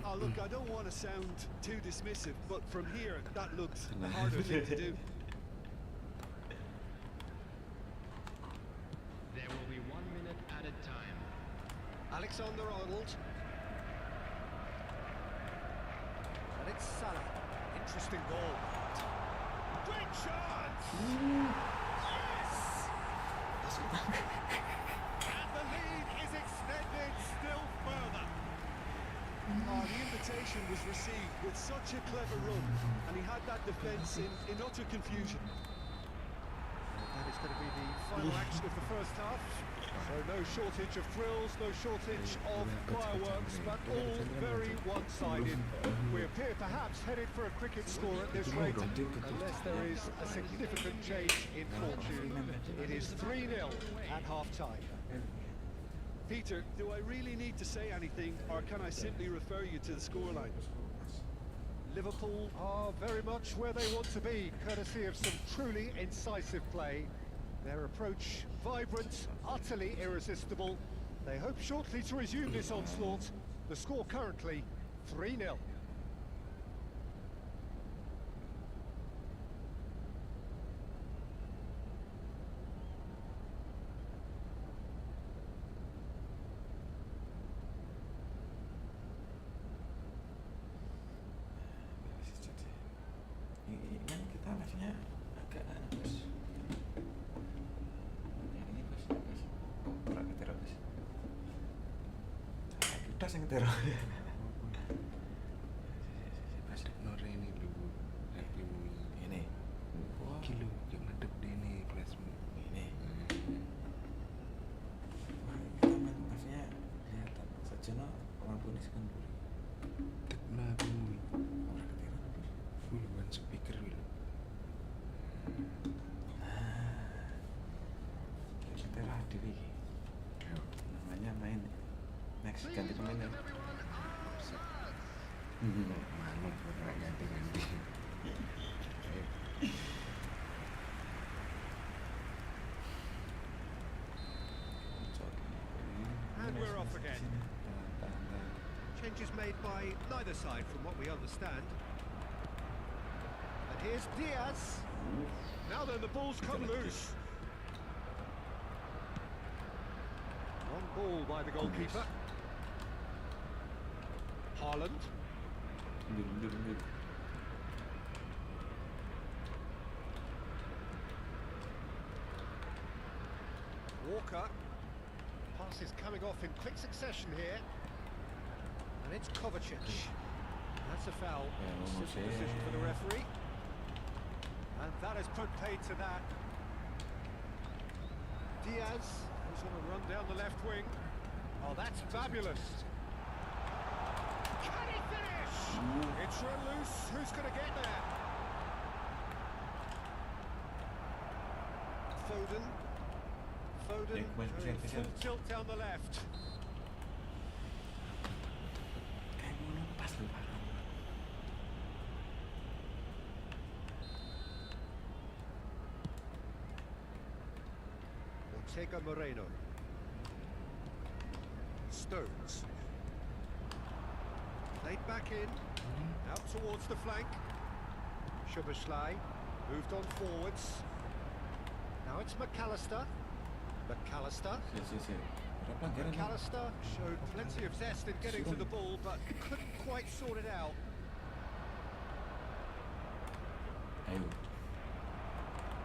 Oh, look, I don't want to sound too dismissive, but from here, that looked the harder thing to do.
There will be 1 minute at a time.
Alexander-Arnold. And it's Salah. Interesting ball. Great shot! Yes! And the lead is extended still further.
Oh, the invitation was received with such a clever run, and he had that defence in utter confusion.
That is going to be the final action of the first half. So no shortage of thrills, no shortage of fireworks, but all very one-sided. We appear perhaps headed for a cricket score at this rate, unless there is a significant change in fortune. It is 3-0 at half-time.
Peter, do I really need to say anything, or can I simply refer you to the scoreline?
Liverpool are very much where they want to be, courtesy of some truly incisive play. Their approach vibrant, utterly irresistible. They hope shortly to resume this onslaught. The score currently 3-0.
Kan kita masihnya agak bos. Ini bos. Orang ketero bos. Kita sing ketero.
Pas nore ini lu happy
Ini.
kilo yang ngadep di ini kelasmu
Ini. Kita masihnya kelihatan. Sajana orang ponis kan dulu.
tekna bumi
Orang ketero bos.
full one speaker dulu
Kita radio iki. Namanya main. Next ganti pemain ya.
malu orang ganti-ganti
we're off again. Changes made by neither side from what we understand. And here's Diaz. Now then, the ball's come loose. Long ball by the goalkeeper. Haaland. Walker. Pass is coming off in quick succession here. And it's Kovacic. That's a foul. Simple decision for the referee. And that has put paid to that. Diaz is going to run down the left wing. Oh, that's fabulous. Can he finish? It's run loose. Who's going to get there? Foden. Foden, very full tilt down the left. Ortega Moreno. Stones. Played back in. Out towards the flank. Szoboszlai moved on forwards. Now it's McAllister. McAllister. McAllister showed plenty of zest in getting to the ball, but couldn't quite sort it out.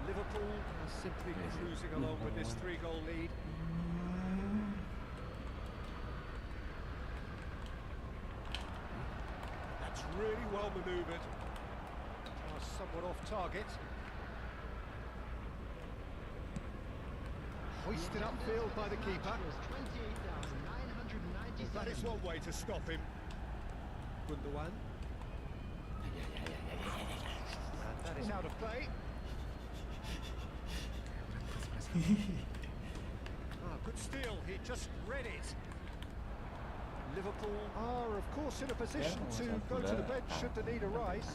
Liverpool are simply cruising along with this 3-goal lead. That's really well manoeuvred. Somewhat off target. Hoisted upfield by the keeper. That is one way to stop him. Gundogan. And that is out of play. Good steal, he just read it. Liverpool are, of course, in a position to go to the bench should the need arise.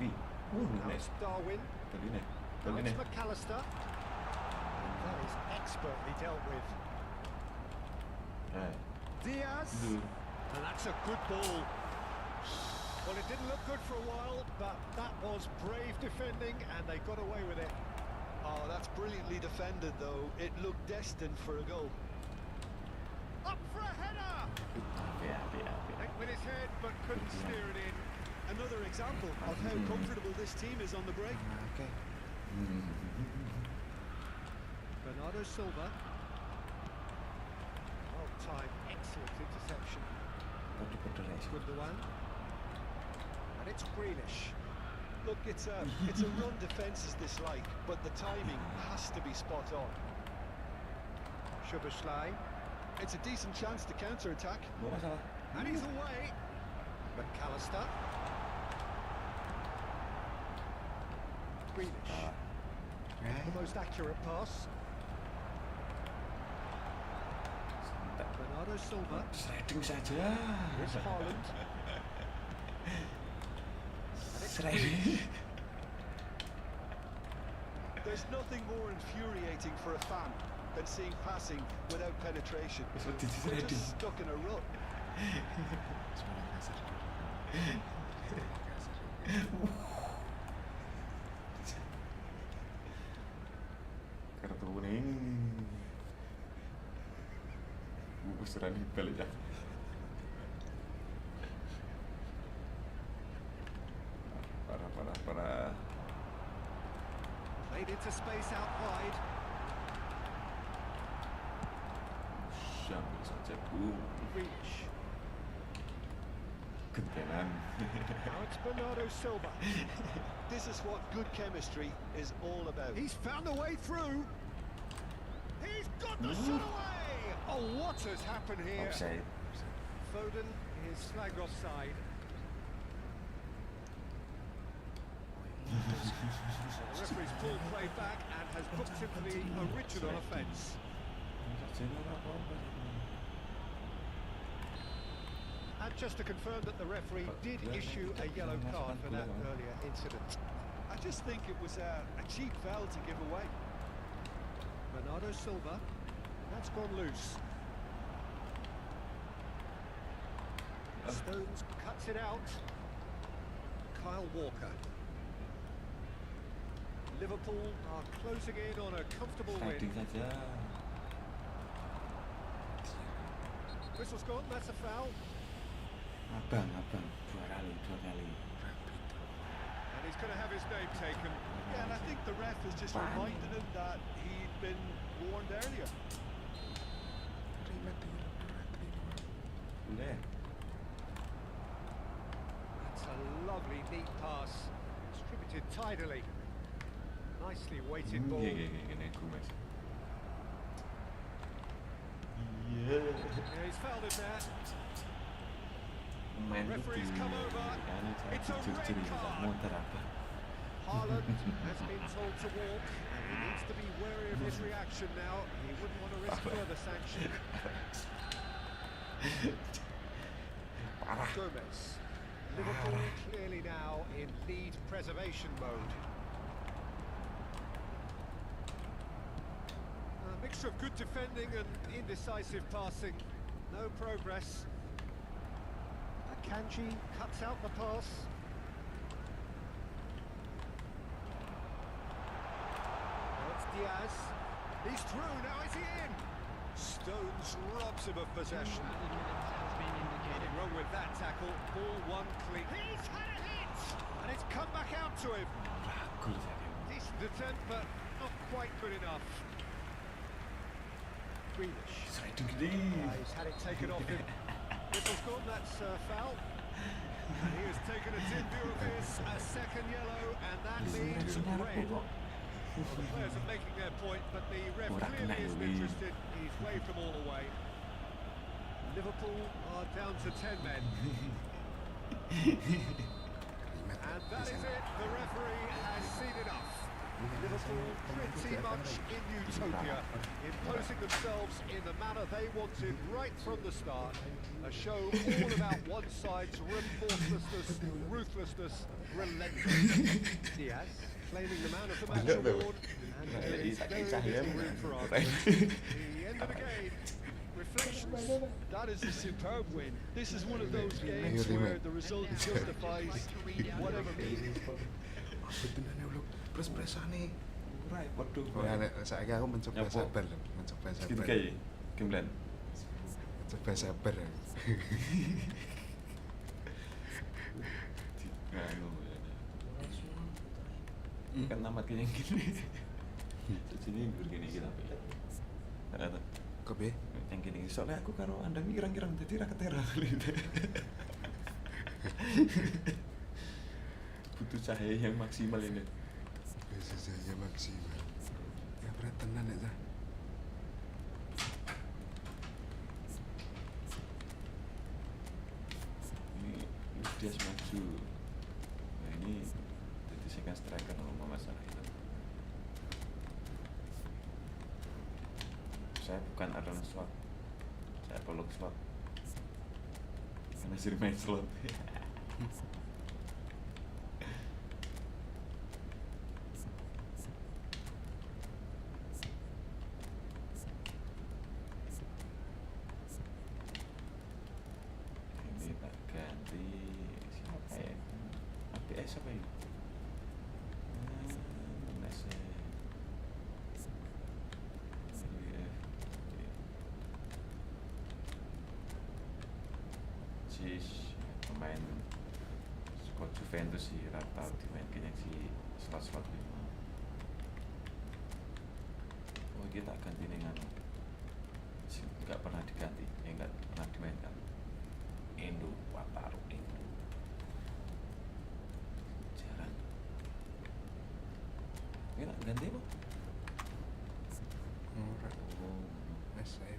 Now it's Darwin. Now it's McAllister. That is expertly dealt with. Diaz. And that's a good ball. Well, it didn't look good for a while, but that was brave defending, and they got away with it.
Oh, that's brilliantly defended, though. It looked destined for a goal.
Up for a header! Went with his head, but couldn't steer it in.
Another example of how comfortable this team is on the break.
Bernardo Silva. Well timed, excellent interception. Gundogan. And it's Grealish.
Look, it's a run defence is dislike, but the timing has to be spot on.
Szoboszlai.
It's a decent chance to counter-attack.
And he's away. McAllister. Grealish. The most accurate pass. Bernardo Silva.
Sliding saja.
Here's Haaland.
There's nothing more infuriating for a fan than seeing passing without penetration. We're just stuck in a rut.
Kartu kuning. Bungkus radikal aja. Parah.
Played into space out wide.
Sambil saja
Grealish.
Kegiatan.
Now it's Bernardo Silva.
This is what good chemistry is all about.
He's found a way through. He's got the shot away. Oh, what has happened here?
Offside.
Foden is flagged offside. The referee's pulled play back and has booked him for the original offence. And just to confirm that the referee did issue a yellow card for that earlier incident.
I just think it was a cheap foul to give away.
Bernardo Silva. That's gone loose. Stones cuts it out. Kyle Walker. Liverpool are closing in on a comfortable
Sliding
win.
saja.
Whistle's gone, that's a foul.
Abang, dua kali.
And he's going to have his name taken.
Yeah, and I think the ref has just reminded him that he'd been warned earlier.
Udah.
That's a lovely, neat pass. Distributed tidily. Nicely weighted ball.
Gini, aku mas.
Yeah, he's fouled him there.
Main
Referee's come over. It's a red card.
Montar apa?
Haaland has been told to walk, and he needs to be wary of his reaction now. He wouldn't want to risk further sanction. Gomez. Liverpool clearly now in lead preservation mode. A mixture of good defending and indecisive passing. No progress. Akanji cuts out the pass. Now it's Diaz. He's through, now is he in? Stones robs him of possession. Nothing wrong with that tackle. Ball one clean. He's had a hit! And it's come back out to him. Decent attempt, but not quite good enough. Grealish. He's had it taken off him. Whistle's gone, that's foul. And he has taken a dim view of this, a second yellow, and that means red. Well, the players are making their point, but the ref clearly isn't interested. He's waved them all away. Liverpool are down to 10 men. And that is it. The referee has seen enough. Liverpool pretty much in utopia, imposing themselves in the manner they wanted right from the start. A show all about one side's remorselessness, ruthlessness, relentlessness. Diaz claiming the man of the match award, and there is very little room for argument. The end of the game. Reflections.
That is a superb win. This is one of those games where the result justifies whatever means.
Plus-plusane.
Waduh.
Saiki aku mencoba sabar.
Gitu kayak game plan.
Mencoba sabar.
Kan tamat kayak gini. Sini begini kita. Ada.
Kobe.
Yang gini, soalnya aku karo andang kirang-kirang jadi raketera gitu. Butuh cahaya yang maksimal ini.
Bisa saja maksimal. Ya berat tenan ya.
Ini dia maju. Nah ini jadi second striker nomor masalah itu. Saya bukan Arnold slot, saya peluk slot. Karena sering main slot. Ini tak ganti siapa ya? APS apa ini? Pemain squad Juventus sih rata dimainkan yang si slot-slot ini. Oh kita ganti dengan nggak pernah diganti, nggak pernah dimainkan. Endo Wataru Endo jarang. Kita ganti apa? Oh,
saya.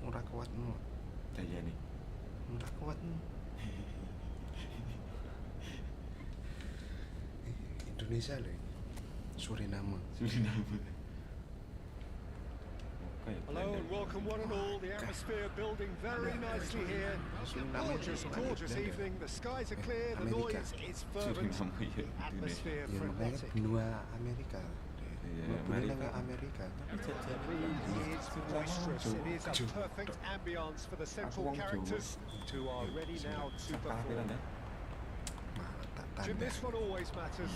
Ora kuatmu.
Daya nih.
Ora kuatmu. Indonesia loh. Suriname.
Kayak
Hello and welcome one and all. The atmosphere building very nicely here. Gorgeous, gorgeous evening. The skies are clear, the noise is fervent, the atmosphere
Ya makanya
frenetic.
benua Amerika.
Amerika.
Amerika.
It is boisterous. It is a perfect ambience for the central characters who are ready now to perform. Jim, this one always matters.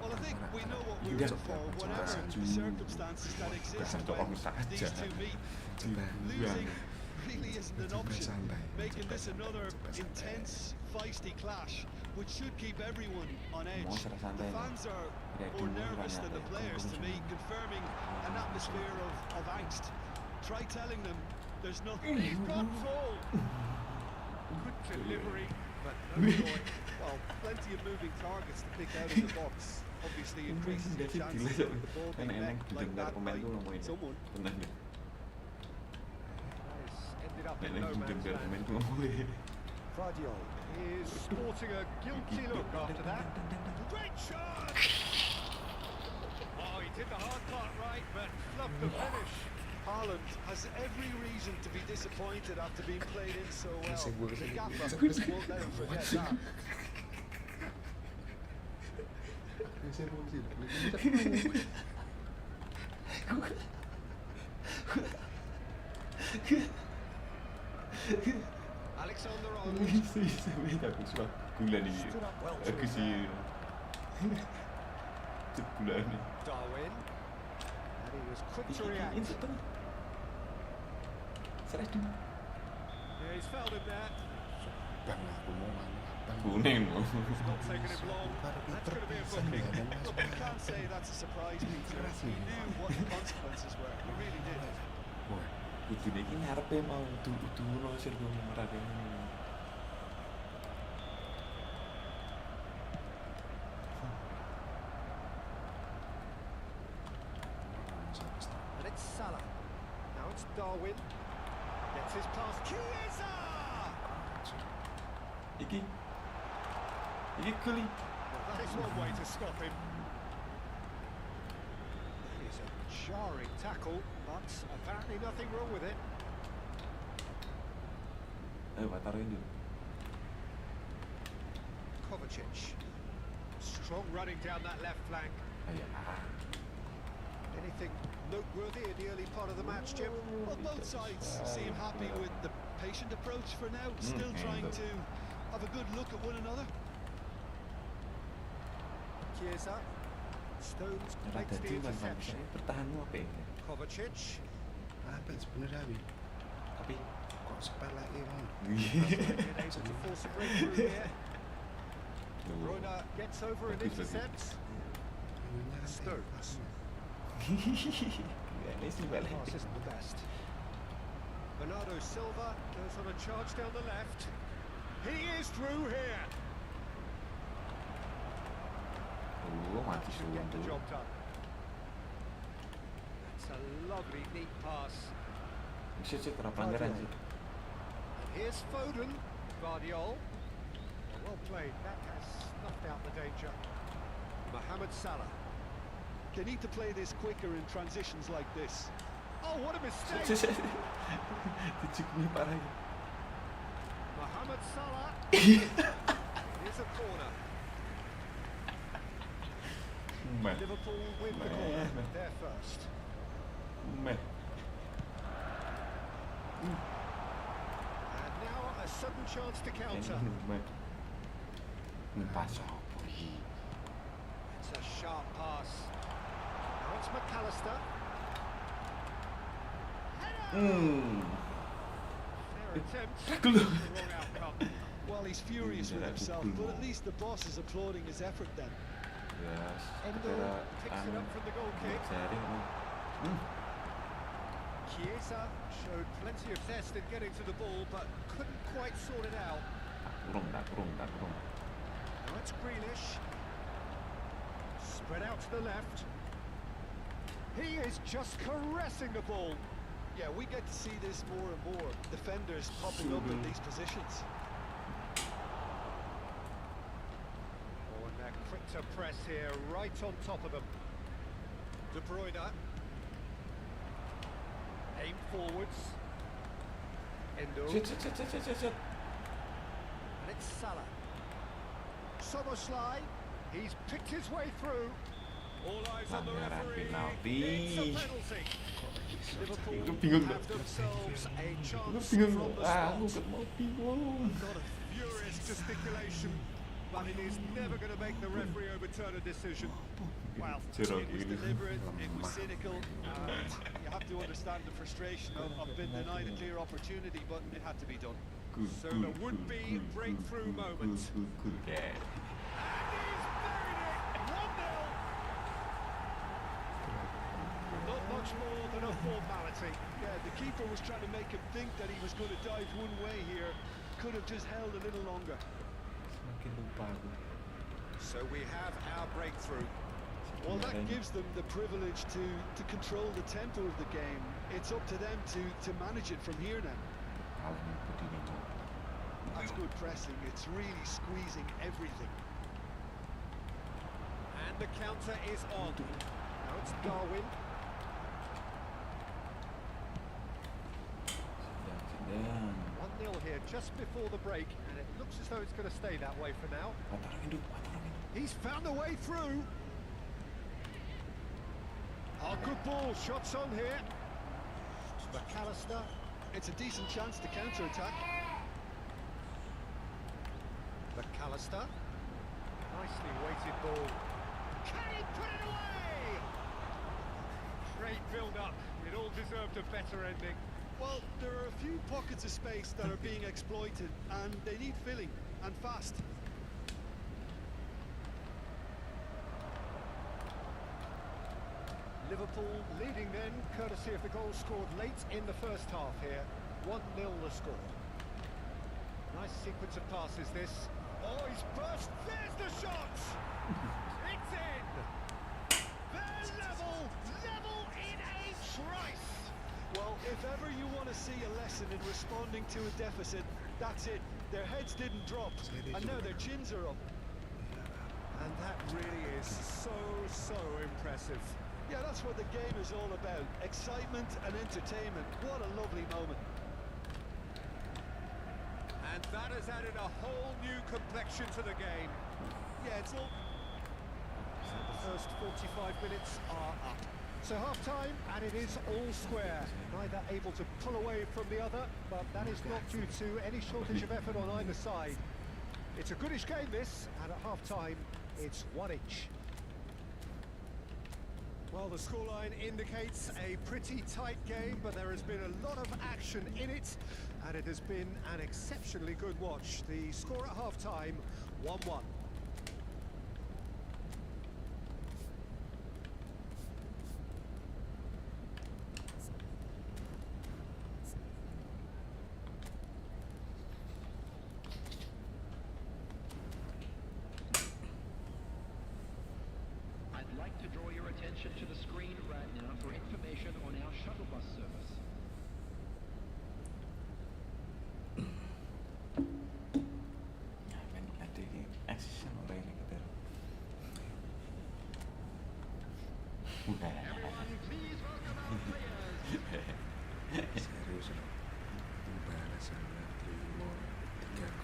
Well, I think we know what we're in for whatever the circumstances that exist when these two meet. Losing really isn't an option, making this another intense, feisty clash, which should keep everyone on edge. The fans are more nervous than the players to me, confirming an atmosphere of angst. Try telling them there's nothing.
He's gone full. Good delivery, but no joy.
Well, plenty of moving targets to pick out of the box. Obviously increases the chances of the ball being met like that by someone.
Ended up in no man's land. Guardiola is sporting a guilty look after that. Great shot! Oh, he did the hard part right, but flubbed the finish.
Haaland has every reason to be disappointed after being played in so well. The gaffer won't let him forget that.
Alexander-Arnold stood up well to his man. Darwin, and he was quick to react. Yeah, he's fouled him there.
Kuning loh.
It's not taking him long. That's going to be a booking.
Look, we can't say that's a surprise, Peter. We knew what the consequences were. We really did.
Kudune iki ngarepe mau udu-uduno Sergio Ramos ini.
And it's Salah. Now it's Darwin. Gets his pass. Chiesa!
Iki kuli.
Well, that is one way to stop him. That is a jarring tackle, but apparently nothing wrong with it.
Taruhin dulu.
Kovacic. Strong running down that left flank. Anything noteworthy in the early part of the match, Jim?
Well, both sides seem happy with the patient approach for now, still trying to have a good look at one another.
Chiesa. Stones makes the interception.
Pertahanmu apa ini?
Kovacic.
Apa sebenarnya Abi?
Tapi
Kok sepelake mau?
Been able to force a breakthrough here. De Bruyne gets over and intercepts. Stones.
Ini sih balik.
Pass isn't the best. Bernardo Silva goes on a charge down the left. He is through here.
Mati
Should get the
dulu.
job done. That's a lovely neat pass.
Bisa sih kena pelanggaran sih.
And here's Foden. Guardiola. Well played. That has snuffed out the danger. Mohamed Salah.
They need to play this quicker in transitions like this.
Oh, what a mistake!
Dicikmi parah.
Mohamed Salah. Here's a corner. Liverpool win the corner. They're first. And now a sudden chance to counter. It's a sharp pass. Now it's McAllister. Fair attempt. The wrong outcome.
Well, he's furious with himself, but at least the boss is applauding his effort then.
Endo picks it up from the goal kick. Chiesa showed plenty of zest in getting to the ball, but couldn't quite sort it out. Now it's Grealish. Spread out to the left. He is just caressing the ball.
Yeah, we get to see this more and more. Defenders popping up in these positions.
Oh, and they're quick to press here, right on top of them. De Bruyne. Came forwards. Endo.
Shit.
And it's Salah. Szoboszlai. He's picked his way through. All eyes on the
Pelanggaran
referee.
penalti.
It's a penalty. Liverpool
Gue bingung
have
dah.
themselves a
Gue
chance
bingung
from the
Aku
spot.
mau bingung.
Not a furious gesticulation, but it is never going to make the referee overturn a decision. Well,
Jeruk
It was
ini.
deliberate, it was cynical, and you have to understand the frustration of being denied a clear opportunity, but it had to be done.
So the would-be breakthrough moment.
Okay.
And he's buried it! 1-0! Not much more than a formality.
Yeah, the keeper was trying to make him think that he was going to dive one way here. Could have just held a little longer.
Semakin lupa aku.
So we have our breakthrough.
Well, that gives them the privilege to control the tempo of the game. It's up to them to manage it from here now.
Kalau ngikut ini tuh.
That's good pressing. It's really squeezing everything.
And the counter is on. Now it's Darwin.
Sedang.
1-0 here just before the break, and it looks as though it's going to stay that way for now.
Taruhin dulu.
He's found a way through. Oh, good ball. Shots on here. McAllister.
It's a decent chance to counter-attack.
McAllister. Nicely weighted ball. Can he put it away? Great build-up. It all deserved a better ending.
Well, there are a few pockets of space that are being exploited, and they need filling, and fast.
Liverpool leading then, courtesy of the goal scored late in the first half here. 1-0 the score. Nice sequence of passes this. Oh, he's burst. There's the shot! It's in! They're level in a trice!
Well, if ever you want to see a lesson in responding to a deficit, that's it. Their heads didn't drop, and now their chins are up.
And that really is so impressive.
Yeah, that's what the game is all about. Excitement and entertainment. What a lovely moment.
And that has added a whole new complexion to the game.
Yeah, it's all...
And the first 45 minutes are up. So half-time, and it is all square. Neither able to pull away from the other, but that is not due to any shortage of effort on either side. It's a goodish game, this, and at half-time, it's 1-1. Well, the scoreline indicates a pretty tight game, but there has been a lot of action in it, and it has been an exceptionally good watch. The score at half-time, 1-1.
I'd like to draw your attention to the screen right now for information on our shuttle bus service.
Ya, kan ada action orang yang kata. Udah.
Everyone, please welcome our players.
Serius loh. Balasan terima 3-0.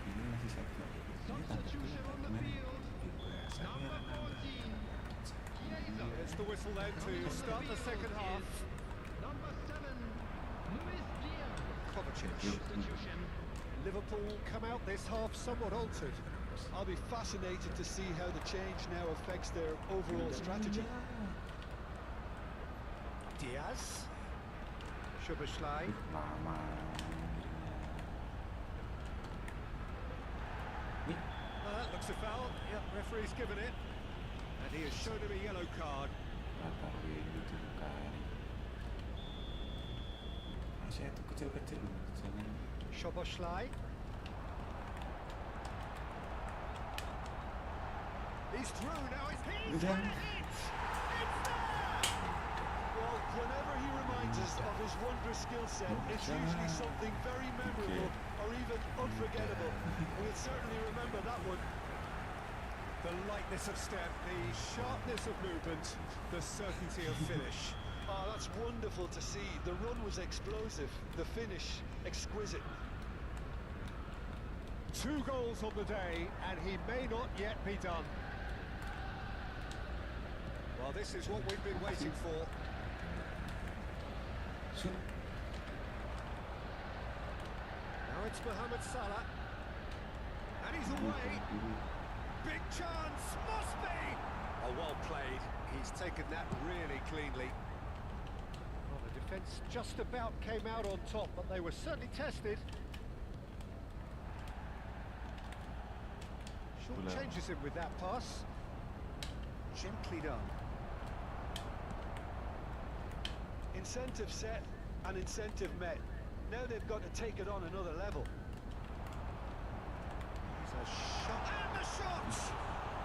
Ini masih satu.
Substitution on the field. Number 14. Chiesa.
There's the whistle then to start the second half.
Number 7. Luis Diaz.
Kovacic.
Substitution.
Liverpool come out this half somewhat altered.
I'll be fascinated to see how the change now affects their overall strategy.
Diaz. Szoboszlai.
Lama.
That looks a foul. Yep, referee's given it. And he has shown him a yellow card.
Bakal gitu kan. Masih itu kecil-kecil loh. Jangan.
Szoboszlai. He's through now. He's
Udah.
had it. It's there.
Well, whenever he reminds us of his wondrous skill set, it's usually something very memorable or even unforgettable. We'll certainly remember that one.
The lightness of step, the sharpness of movement, the certainty of finish.
Oh, that's wonderful to see. The run was explosive, the finish exquisite.
2 goals on the day, and he may not yet be done. Well, this is what we've been waiting for. Now it's Mohamed Salah. And he's away. Big chance, must be! Oh, well played. He's taken that really cleanly. Well, the defence just about came out on top, but they were certainly tested. Short changes him with that pass. Gently done.
Incentive set and incentive met. Now they've got to take it on another level.
Here's a shot, and the shot!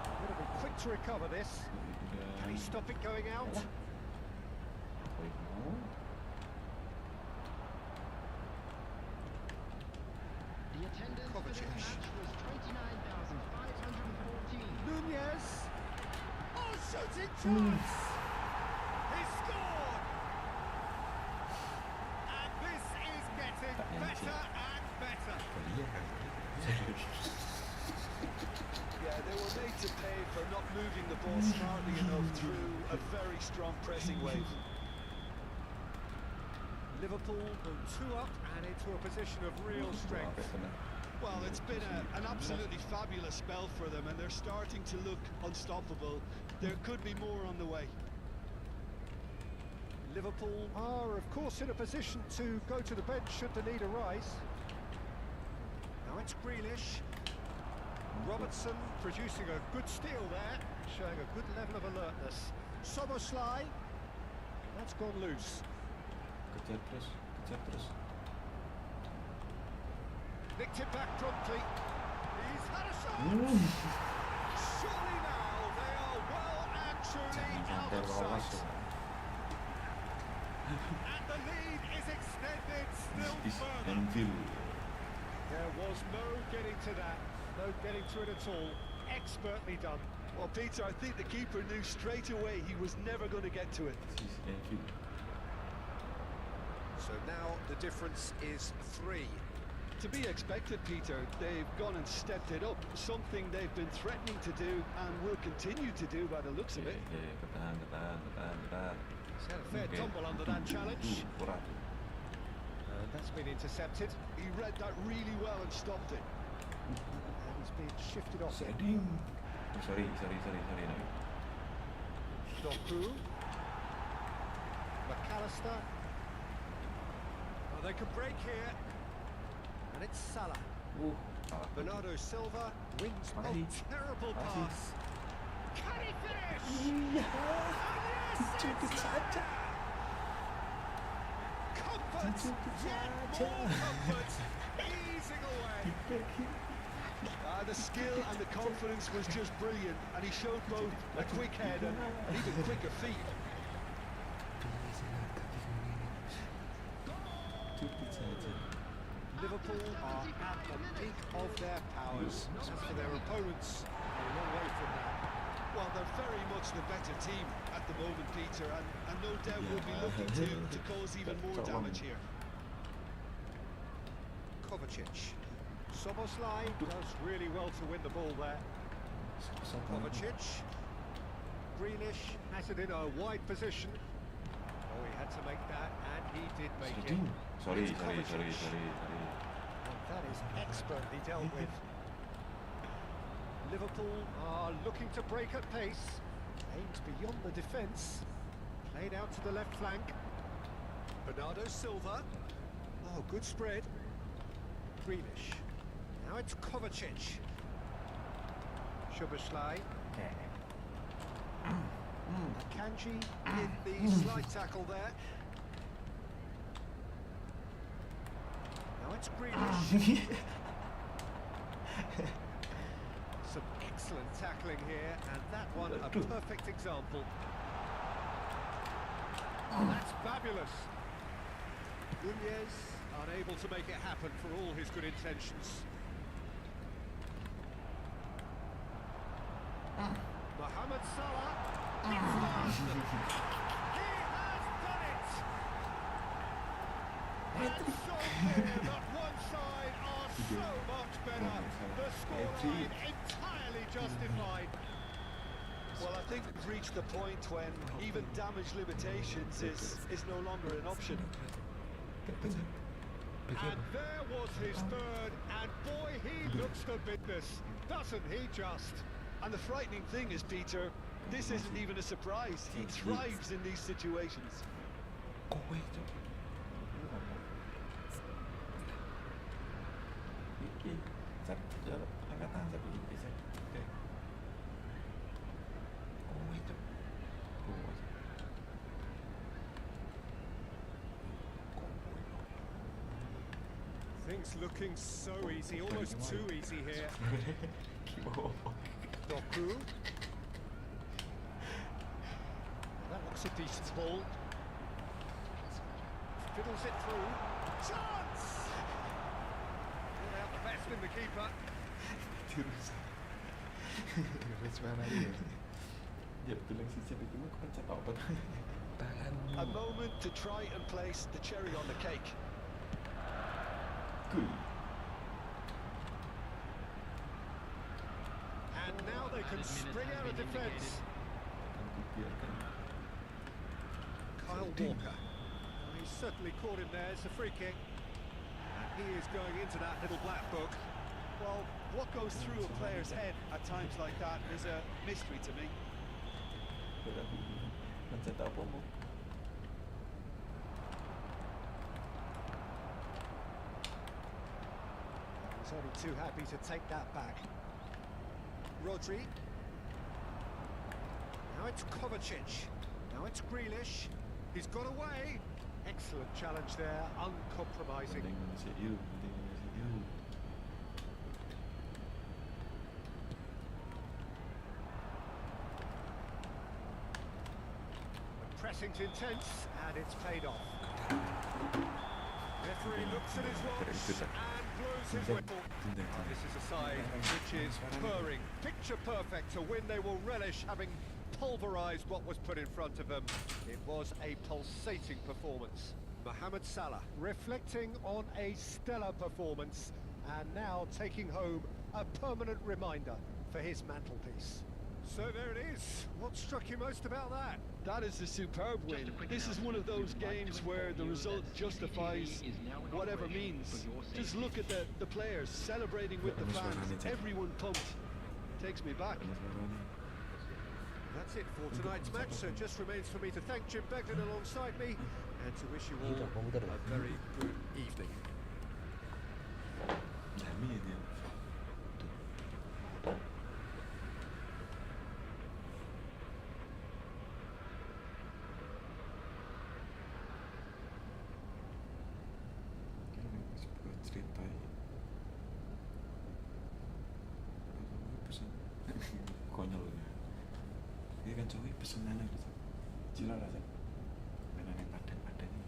A little bit quick to recover this. Can he stop it going out?
The attendance for this match was 29,514.
Nunez! Oh, shooting chance! He scored! And this is getting better and better.
Yeah, they were made to pay for not moving the ball smartly enough through a very strong pressing wave.
Liverpool go 2 up and into a position of real strength.
Well, it's been an absolutely fabulous spell for them, and they're starting to look unstoppable. There could be more on the way.
Liverpool are, of course, in a position to go to the bench should the need arise. Now it's Grealish. Robertson producing a good steal there, showing a good level of alertness. Soboslai. That's gone loose.
Kejar terus.
Nicked it back promptly. He's had a shot! Surely now they are well and truly out of sight. And the lead is extended still further. There was no getting to that, no getting to it at all. Expertly done.
Well, Peter, I think the keeper knew straight away he was never going to get to it.
So now the difference is 3.
To be expected, Peter. They've gone and stepped it up, something they've been threatening to do and will continue to do by the looks of it.
He's had a fair tumble under that challenge. That's been intercepted.
He read that really well and stopped it.
And he's been shifted off.
Sorry.
Doku. McAllister. Oh, they could break here. And it's Salah. Bernardo Silva wins. Oh, terrible pass. Can he finish? Comfort! Yet more comfort! Easing away.
The skill and the confidence was just brilliant, and he showed both a quick head and even quicker feet.
Liverpool are at the peak of their powers. As for their opponents, a long way from that.
Well, they're very much the better team at the moment, Peter, and no doubt will be looking to cause even more damage here.
Kovacic. Soboslai does really well to win the ball there. Kovacic. Grealish has it in a wide position. Oh, he had to make that, and he did make it.
Sorry.
And that is expertly dealt with. Liverpool are looking to break at pace. Aims beyond the defence. Played out to the left flank. Bernardo Silva. Oh, good spread. Grealish. Now it's Kovacic. Szoboszlai. Akanji in the slight tackle there. Now it's Grealish. Some excellent tackling here, and that one a perfect example. Oh, that's fabulous. Nunez unable to make it happen for all his good intentions. Mohamed Salah. It's done. He has done it. And so clear that one side are so much better. The scoreline entirely justified.
Well, I think we've reached the point when even damage limitations is no longer an option.
And there was his third, and boy, he looks the business, doesn't he just?
And the frightening thing is, Peter, this isn't even a surprise. He thrives in these situations.
Things looking so easy, almost too easy here. Doku. That looks a decent ball. Fiddles it through. Chance! Pulled out the best in the keeper.
A moment to try and place the cherry on the cake.
And now they can spring out of defence. Kyle Walker. He's certainly caught him there. It's a free kick. And he is going into that little black book.
Well, what goes through a player's head at times like that is a mystery to me.
He's only too happy to take that back. Rodri. Now it's Kovacic. Now it's Grealish. He's got away. Excellent challenge there, uncompromising. The pressing's intense, and it's paid off. Referee looks at his watch and blows his whistle. This is a side which is purring, picture perfect, a win they will relish, having pulverised what was put in front of them. It was a pulsating performance. Mohamed Salah reflecting on a stellar performance and now taking home a permanent reminder for his mantelpiece. So there it is. What struck you most about that?
That is a superb win. This is one of those games where the result justifies whatever means. Just look at the players celebrating with the fans. Everyone pumped. Takes me back.
That's it for tonight's match, so it just remains for me to thank Jim Beglin alongside me and to wish you all a very good evening.
Konyol ini kan cowok pesenannya gitu cila lah sih mainan yang padat-padat ini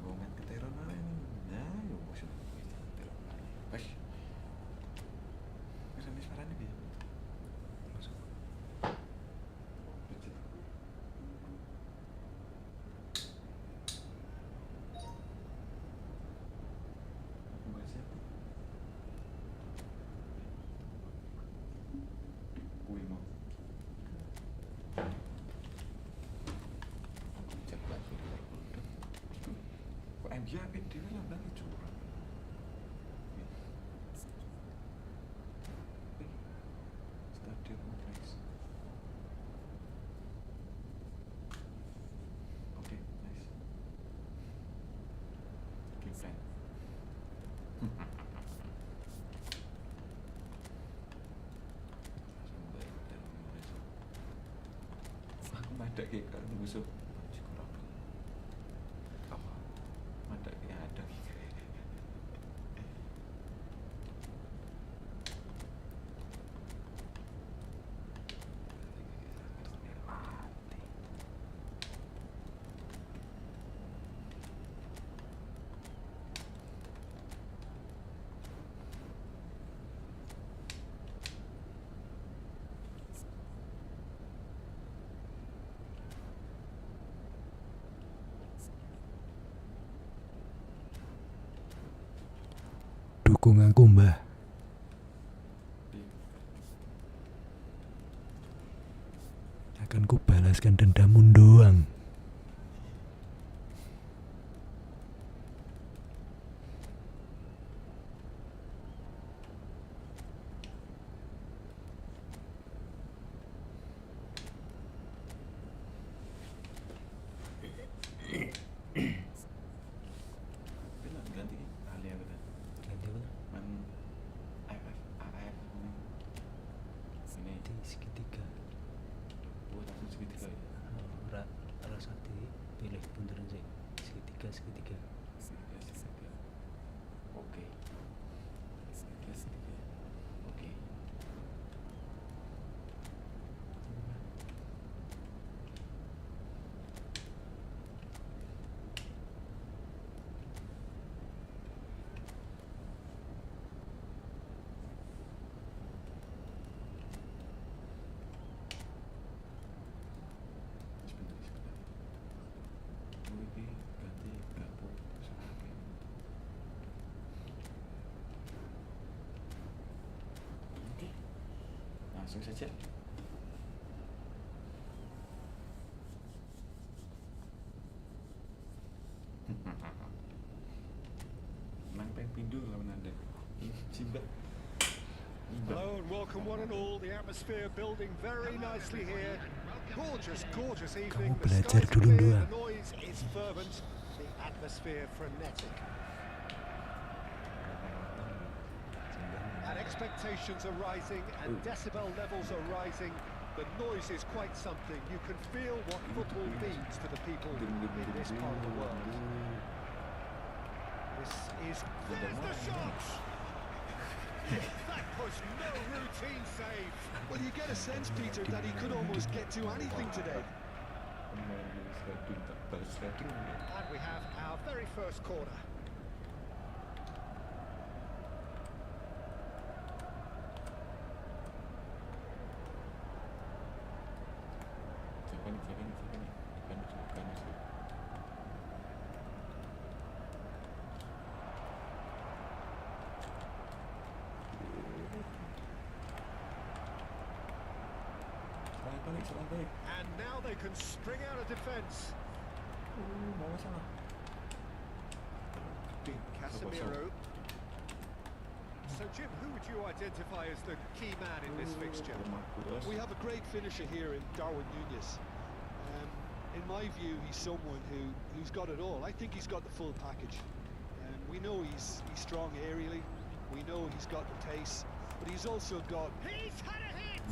ngomongin keteron lah ini nah yuk bosan pas bisa sekarang ini masuk dia dia lah lagi curang stadion kompleks oke nice game plan aku ada kayak kan musuh ada kayak ada
Dukung aku, Mbah. Akan kubalaskan dendammu doang.
Ganti ahli apa kan?
Ganti apa?
Man AF ini
Di segitiga.
langsung segitiga ya.
Rasati pilih bundaran sih. Segitiga.
Segitiga. Oke. Segitiga. Oke. Ganti gabung oke, langsung saja. Nang peng pindu lawan Anda. Simba.
Hello and welcome one and all. The atmosphere building very nicely here. Gorgeous evening.
Kamu
The
belajar
skies
dulu,
clear,
Dua.
the noise is fervent, the atmosphere frenetic. And expectations are rising and decibel levels are rising. The noise is quite something. You can feel what football means to the people in this part of the world. There's the shot! That was no routine save.
Well, you get a sense, Peter, that he could almost get to anything today.
And we have our very first corner. And now they can string out a defence. Casemiro. So Jim, who would you identify as the key man in this fixture?
We have a great finisher here in Darwin Núñez. In my view, he's someone who's got it all. I think he's got the full package. We know he's strong aerially. We know he's got the pace, but he's also got...
He's had a hit!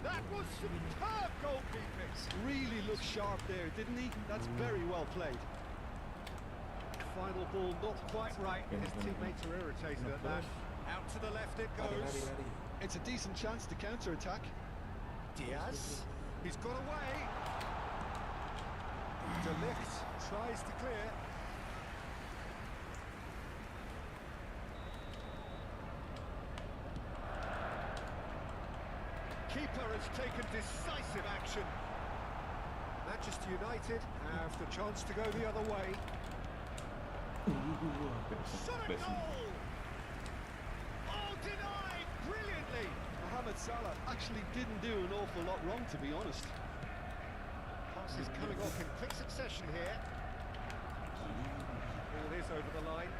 That was superb goalkeeping!
Really looked sharp there, didn't he? That's very well played.
Final ball not quite right. His teammates are irritated at that. Out to the left it goes.
It's a decent chance to counter-attack.
Diaz. He's got away. De Ligt tries to clear. Keeper has taken decisive action. Manchester United have the chance to go the other way. Shot a goal! Oh, denied brilliantly!
Mohamed Salah actually didn't do an awful lot wrong, to be honest.
Passes coming off in quick succession here. Ball is over the line.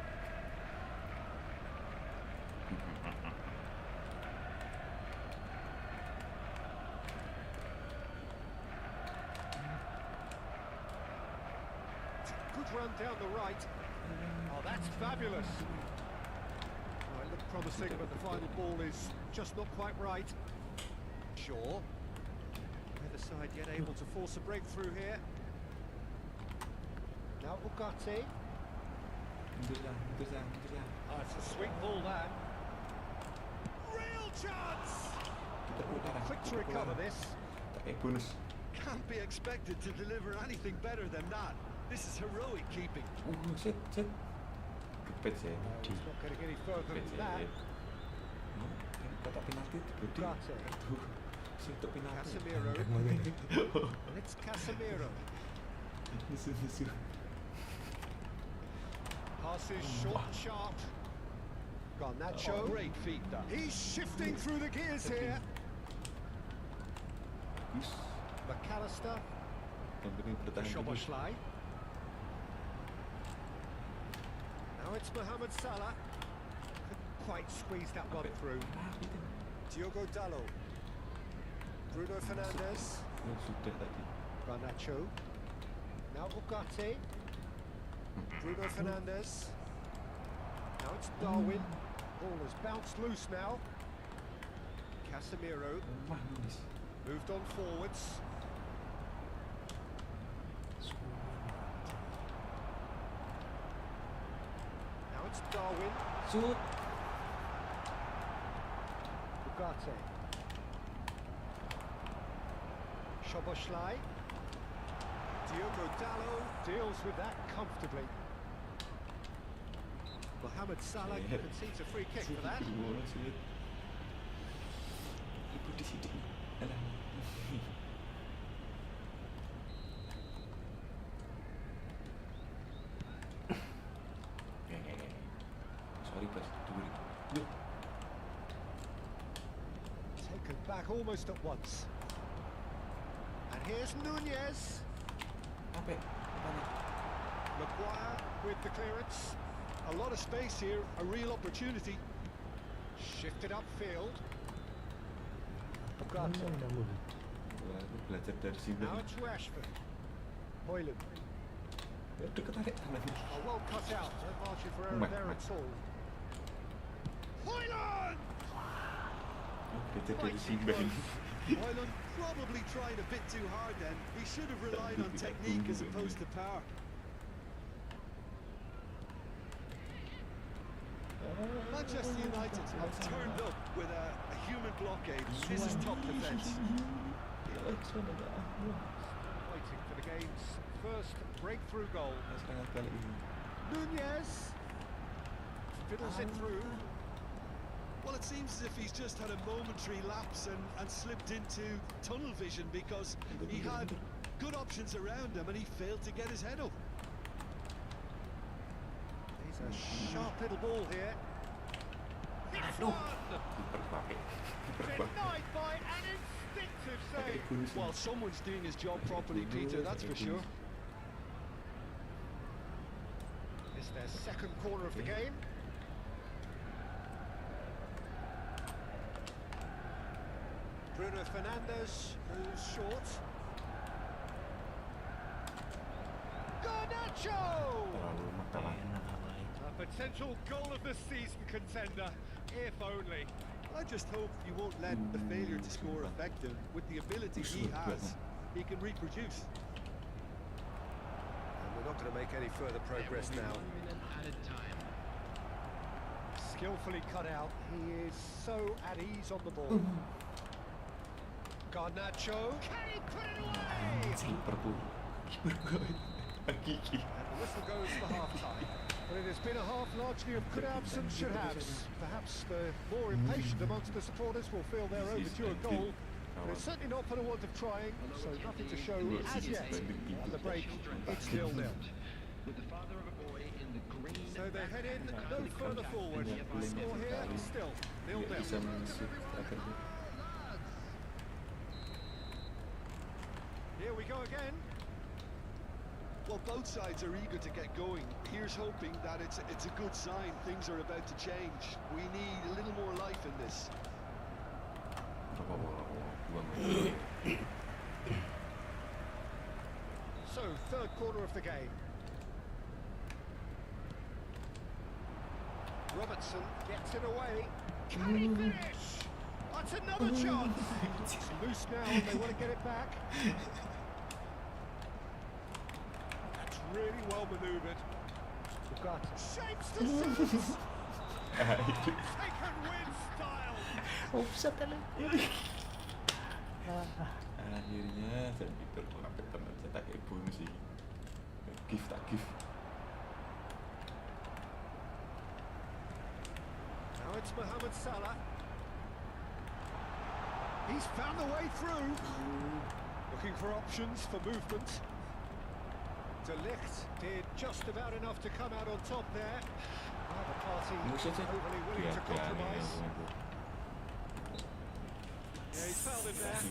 Good run down the right. Oh, that's fabulous. Well, it looked promising, but the final ball is just not quite right. Shaw. Neither side yet able to force a breakthrough here. Now Ugarte. Oh, it's a sweet ball that. Real chance! Quick to recover this.
Can't be expected to deliver anything better than that. This is heroic keeping.
Set. Kepet ya.
He's not getting any further than that.
Kotak penalti budi.
Ugarte.
Untuk penalti.
Casemiro. And it's Casemiro.
Musuh.
Passes short and sharp. Garnacho.
Great feet, that.
He's shifting through the gears here.
Bagus.
McAllister.
Yang penting bertahan dulu.
Szoboszlai. Now it's Mohamed Salah. Couldn't quite squeeze that one through. Diogo Dalot. Bruno Fernandes.
Oh, sudah tadi.
Garnacho. Now Ugarte. Bruno Fernandes. Now it's Darwin. Ball has bounced loose now. Casemiro. Moved on forwards. Now it's Darwin.
Shoot.
Ugarte. Szoboszlai. Diogo Dalot deals with that comfortably. Mohamed Salah concedes a free kick for that.
Ibu di sini. Alah. Sorry, Bas. Tunggu.
Taken back almost at once. And here's Nunez.
Apa?
Maguire with the clearance.
A lot of space here, a real opportunity.
Shifted upfield. Ugarte.
Wah, aku belajar dari sini.
Now it's Rashford. Højlund.
Udah ketarik tangannya.
Oh, well cut out. No margin for error
Oh my
there
God.
at all.
Højlund!
Belajar dari sini.
Højlund probably tried a bit too hard then. He should have relied on technique as opposed to power. Manchester United have turned up with a human blockade. This is top defence.
Waiting for the game's first breakthrough goal.
Sangat kali ini.
Nunez fiddles it through.
Well, it seems as if he's just had a momentary lapse and slipped into tunnel vision because he had good options around him and he failed to get his head up.
He's a sharp little ball here. Hits one! Denied by an instinctive save.
Well, someone's doing his job properly, Peter, that's for sure.
It's their second corner of the game. Bruno Fernandes goes short. Garnacho! A potential goal of the season contender, if only.
I just hope you won't let the failure to score affect him. With the ability he has, he can reproduce.
And we're not going to make any further progress now.
1 minute added time.
Skillfully cut out. He is so at ease on the ball. Garnacho. Can he put it away? And the whistle goes for half-time. But it has been a half largely of could-haves and should-haves. Perhaps the more impatient amongst the supporters will feel they're overdue a goal. But it's certainly not for the want of trying, so nothing to show as yet. At the break, it's 0-0.
With the father of a boy in the green.
So they head in no further forward. The score here still 0-0.
Bisa mengisi striker.
Here we go again.
Well, both sides are eager to get going. Here's hoping that it's a good sign. Things are about to change. We need a little more life in this.
So, third quarter of the game. Robertson gets it away. Can he finish? That's another chance. It's loose now and they want to get it back. That's really well manoeuvred. Shapes the sense. Taken with style.
Offset talaga.
Akhirnya saya pikir mengapa teman saya tak kayak bonus sih. Gift tak gift.
Now it's Mohamed Salah. He's found the way through. Looking for options for movement. De Ligt did just about enough to come out on top there. Neither party
Buset sih.
overly willing
Dia
to
aneh
compromise.
itu.
Yeah, he's fouled him there.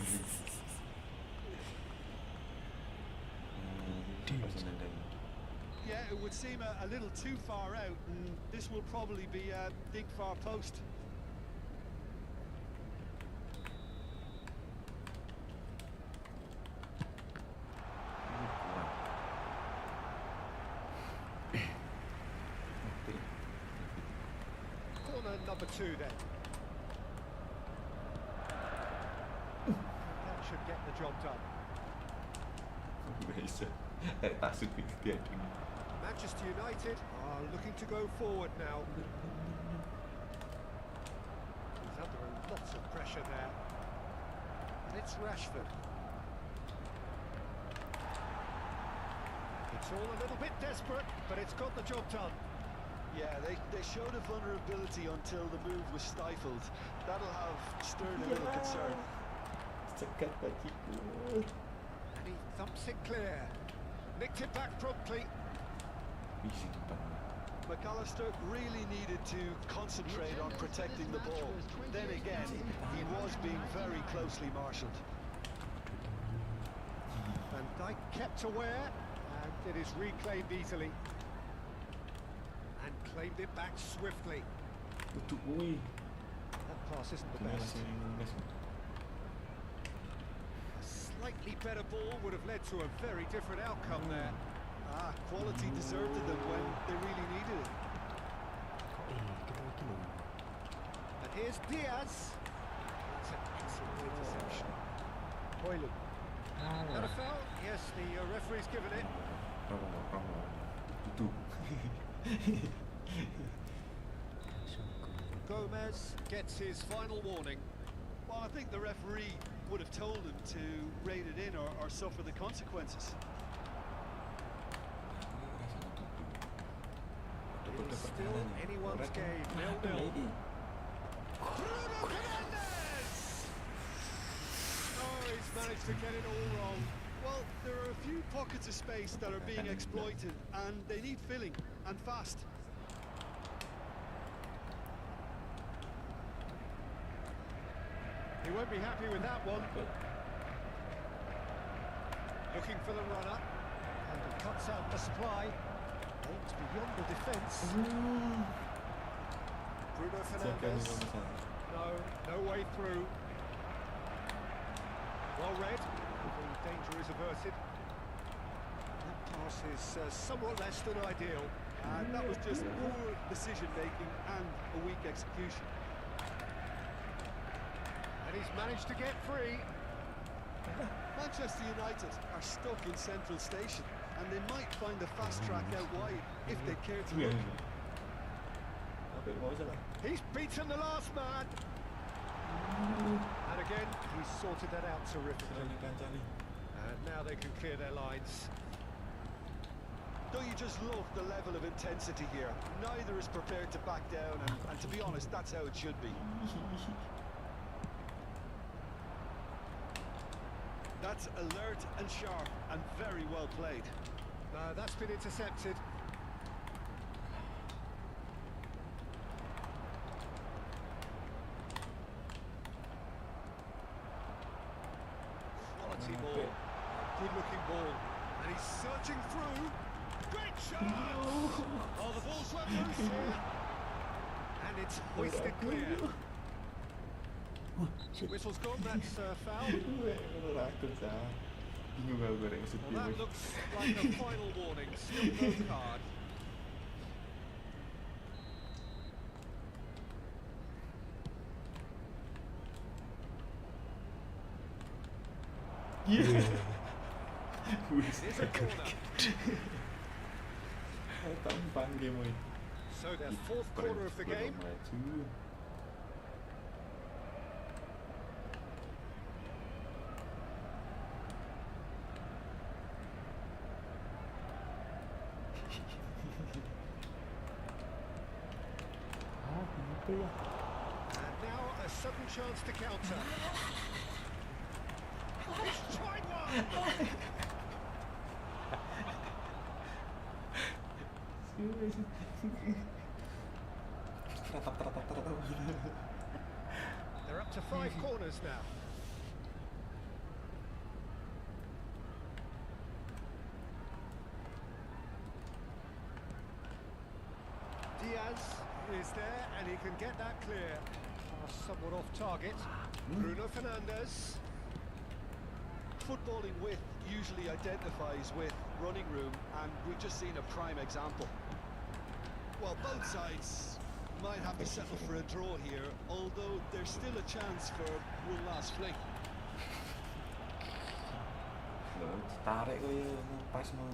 Yeah, it would seem a little too far out, and this will probably be a big far post.
Corner number 2 then. That should get the job done.
Bisa. Tasuk dia.
Manchester United are looking to go forward now. He's under a lot of pressure there. And it's Rashford. It's all a little bit desperate, but it's got the job done.
Yeah, they showed a vulnerability until the move was stifled. That'll have stirred a little concern.
Cekat bajiku.
And he thumps it clear. Nicked it back promptly.
McAllister really needed to concentrate on protecting the ball. Then again, he was being very closely marshalled.
Van Dijk kept aware, and it is reclaimed easily. And claimed it back swiftly.
Untuk boy.
That pass isn't the best. A slightly better ball would have led to a very different outcome there.
Quality deserted them when they really needed it.
And here's Diaz. That's an excellent interception. Hoyland. Not a foul? Yes, the referee's given it.
Itu.
Gomez gets his final warning.
Well, I think the referee would have told him to rate it in or suffer the consequences.
It's still anyone's game, 0-0. Bruno Fernandes! Oh, he's managed to get it all wrong.
Well, there are a few pockets of space that are being exploited, and they need filling, and fast.
He won't be happy with that one. Looking for the runner. And he cuts out the supply. Aims beyond the defence. Bruno Fernandes. No way through. Well read. The danger is averted. That pass is somewhat less than ideal.
And that was just poor decision-making and a weak execution.
And he's managed to get free.
Manchester United are stuck in Central Station, and they might find a fast track out wide if they care to look.
He's beaten the last man. And again, he's sorted that out terrifically. And now they can clear their lines.
Don't you just love the level of intensity here? Neither is prepared to back down, and to be honest, that's how it should be.
That's alert and sharp and very well played.
That's been intercepted. Quality ball. Good-looking ball. And he's searching through. Great shot! Oh, the ball's swept loose here. And it's hoisted clear. Whistle's gone, that's foul. Well, that looks like a final warning. Still no card. It is a corner. So their fourth corner of the game. And now a sudden chance to counter. He's tried one! They're up to 5 corners now. Diaz is there and he can get that clear. Somewhat off target. Bruno Fernandes.
Footballing width usually identifies with running room, and we've just seen a prime example. Well, both sides might have to settle for a draw here, although there's still a chance for one last fling.
Tarik kok ya pas mau.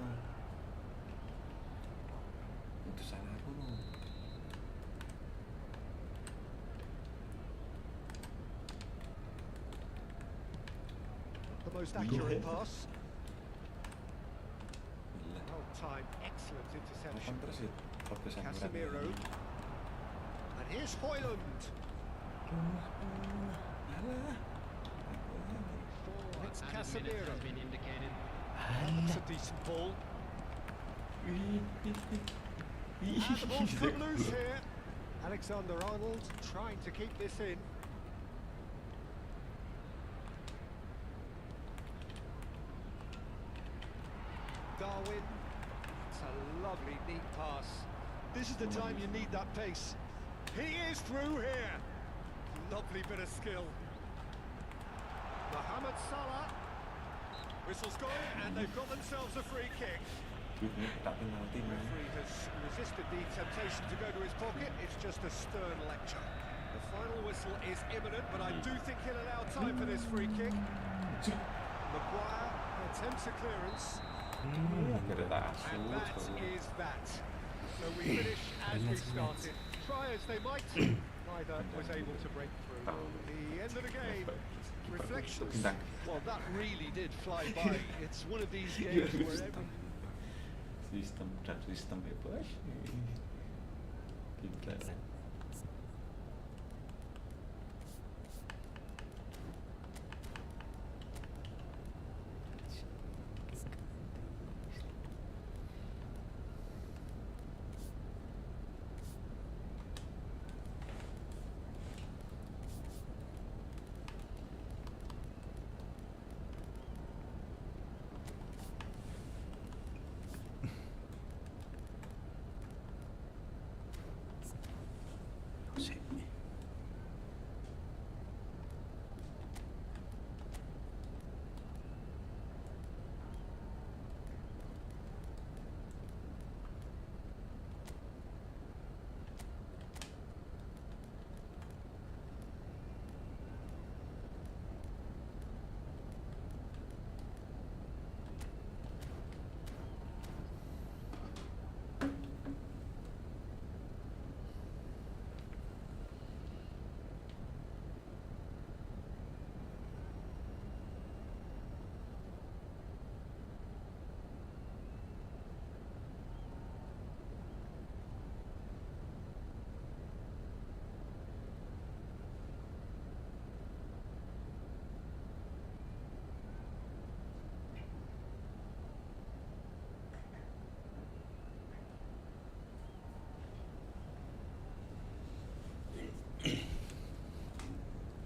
Itu salah aku no.
The most accurate pass. Well timed, excellent interception. Casemiro. And here's Højlund. It's Casemiro.
Has been indicated.
That's a decent ball. And the ball's put loose here. Alexander-Arnold trying to keep this in. Darwin. It's a lovely, neat pass.
This is the time you need that pace.
He is through here. Lovely bit of skill. Mohamed Salah. Whistle's gone, and they've got themselves a free kick. Referee has resisted the temptation to go to his pocket. It's just a stern lecture. The final whistle is imminent, but I do think he'll allow time for this free kick. Maguire attempts a clearance. And that is that. So we finish as we started. Try as they might, neither was able to break through. The end of the game. Reflections.
Well, that really did fly by. It's one of these games where every...
Sistem bebas. Kita.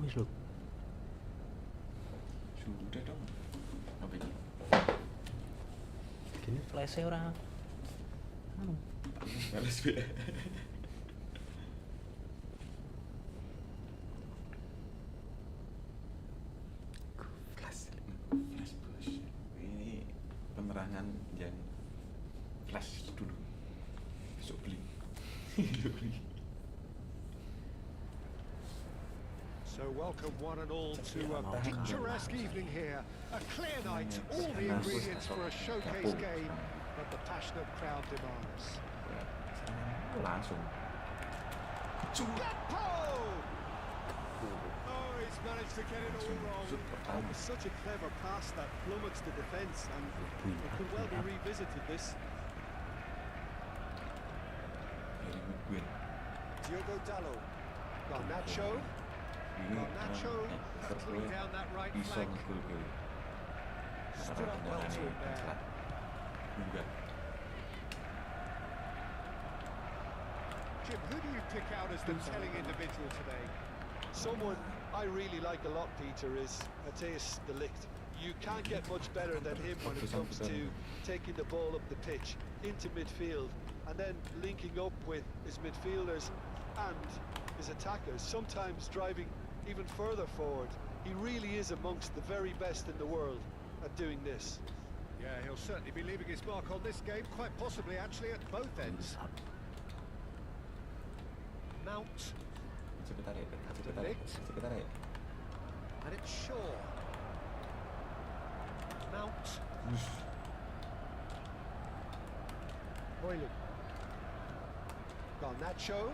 Wis lho.
Sudah dong. Apa ini?
Gini flash-e ora anu.
Males be. Flash push. Ini penerangan yang flash dulu. Besok beli.
So welcome one and all to a picturesque evening here. A clear night, all the ingredients for a showcase game that the passionate crowd demands.
Langsung.
Gakpo! Oh, he's managed to get it all wrong.
It was such a clever pass that flummoxed the defence, and it could well be revisited this.
Diogo Dalot. Garnacho. Garnacho cutting down that right flank. Stood up well to him there. Jim, who do you pick out as the telling individual today?
Someone I really like a lot, Peter, is Matthijs de Ligt. You can't get much better than him when it comes to taking the ball up the pitch into midfield and then linking up with his midfielders and his attackers, sometimes driving even further forward. He really is amongst the very best in the world at doing this.
Yeah, he'll certainly be leaving his mark on this game, quite possibly actually at both ends. Mount, and it's Shaw. Mount. Hoyland. Garnacho,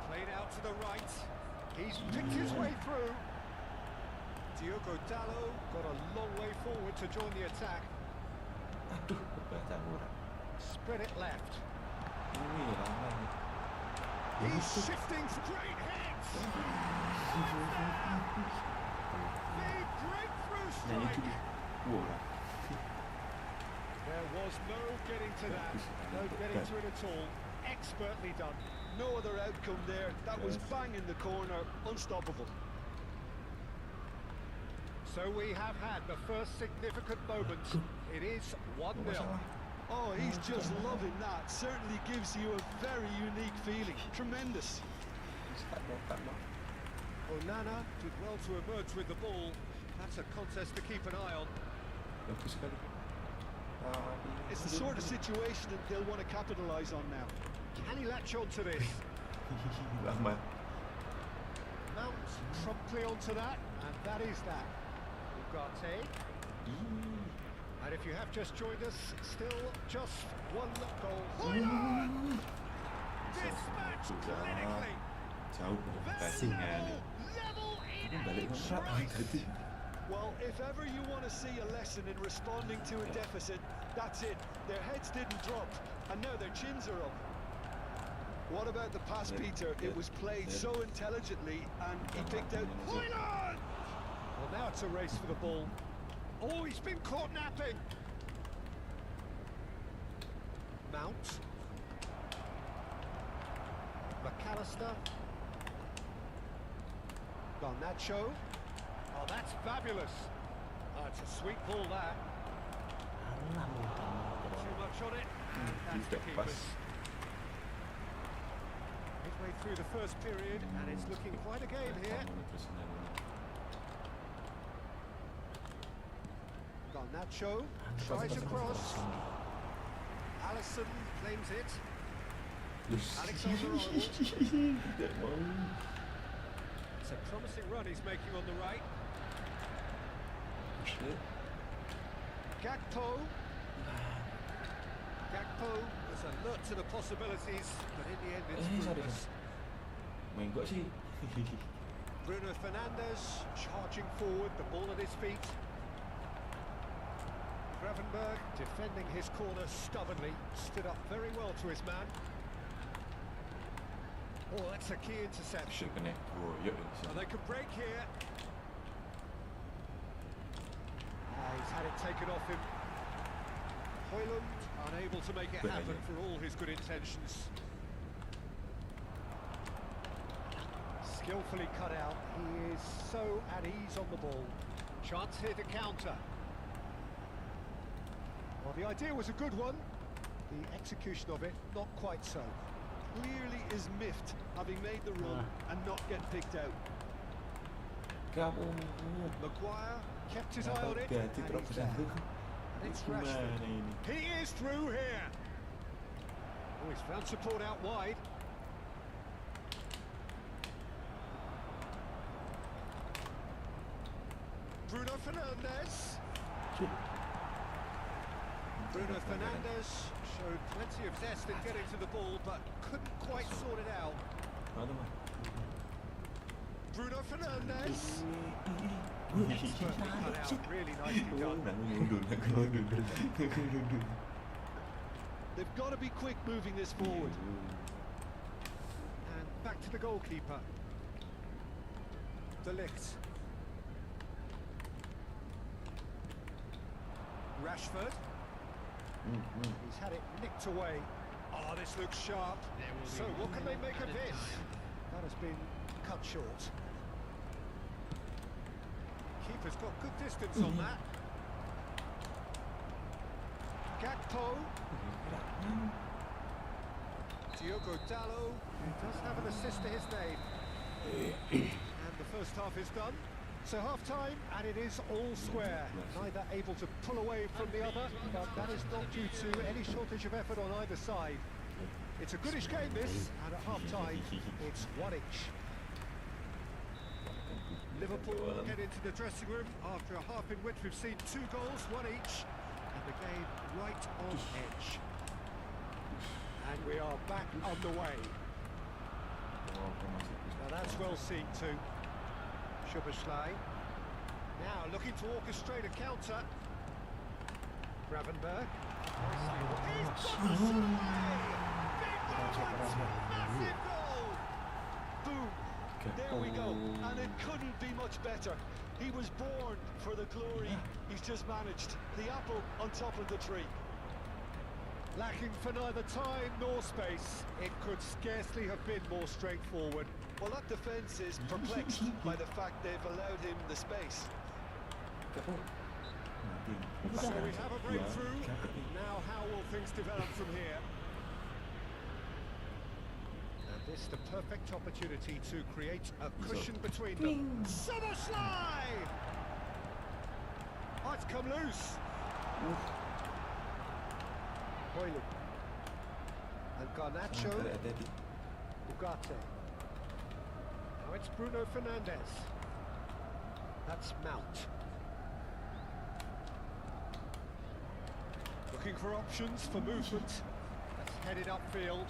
played out to the right. He's picked his way through. Diogo Dallo got a long way forward to join the attack.
Aduh, kebaca murah.
Spread it left.
Ini
He's shifting straight heads. The breakthrough strike.
Murah.
There was no getting to that. No getting to it at all. Expertly done.
No other outcome there. That was bang in the corner, unstoppable.
So we have had the first significant moment. It is 1-0.
Oh, he's just loving that. Certainly gives you a very unique feeling. Tremendous.
Onana did well to emerge with the ball. That's a contest to keep an eye on.
Bagus sekali.
It's the sort of situation that they'll want to capitalise on now.
Can he latch on to this?
Lama.
Mount promptly onto that, and that is that. Ugarte. And if you have just joined us, still just one goal. Hoyland! Dispatched clinically.
Jauh passingnya.
Level in
Balik
each
merah
race.
tadi.
Well, if ever you want to see a lesson in responding to a deficit, that's it. Their heads didn't drop, and now their chins are up. What about the pass, Peter? It was played so intelligently, and he picked out Hoyland!
Well, now it's a race for the ball. Oh, he's been caught napping. Mount. McAllister. Garnacho. Oh, that's fabulous. Oh, it's a sweet ball there. Too much on it. That's the keepers. Midway through the first period, and it's looking quite a game here. Garnacho tries across. Allison claims it. Alexander Arnold. It's a promising run he's making on the right. Gakpo. Gakpo was alert to the possibilities, but in the end it's fruitless.
Main gua sih.
Bruno Fernandes charging forward, the ball at his feet. Gravenberg defending his corner stubbornly, stood up very well to his man. Oh, that's a key interception. And they could break here. He's had it taken off him. Hoyland unable to make it happen for all his good intentions. Skillfully cut out. He is so at ease on the ball. Chance here to counter. Well, the idea was a good one. The execution of it, not quite so.
Clearly is miffed, having made the run and not get picked out.
Maguire kept his eye on it, and he's there. And it's Rashford. He is through here. Oh, he's found support out wide. Bruno Fernandes. Bruno Fernandes showed plenty of zest in getting to the ball, but couldn't quite sort it out. Bruno Fernandes. Expertly cut out, really nicely done.
They've got to be quick moving this forward.
And back to the goalkeeper. De Ligt. Rashford. He's had it nicked away. Oh, this looks sharp. So what can they make of this? That has been cut short. Keeper's got good distance on that. Gakpo. Diogo Dallo, who does have an assist to his name. And the first half is done. So half-time, and it is all square. Neither able to pull away from the other, but that is not due to any shortage of effort on either side. It's a goodish game, this, and at half-time, it's one each. Liverpool get into the dressing room after a half in which we've seen 2 goals, one each, and the game right on edge. And we are back underway. Now that's well seen too. Szoboszlai. Now looking to orchestrate a counter. Gravenberg. He's got the Szoboszlai! Big moment! Massive goal!
Boom! There we go, and it couldn't be much better. He was born for the glory he's just managed. The apple on top of the tree.
Lacking for neither time nor space. It could scarcely have been more straightforward.
Well, that defence is perplexed by the fact they've allowed him the space.
So we have a breakthrough. Now how will things develop from here? And this is the perfect opportunity to create a cushion between them. Szoboszlai! Oh, it's come loose. Hoyland. And Garnacho. Ugarte. Now it's Bruno Fernandes. That's Mount. Looking for options for movement. That's headed upfield.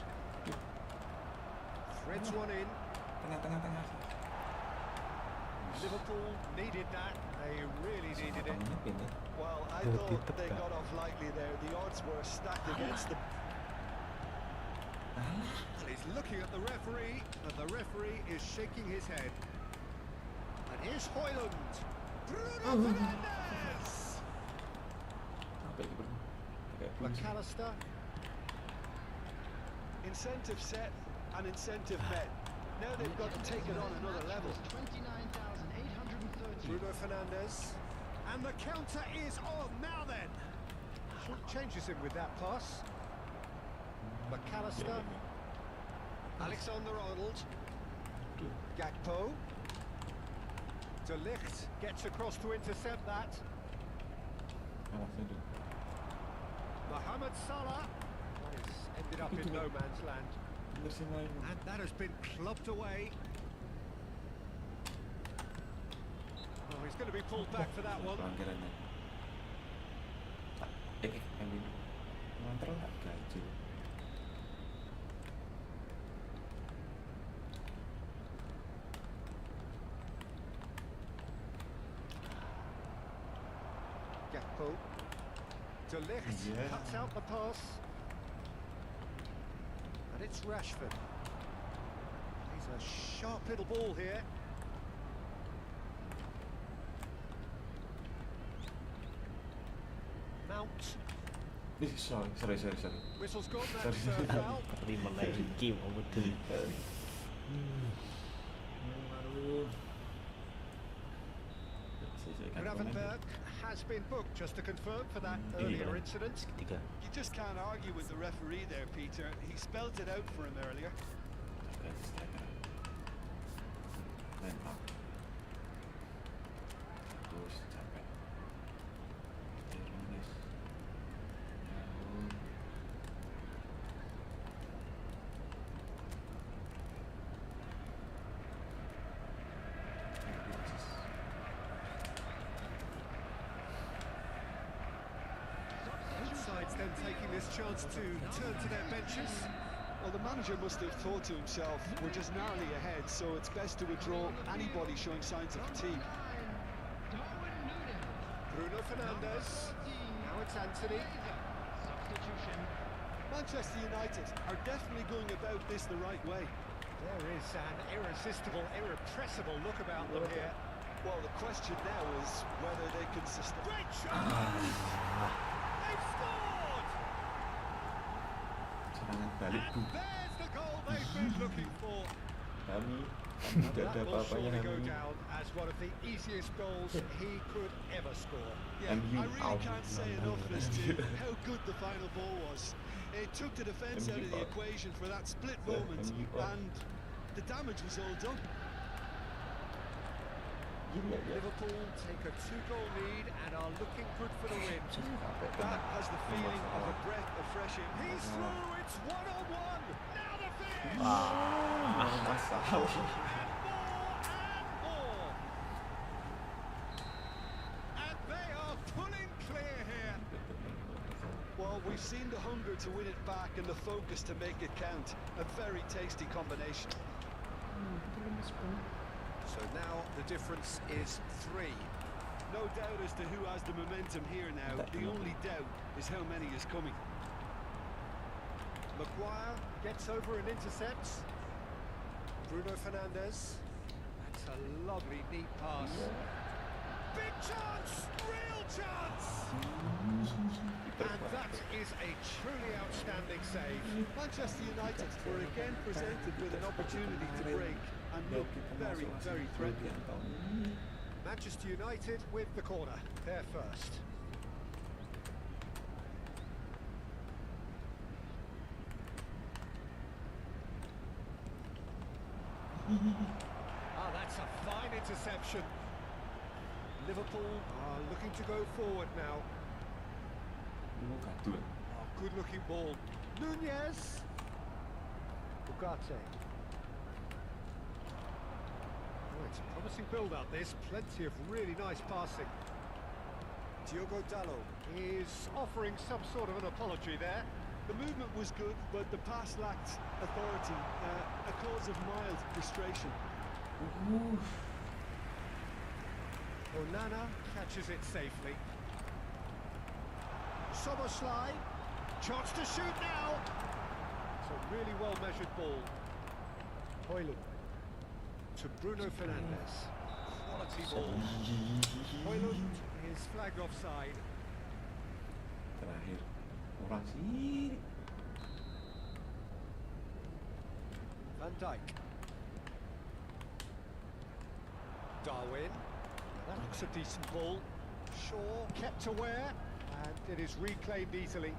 Threads one in. Liverpool needed that. They really needed it.
Well, I thought they got off lightly there. The odds were stacked against them.
And he's looking at the referee, and the referee is shaking his head. And here's Hoyland. Bruno Fernandes! McAllister.
Incentive set and incentive met. Now they've got to take it on another level.
29,830.
Bruno Fernandes. And the counter is on. Now then. Changes him with that pass. McAllister. Alexander-Arnold. Gakpo. De Ligt gets across to intercept that. Mohamed Salah. That has ended up in no man's land. And that has been clubbed away. Oh, he's going to be pulled back for that one. Gakpo. De Ligt cuts out the pass. And it's Rashford. He's a sharp little ball here. Mount.
Sorry.
Whistle's gone, that's foul.
Tapi malah game over to.
Gravenberg has been booked, just to confirm, for that earlier incident.
Ketiga.
You just can't argue with the referee there, Peter. He spelt it out for him earlier.
Sides then taking this chance to turn to their benches.
Well, the manager must have thought to himself, we're just narrowly ahead, so it's best to withdraw anybody showing signs of fatigue.
Bruno Fernandes. Now it's Anthony.
Manchester United are definitely going about this the right way.
There is an irresistible, irrepressible look about them here.
Well, the question now is whether they can sustain.
Great shot! They've scored!
Tangan balik bu.
There's the goal they've been looking for.
Kami tidak ada
That will
apa-apanya
surely go
kami.
down as one of the easiest goals he could ever score.
Yeah,
MU
I really
out.
can't say enough as to how good the final ball was. It took the defence out of the equation for that split moment, and the damage was all done.
Liverpool take a 2-goal lead and are looking good for the win.
That has the feeling of a breath of fresh air.
He's through, it's 1-on-1. Now the finish.
Masalah.
And more. And they are pulling clear here.
Well, we've seen the hunger to win it back and the focus to make it count. A very tasty combination.
So now the difference is 3.
No doubt as to who has the momentum here now. The only doubt is how many is coming.
Maguire gets over and intercepts. Bruno Fernandes. That's a lovely, neat pass. Big chance! Real chance! And that is a truly outstanding save.
Manchester United were again presented with an opportunity to break and look very, very threatening.
Manchester United with the corner. They're first. That's a fine interception. Liverpool are looking to go forward now. Good looking ball. Nunez. Ugarte. Oh, it's a promising build-up this. Plenty of really nice passing. Diogo Dalot is offering some sort of an apology there.
The movement was good, but the pass lacked authority, a cause of mild frustration.
Onana catches it safely. Szoboszlai, chance to shoot now. It's a really well-measured ball. Højlund to Bruno Fernandes. Quality ball. Højlund is flagged offside.
Terakhir orang sih.
Van Dijk. Darwin. That looks a decent ball. Shaw kept aware, and it is reclaimed easily.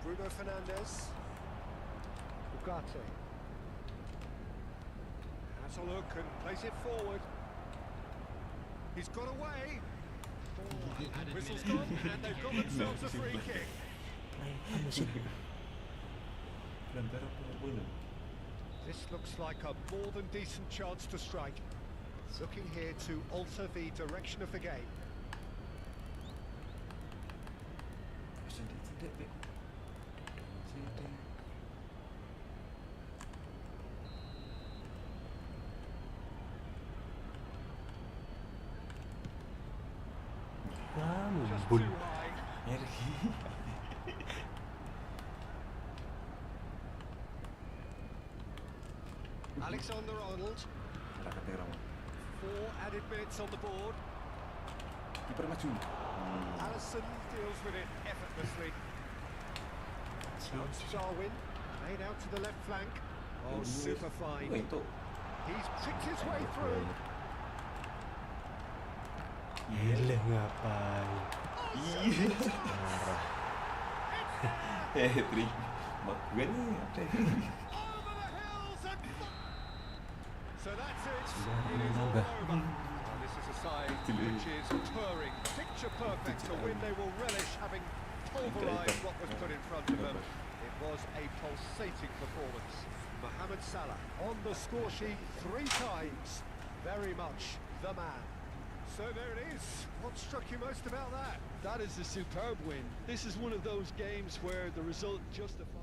Bruno Fernandes. Ugarte. Has a look and plays it forward. He's got away. Whistle's gone, and they've got themselves a free kick. This looks like a more than decent chance to strike. Looking here to alter the direction of the game. Just too high. Alexander-Arnold. 4 added minutes on the board.
Kiper maju.
Alisson deals with it effortlessly. Chance Darwin, made out to the left flank. Oh, super fine. He's picked his way through.
Gila ngapain?
Tri. Mak gue nih ada.
Over the hills and so that's it. It is all over. Well, this is a side which is purring, picture perfect to win. They will relish having pulverised what was put in front of them. It was a pulsating performance. Mohamed Salah on the score sheet 3 times. Very much the man. So there it is. What struck you most about that?
That is a superb win. This is one of those games where the result justifies.